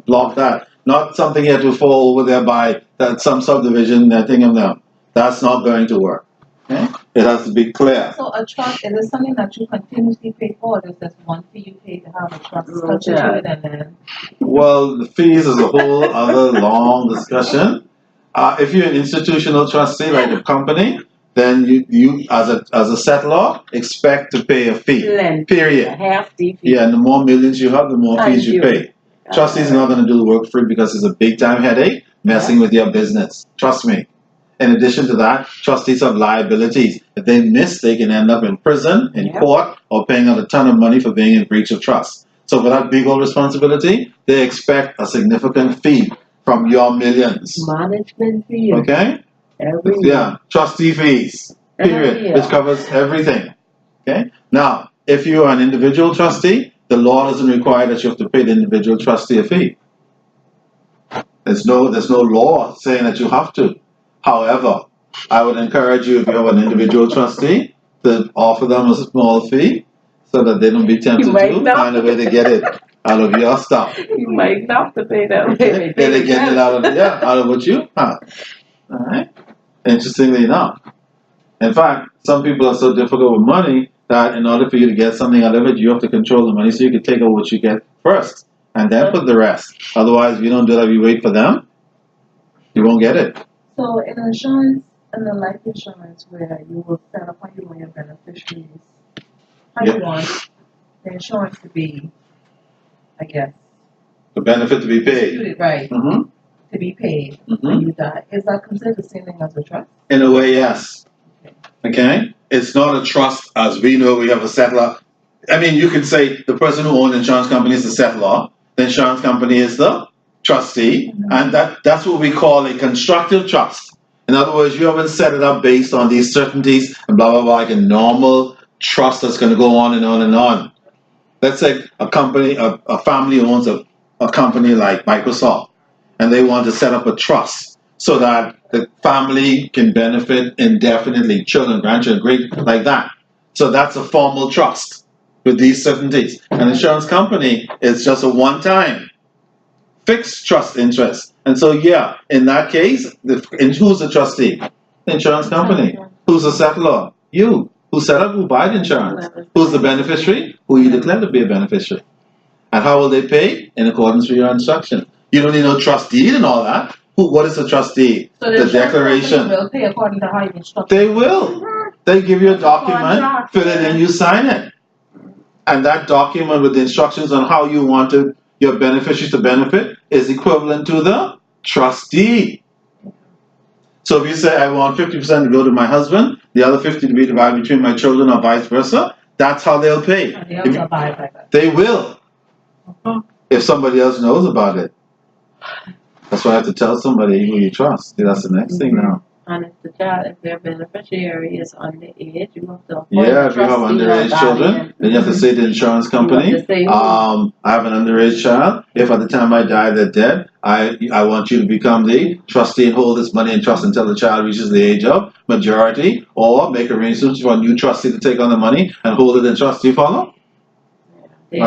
block that. Not something here to fall over there by that some subdivision, that thing of them. That's not going to work. Okay? It has to be clear. So a trust, is it something that you continuously pay for, or is this one fee you pay to have a trust Yeah. constituted and then? Well, the fees is a whole other long discussion. If you're an institutional trustee like a company, then you as a settlor expect to pay a fee. Plenty. Period. Half the fee. Yeah, and the more millions you have, the more fees you pay. Trustees are not going to do the work for you because it's a big time headache messing with your business. Trust me. In addition to that, trustees have liabilities. If they miss, they can end up in prison, in court, or paying out a ton of money for being in breach of trust. So for that big old responsibility, they expect a significant fee from your millions. Management fee. Okay? Every year. Yeah, trustee fees, period, Every year. which covers everything. Okay? Now, if you are an individual trustee, the law doesn't require that you have to pay the individual trustee a fee. There's no law saying that you have to. However, I would encourage you, if you have an individual trustee, to offer them a small fee so that they don't be tempted to find a way to get it out of your stuff. You might not have to pay that. Okay? They get it out of what you have. Alright? Interestingly enough. In fact, some people are so difficult with money that in order for you to get something out of it, you have to control the money so you can take out what you get first and then put the rest. Otherwise, if you don't do that, you wait for them, you won't get it. So in insurance, in the life insurance where you will set up how you want your beneficiaries, how you want the insurance to be, I guess, The benefit to be paid. distributed, right, Mm-hmm. to be paid Mm-hmm. when you die. Is that considered the same thing as a trust? In a way, yes. Okay? It's not a trust as we know we have a settler. I mean, you can say the person who owns the insurance company is the settler, the insurance company is the trustee, and that's what we call a constructive trust. In other words, you haven't set it up based on these certainties and blah, blah, blah, like a normal trust that's going to go on and on and on. Let's say a company, a family owns a company like Microsoft, and they want to set up a trust so that the family can benefit indefinitely, children, grandchildren, great, like that. So that's a formal trust with these certainties. An insurance company is just a one-time fixed trust interest. And so, yeah, in that case, who's the trustee? The insurance company. Who's the settler? You. Who set up, who buy the insurance? Who's the beneficiary? Who you declare to be a beneficiary. And how will they pay? In accordance with your instruction. You don't need no trust deed and all that. What is a trustee? So The declaration. will pay according to how you instruct. They will. They give you a document, fill it in, you sign it. And that document with the instructions on how you wanted your beneficiaries to benefit is equivalent to the trustee. So if you say, I want 50% to go to my husband, the other 50 to be divided between my children or vice versa, that's how they'll pay. They also abide by that. They will. If somebody else knows about it. That's why I have to tell somebody who you trust. That's the next thing now. And if the child, if their beneficiary is underage, you have to appoint Yeah, a if you have trustee or underage children, guardian. then you have to say to the insurance company, You have to say who. I have an underage child. If at the time I die they're dead, I want you to become the trustee and hold this money in trust until the child reaches the age of majority, or make arrangements for a new trustee to take on the money and hold it in trust. Do you follow? You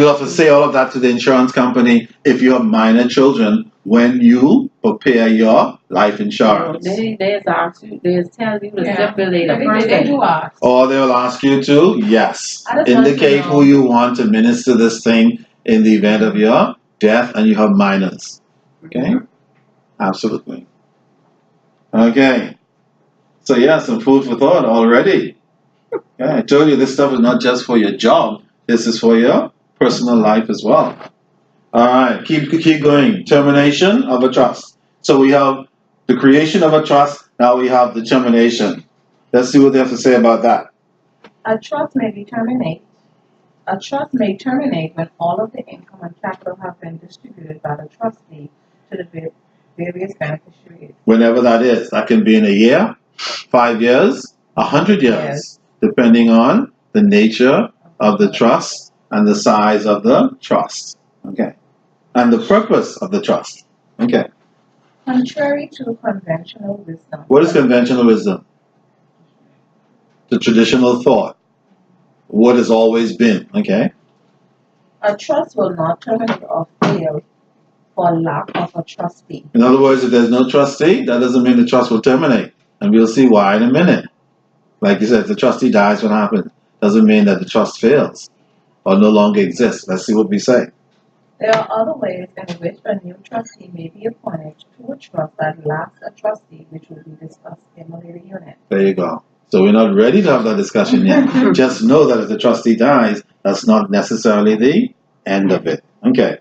have to say all of that to the insurance company if you have minor children when you prepare your life insurance. They ask you, they tell you to Yeah. stipulate a They person. do ask. Or they'll ask you to, yes, I just want to indicate know. who you want to minister this thing in the event of your death and you have minors. Okay? Absolutely. Okay. So yeah, some food for thought already. Yeah, I told you this stuff is not just for your job. This is for your personal life as well. All right, keep going. Termination of a trust. So we have the creation of a trust. Now we have the termination. Let's see what they have to say about that. A trust may terminate when all of the income and capital have been distributed by the trustee to the various beneficiaries. Whenever that is, that can be in a year, 5 years, 100 years, depending on the nature of the trust and the size of the trust. Okay. And the purpose of the trust. Okay. Contrary to conventional wisdom. What is conventional wisdom? The traditional thought. What has always been. Okay. A trust will not terminate or fail for lack of a trustee. In other words, if there's no trustee, that doesn't mean the trust will terminate. And we'll see why in a minute. Like you said, if the trustee dies, what happens? Doesn't mean that the trust fails or no longer exists. Let's see what we say. There are other ways in which a new trustee may be appointed to a trust that lacks a trustee, which will be discussed in a later unit. There you go. So we're not ready to have that discussion yet. Just know that if the trustee dies, that's not necessarily the end of it. Okay.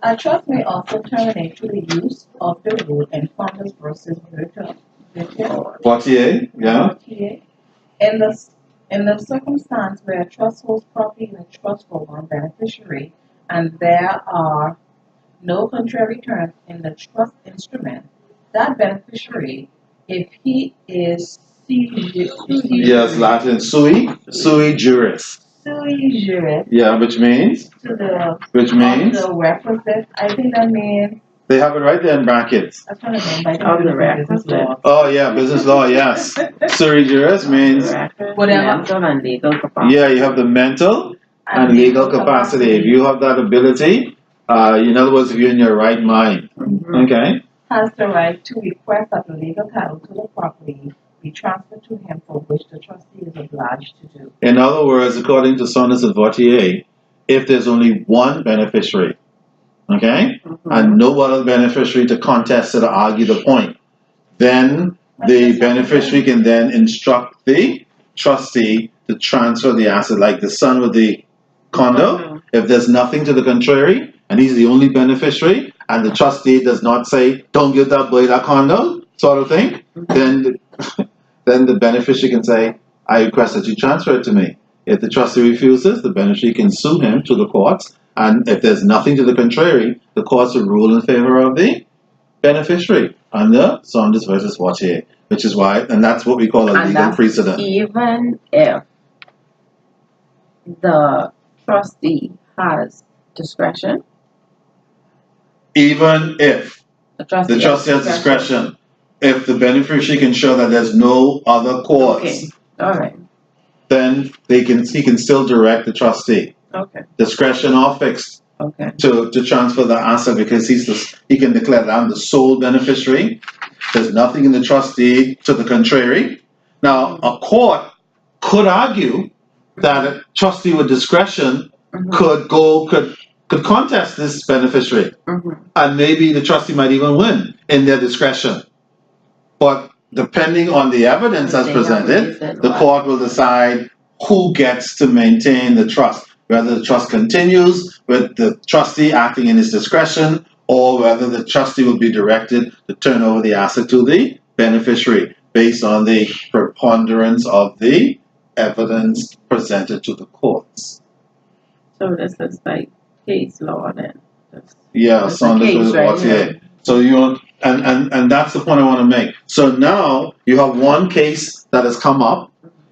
A trust may also terminate through the use of the rule in Founders versus Poitier, yeah. In the circumstance where a trust holds property in a trust for one beneficiary, and there are no contrary terms in the trust instrument, that beneficiary, if he is Yes, Latin sui juris. Sui juris. Yeah, which means? The requisite. I think that means. They have it right there in brackets. That's what I mean by the requisite. Oh yeah, business law. Yes, sui juris means mental and legal capacity. Yeah, you have the mental and legal capacity. If you have that ability, in other words, if you're in your right mind, okay, has the right to request that the legal title to the property be transferred to him, for which the trustee is obliged to do. In other words, according to Saunders and Vautier, if there's only one beneficiary, okay, and no other beneficiary to contest or to argue the point, then the beneficiary can then instruct the trustee to transfer the asset, like the son with the condo. If there's nothing to the contrary, and he's the only beneficiary, and the trustee does not say, don't give that boy that condo, sort of thing, then the beneficiary can say, I request that you transfer it to me. If the trustee refuses, the beneficiary can sue him to the courts, and if there's nothing to the contrary, the courts will rule in favor of the beneficiary under Saunders versus Vautier, which is why, and that's what we call a legal precedent. Even if the trustee has discretion? Even if the trustee has discretion, if the beneficiary can show that there's no other cause, okay. All right. then he can still direct the trustee. Okay. Discretion or fixed. Okay. To transfer the asset, because he can declare that I'm the sole beneficiary. There's nothing in the trustee to the contrary. Now, a court could argue that a trustee with discretion could contest this beneficiary, and maybe the trustee might even win in their discretion. But depending on the evidence as presented, the court will decide who gets to maintain the trust, whether the trust continues with the trustee acting in his discretion, or whether the trustee will be directed to turn over the asset to the beneficiary based on the preponderance of the evidence presented to the courts. So this is like case law then? Yeah, Saunders versus Vautier. So and that's the point I want to make. So now you have one case that has come up.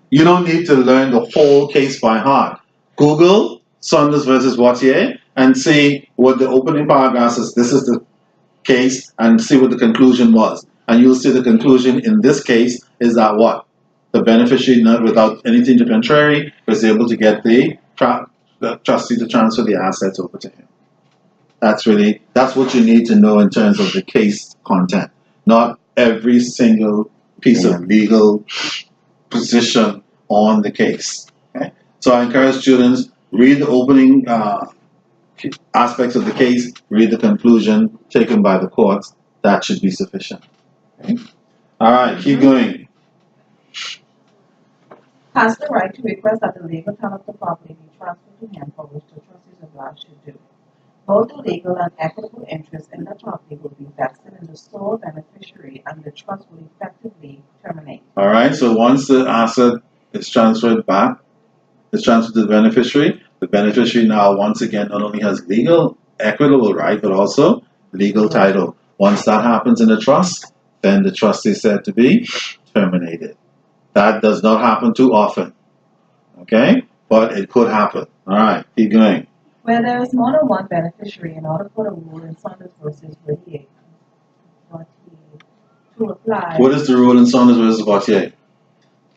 You don't need to learn the whole case by heart. Google Saunders versus Vautier and see what the opening paragraph says. This is the case, and see what the conclusion was. And you'll see the conclusion in this case is that what? The beneficiary, not without anything to contrary, was able to get the trustee to transfer the assets over to him. That's what you need to know in terms of the case content. Not every single piece of legal position on the case. Okay? So I encourage students, read the opening aspects of the case, read the conclusion taken by the courts. That should be sufficient. Okay? All right, keep going. Has the right to request that the legal title of the property be transferred to him, for which the trustee is obliged to do. Both the legal and equitable interest in the property will be vested in the sole beneficiary, and the trust will effectively terminate. All right, so once the asset is transferred back, is transferred to the beneficiary. The beneficiary now, once again, not only has legal, equitable right, but also legal title. Once that happens in a trust, then the trust is said to be terminated. That does not happen too often, okay? But it could happen. All right, keep going. Where there is more than one beneficiary, in order for the rule in Saunders versus Whittier to apply, What is the rule in Saunders versus Vautier?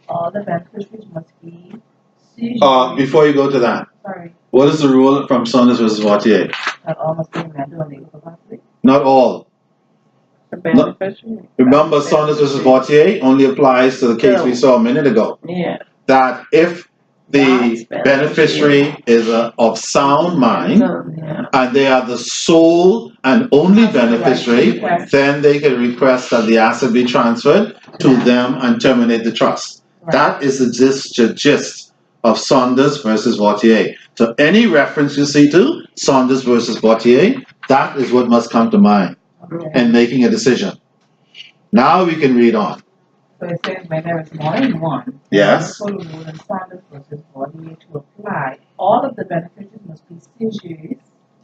all the beneficiaries must be Before you go to that, sorry, what is the rule from Saunders versus Vautier? that all must be amended on legal capacity. Not all. The beneficiary. Remember, Saunders versus Vautier only applies to the case we saw a minute ago. Yeah. That if the That's beneficiary is of sound mind Yeah. and they are the sole and only beneficiary, then they can request that the asset be transferred to them and terminate the trust. That is the gist of Saunders versus Vautier. So any reference you see to Saunders versus Vautier, that is what must come to mind in making a decision. Now we can read on. So it says when there is more than one, Yes. in order for the rule in Saunders versus Whittier to apply, all of the beneficiaries must be seizures.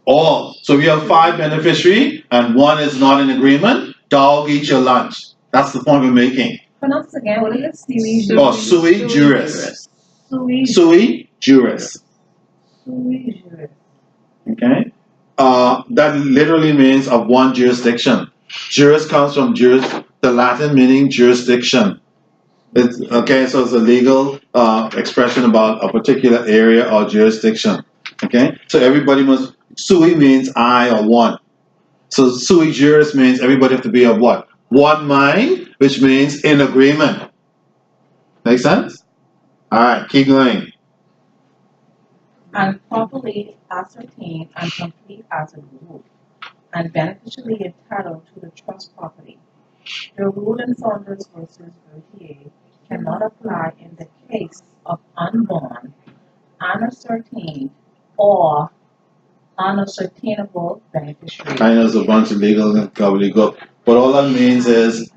All. So we have 5 beneficiary and 1 is not in agreement. Dog eat your lunch. That's the point we're making. Pronounce this again. What is it? Sui Or sui juris. Sui Sui juris. Sui juris. Okay. That literally means of one jurisdiction. Juris comes from the Latin meaning jurisdiction. It's, okay, so it's a legal expression about a particular area or jurisdiction. Okay, so everybody must. Sui means I or one. So sui juris means everybody have to be of what? One mind, which means in agreement. Make sense? All right, keep going. And properly ascertain and complete as a rule, and beneficially entitled to the trust property. The rule in Saunders versus Vertier cannot apply in the case of unborn, unascertained, or unascertainable beneficiary. I know there's a bunch of legal gobbledygook, but all that means is,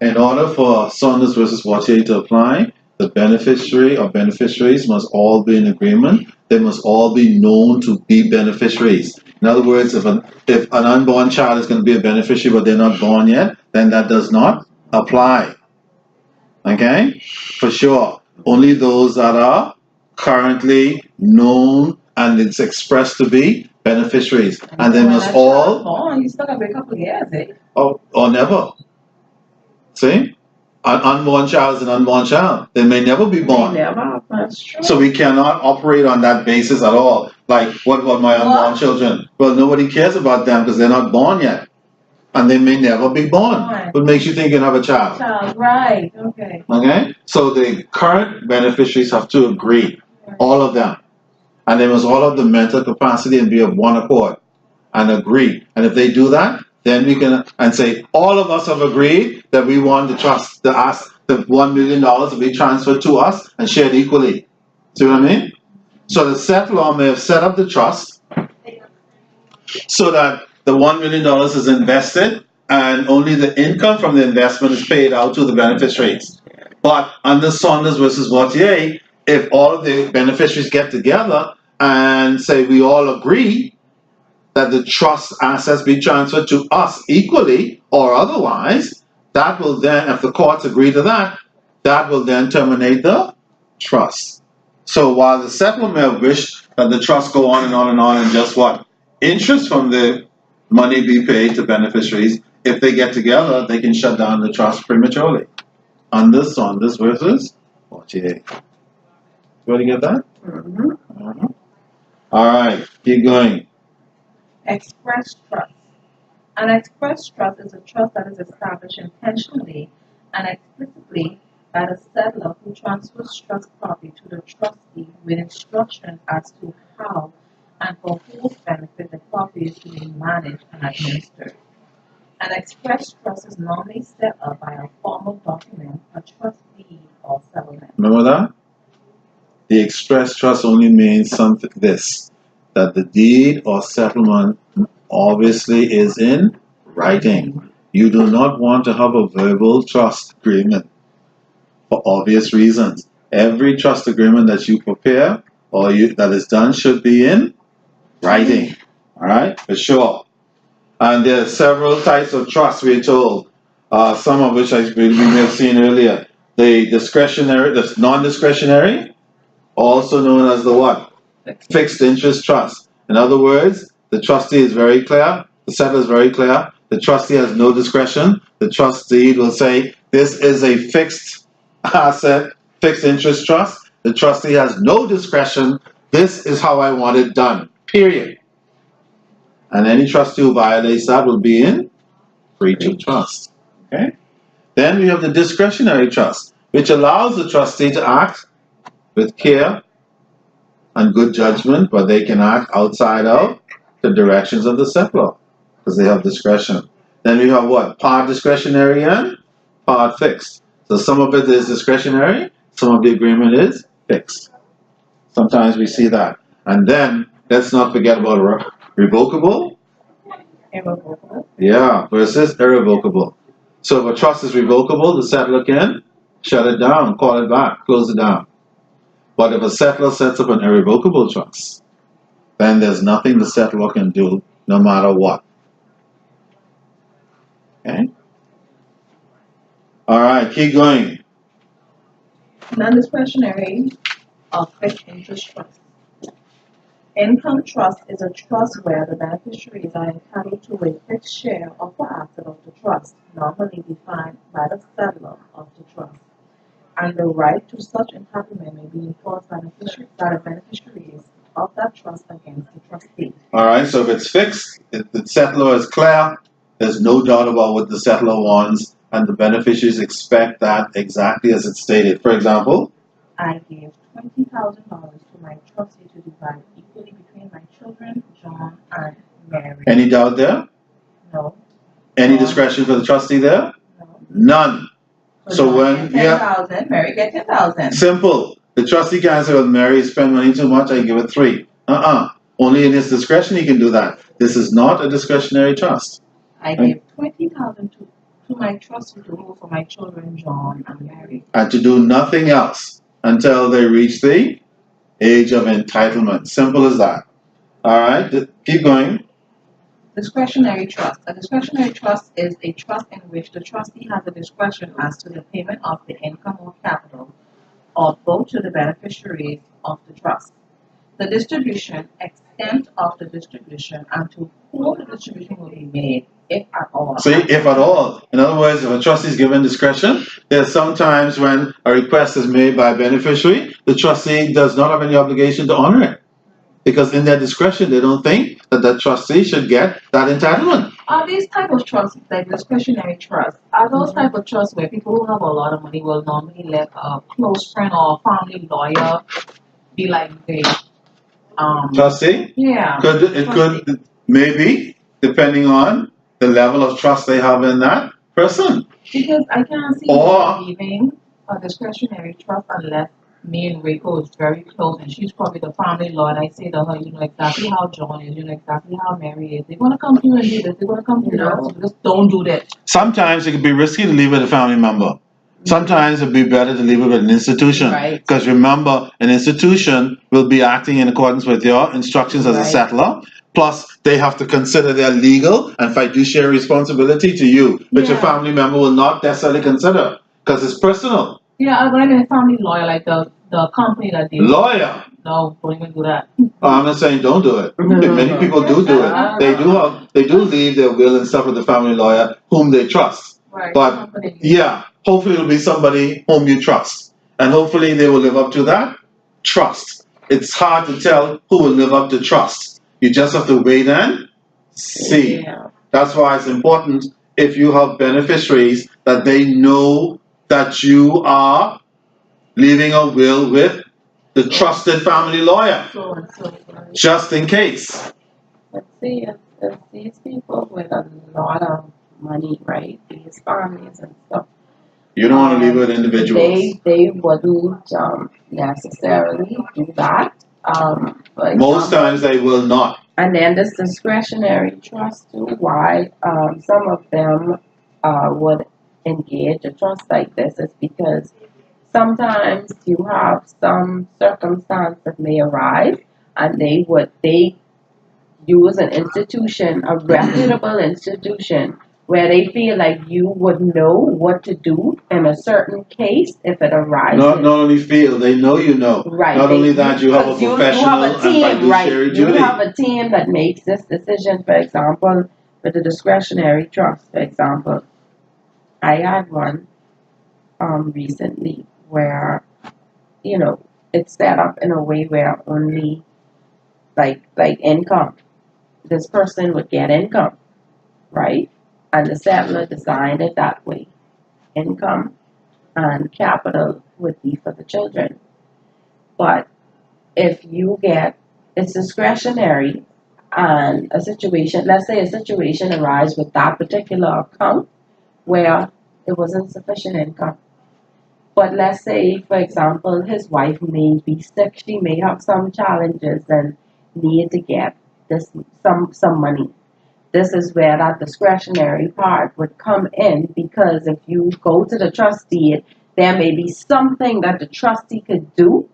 in order for Saunders versus Vautier to apply, the beneficiary or beneficiaries must all be in agreement. They must all be known to be beneficiaries. In other words, if an unborn child is going to be a beneficiary but they're not born yet, then that does not apply. Okay? For sure. Only those that are currently known and it's expressed to be beneficiaries. And they must all... born, you still got to wait a couple of years, eh? Or never. See? An unborn child is an unborn child. They may never be born. Never. That's true. So we cannot operate on that basis at all. Like, what about my unborn children? Well, nobody cares about them because they're not born yet. And they may never be born. Right. What makes you think you can have a child? Child, right, okay. Okay? So the current beneficiaries have to agree. All of them. And they must all have the mental capacity and be of one accord. And agree. And if they do that, then we can and say all of us have agreed that we want the trust, the $1 million to be transferred to us and shared equally. See what I mean? So the settlor may have set up the trust so that the $1 million is invested and only the income from the investment is paid out to the beneficiaries. But under Saunders versus Vautier, if all of the beneficiaries get together and say we all agree that the trust assets be transferred to us equally or otherwise, that will then, if the courts agree to that, that will then terminate the trust. So while the settlor may have wished that the trust go on and on and on and just what? Interest from the money be paid to beneficiaries, if they get together, they can shut down the trust prematurely. Under Saunders versus Vautier. You want to get that? Mm-hmm. All right, keep going. Express trust. An express trust is a trust that is established intentionally and explicitly by the settlor who transfers trust property to the trustee with instructions as to how and for whose benefit the property is to be managed and administered. An express trust is normally set up by a formal document, a trust deed, or settlement. Remember that? The express trust only means something that the deed or settlement obviously is in writing. You do not want to have a verbal trust agreement for obvious reasons. every trust agreement that you prepare or that is done should be in writing. All right, for sure. And there are several types of trusts, we're told. Some of which we may have seen earlier. The discretionary, the non-discretionary, also known as the what? Fixed interest trust. In other words, the trustee is very clear, the settler is very clear, the trustee has no discretion. The trustee will say, this is a fixed asset, fixed interest trust. The trustee has no discretion. This is how I want it done, period. And any trustee who violates that will be in breach of trust. Okay? Then we have the discretionary trust, which allows the trustee to act with care and good judgment, but they can act outside of the directions of the settler because they have discretion. Then we have what? Part discretionary and part fixed. So some of it is discretionary, some of the agreement is fixed. Sometimes we see that. And then let's not forget about revocable. Irrevocable. Yeah, versus irrevocable. So if a trust is revocable, the settler can shut it down, call it back, close it down. But if a settler sets up an irrevocable trust, then there's nothing the settler can do, no matter what. Okay? All right, keep going. Non-discretionary or fixed interest trust. Income trust is a trust where the beneficiaries are entitled to a fixed share of the asset of the trust, normally defined by the settler of the trust. And the right to such entitlement may be enforced by the beneficiaries of that trust against the trustee. All right, so if it's fixed, if the settler is clear, there's no doubt about what the settler wants, and the beneficiaries expect that exactly as it's stated. For example, I gave $20,000 to my trustee to divide equally between my children, John and Mary. any doubt there? No. Any discretion for the trustee there? No. None. So John when get 10,000, Mary get 10,000. simple. The trustee can't say, well, Mary spent money too much, I give it 3. Only in his discretion he can do that. This is not a discretionary trust. I gave $20,000 to my trustee to move for my children, John and Mary. And to do nothing else until they reach the age of entitlement. Simple as that. All right, keep going. Discretionary trust. A discretionary trust is a trust in which the trustee has the discretion as to the payment of the income or capital, or both to the beneficiaries of the trust. The distribution, extent of the distribution, and to whom the distribution will be made, if at all. See, if at all. In other words, if a trustee is given discretion, there's sometimes when a request is made by a beneficiary, the trustee does not have any obligation to honor it. Because in their discretion, they don't think that the trustee should get that entitlement. Are these type of trusts, like discretionary trusts, are those type of trusts where people who have a lot of money will normally let a close friend or family lawyer be like the Trustee? yeah. Could maybe, depending on the level of trust they have in that person. Because I can't see Or- leaving a discretionary trust unless me and Rico is very close and she's probably the family law and I say to her, you know exactly how John is, you know exactly how Mary is. They're gonna come to you and do this, they're gonna come to you and do this. Just don't do that. Sometimes it can be risky to leave it with a family member. Sometimes it'd be better to leave it with an institution. Right. Because remember, an institution will be acting in accordance with your instructions as a Right. settler. Plus, they have to consider their legal and fiduciary responsibility to you, which a Yeah. family member will not necessarily consider because it's personal. Yeah, but I mean a family lawyer, like the company that they Lawyer. no, don't even do that. I'm not saying don't do it. Many people do it. They do leave their will and stuff with the family lawyer whom they trust. Right. But company. yeah, hopefully it'll be somebody whom you trust. And hopefully they will live up to that trust. It's hard to tell who will live up to trust. You just have to wait and see. Yeah. That's why it's important if you have beneficiaries that they know that you are leaving a will with the trusted family lawyer, So and so. just in case. Let's see if these people with a lot of money, right? These families and stuff. You don't want to leave it with individuals. They wouldn't necessarily do that. For Most example, times they will not. and then this discretionary trust too, why some of them would engage a trust like this is because sometimes you have some circumstance that may arise, and they use an institution, a reputable institution, where they feel like you would know what to do in a certain case if it arises. Not only feel, they know you know. Right. Not only that, you have a professional and fiduciary duty. You have a team that makes this decision. For example, with the discretionary trust, for example, I had one recently where, it's set up in a way where only like income, this person would get income, right? And the settler designed it that way. Income and capital would be for the children. But if you get, it's discretionary, and let's say a situation arises with that particular account where it wasn't sufficient income. But let's say, for example, his wife may be sick, she may have some challenges and need to get some money. This is where that discretionary part would come in, because if you go to the trustee, there may be something that the trustee could do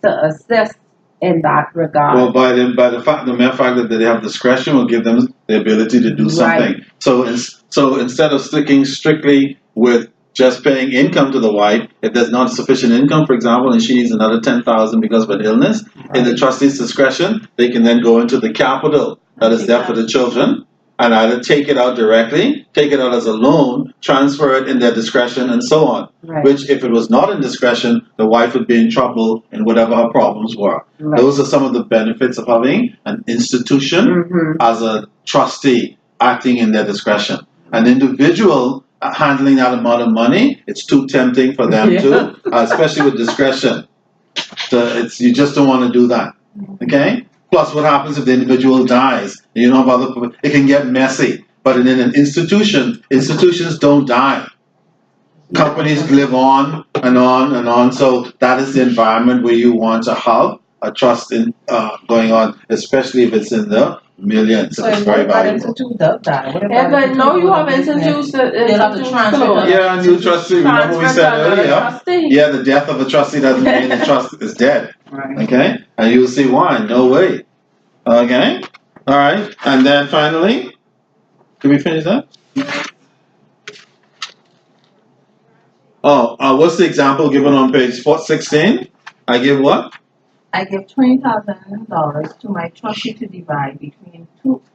to assist in that regard. Well, by the mere fact that they have discretion will give them the ability to do something. Right. So instead of sticking strictly with just paying income to the wife, if there's not sufficient income, for example, and she needs another $10,000 because of an illness, in the trustee's discretion, they can then go into the capital that is there for the children and either take it out directly, take it out as a loan, transfer it in their discretion, and so on. Right. Which, if it was not in discretion, the wife would be in trouble in whatever her problems were. Right. Those are some of the benefits of having an institution as a trustee acting in their discretion. An individual handling that amount of money, it's too tempting for them to, especially with discretion. So you just don't want to do that. Okay? Plus, what happens if the individual dies? You know, it can get messy. But in an institution, institutions don't die. Companies live on and on and on. So that is the environment where you want to have a trust in going on, especially if it's in the millions. So It's if very what if that valuable. institute does that? What if Yeah, that but institute no, you goes have business? institutes They'll have to transfer it. Yeah, a new trustee. Remember we Transfer said to another earlier? trustee. Yeah, the death of a trustee doesn't mean the trust is dead. Right. Okay? And you'll see why. No way. Okay? Alright. And then finally, can we finish that? Oh, what's the example given on page 416? I give what? I give $20,000 to my trustee to divide between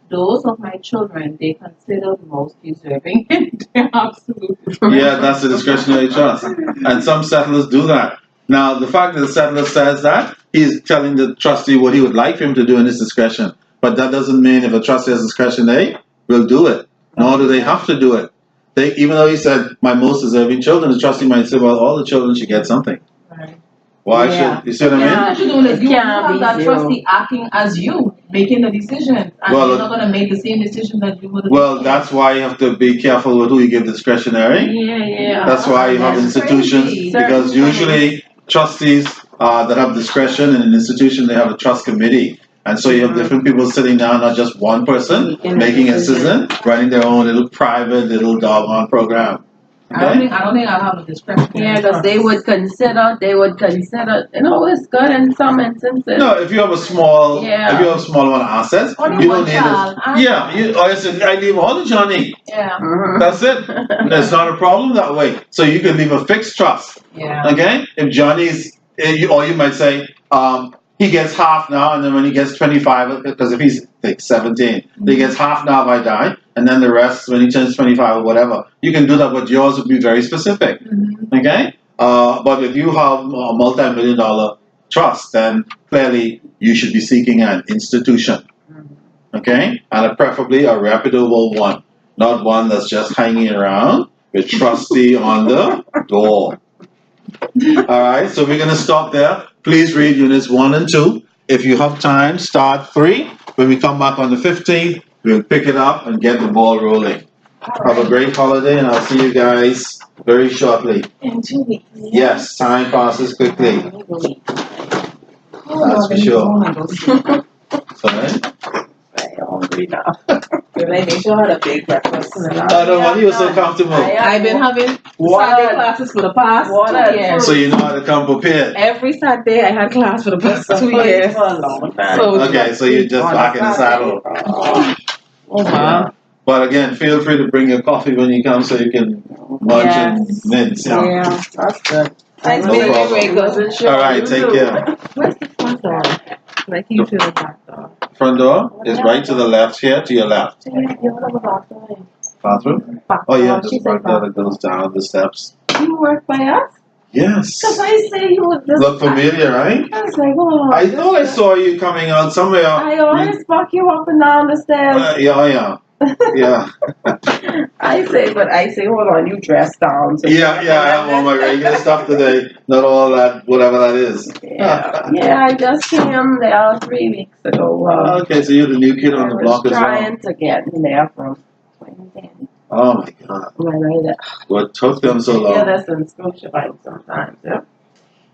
those of my children they consider the most deserving in their absolute. Yeah, that's the discretionary trust. And some settlers do that. Now, the fact that the settler says that, he's telling the trustee what he would like for him to do in his discretion. But that doesn't mean if a trustee has discretion, they will do it. Nor do they have to do it. Even though he said, my most deserving children, the trustee might say, well, all the children should get something. Right. Why Yeah. should, you see what I mean? What you're doing is you Can't have be that zero. trustee acting as you, making the decisions, and Well, you're not going to make the same decision that you would have. Well, that's why you have to be careful with who you give discretionary. Yeah. That's why you have That's institutions, crazy. because usually trustees that have discretion in an institution, they have a trust committee. And so you have different people sitting down, not just one person making a decision, running their own little private little doggone program. I don't think I'll have a discretion. Yeah, because they would consider, it's good in some instances. No, if you have a small, Yeah. if you have a small amount of assets, Only you one don't need child. it. Yeah, I leave all the Johnny. Yeah. That's it. There's not a problem that way. So you can leave a fixed trust. Yeah. Okay? If Johnny's, or you might say, he gets half now, and then when he gets 25, because if he's like 17, he gets half now if I die, and then the rest when he turns 25 or whatever. You can do that, but yours would be very specific. Okay? But if you have a multi-million-dollar trust, then clearly you should be seeking an institution. Okay? And preferably a reputable one, not one that's just hanging around with trustee on the door. Alright, so we're going to stop there. Please read units 1 and 2. If you have time, start 3. When we come back on the 15th, we'll pick it up and get the ball rolling. Have a great holiday, and I'll see you guys very shortly. In 2 weeks. Yes, time passes quickly. That's for sure. Sorry? I'm hungry now. You like make sure I had a big breakfast in the last. I know why you were so comfortable. I've been having Saturday classes for the past 2 years. So you know how to come prepared. Every Saturday I had class for the past 2 years. For a long time. So Okay, so you're just back in the saddle. oh Yeah. But again, feel free to bring your coffee when you come so you can munch and mince. Yeah. Yeah, that's good. Thanks, No baby. problem. Great good. All right, take care. Where's the front door? Like you to the back door. Front door is right to the left here, to your left. Bathroom? Oh yeah, there's a front door that goes down the steps. You work by us? Yes. Cause I say you would just. Look familiar, right? I was like, oh. I thought I saw you coming out somewhere. I always walk you up and down the stairs. Yeah. Yeah. I say, hold on, you dress down. So Yeah, I have all my regular stuff today. Not all that, whatever that is. Yeah, I just came there 3 weeks ago. Okay, so you're the new kid on the block as well. I was trying to get in there from 2010. Oh my God. When What took them so I hear long? this in Scotiabank sometimes, yeah.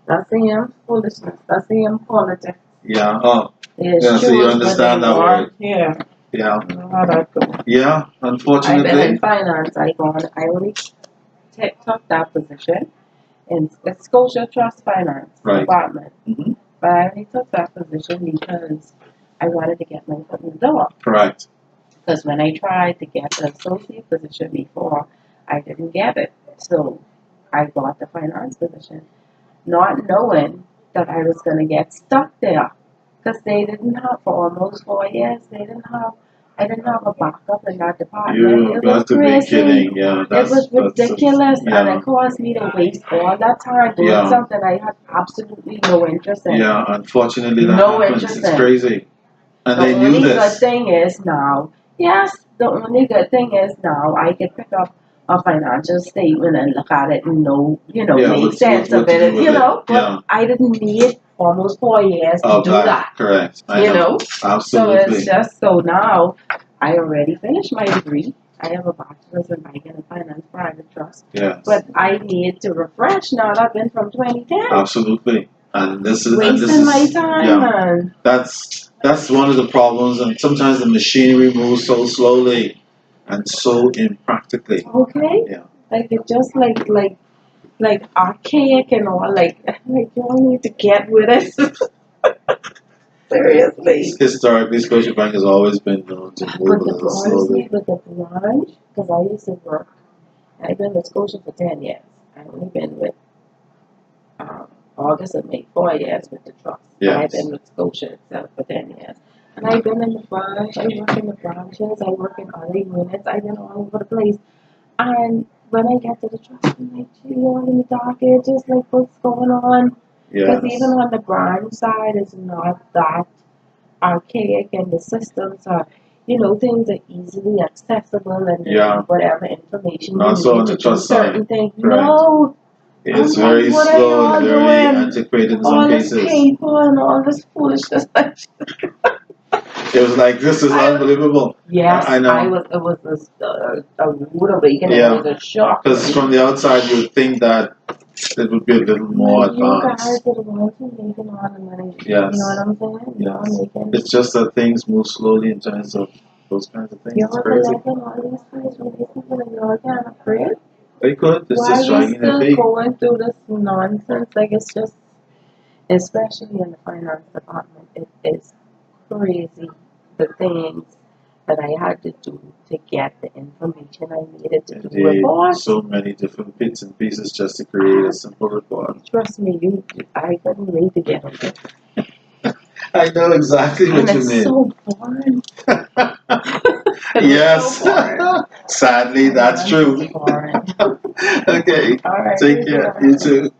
That's the foolishness. That's the politics. Yeah. Oh, There's yeah. So you shows, understand but that they word? aren't here. Yeah. I know how that goes. Yeah. I've been Unfortunately. in finance. I only took that position in Scotia Trust Finance Right. Department. Mhm. But I only took that position because I wanted to get my foot in the door. Correct. Because when I tried to get the associate position before, I didn't get it. So I got the finance position, not knowing that I was going to get stuck there. Because they didn't have, for almost 4 years, I didn't have a backup in that department. You It was got to be crazy. kidding. Yeah. It was ridiculous, yeah. and it caused me to waste all that time doing Yeah. something I had absolutely no interest in. Yeah. Unfortunately, that No happens. interest It's in. crazy. And The they knew only good this. thing is now, the only good thing is now I can pick up a financial statement and look at it and know, Yeah, make what sense to of do it, with it. but Yeah. I didn't need almost 4 years to Oh, do that, correct. I So Absolutely. it's just, so now I already finished my degree. I have a bachelor's in banking and finance private trust, Yes. but I need to refresh now that I've been from 2010. Absolutely. And this is Wasting my time, yeah. man. That's one of the problems, and sometimes the machinery moves so slowly and so impractically. Okay? Yeah. Like it's just like archaic and all, like you all need to get with it. Seriously. Historically, Scotiabank has always been known to move a little slowly. With the branch, because I used to work, I've been with Scotia for 10 years. I've only been with August and May 4 years with the trust. Yes. I've been with Scotia itself for 10 years. And I've been in the branch, I work in the branches, I work in other units, I've been all over the place. And when I get to the trust, I'm like, gee, all in the dark, it's just like, what's going on? Because Yes. even on the branch side, it's not that archaic, and the systems are, things are easily accessible and Yeah. whatever information Not you so need on to the do trust certain side. things. Correct. No, It's I'm like, very what are slow y'all and very doing? antiquated in all some this cases. paper and all this foolishness. It was like, this is unbelievable. Yes, I know. It was a rude awakening. Yeah. It was a shock. Because from the outside, you would think that it would be a little more You guys advanced. are the ones who making all the money. Yes. You know what I'm saying? Yes. You're making. It's just that things move slowly in terms of those kinds of things. You're It's crazy. collecting all these things from these people and you're kind of afraid. They could. It's Why just are we dragging their still feet. going through this nonsense? Like, it's just, especially in the finance department, it is crazy the things that I had to do to get the information I needed to do Indeed, reports. so many different bits and pieces just to create a simple report. Trust me, I couldn't wait to get it. I know exactly And what you it's mean. so boring. Yes. So boring. Sadly, that's It's true. boring. Okay. All right. Take care. You too.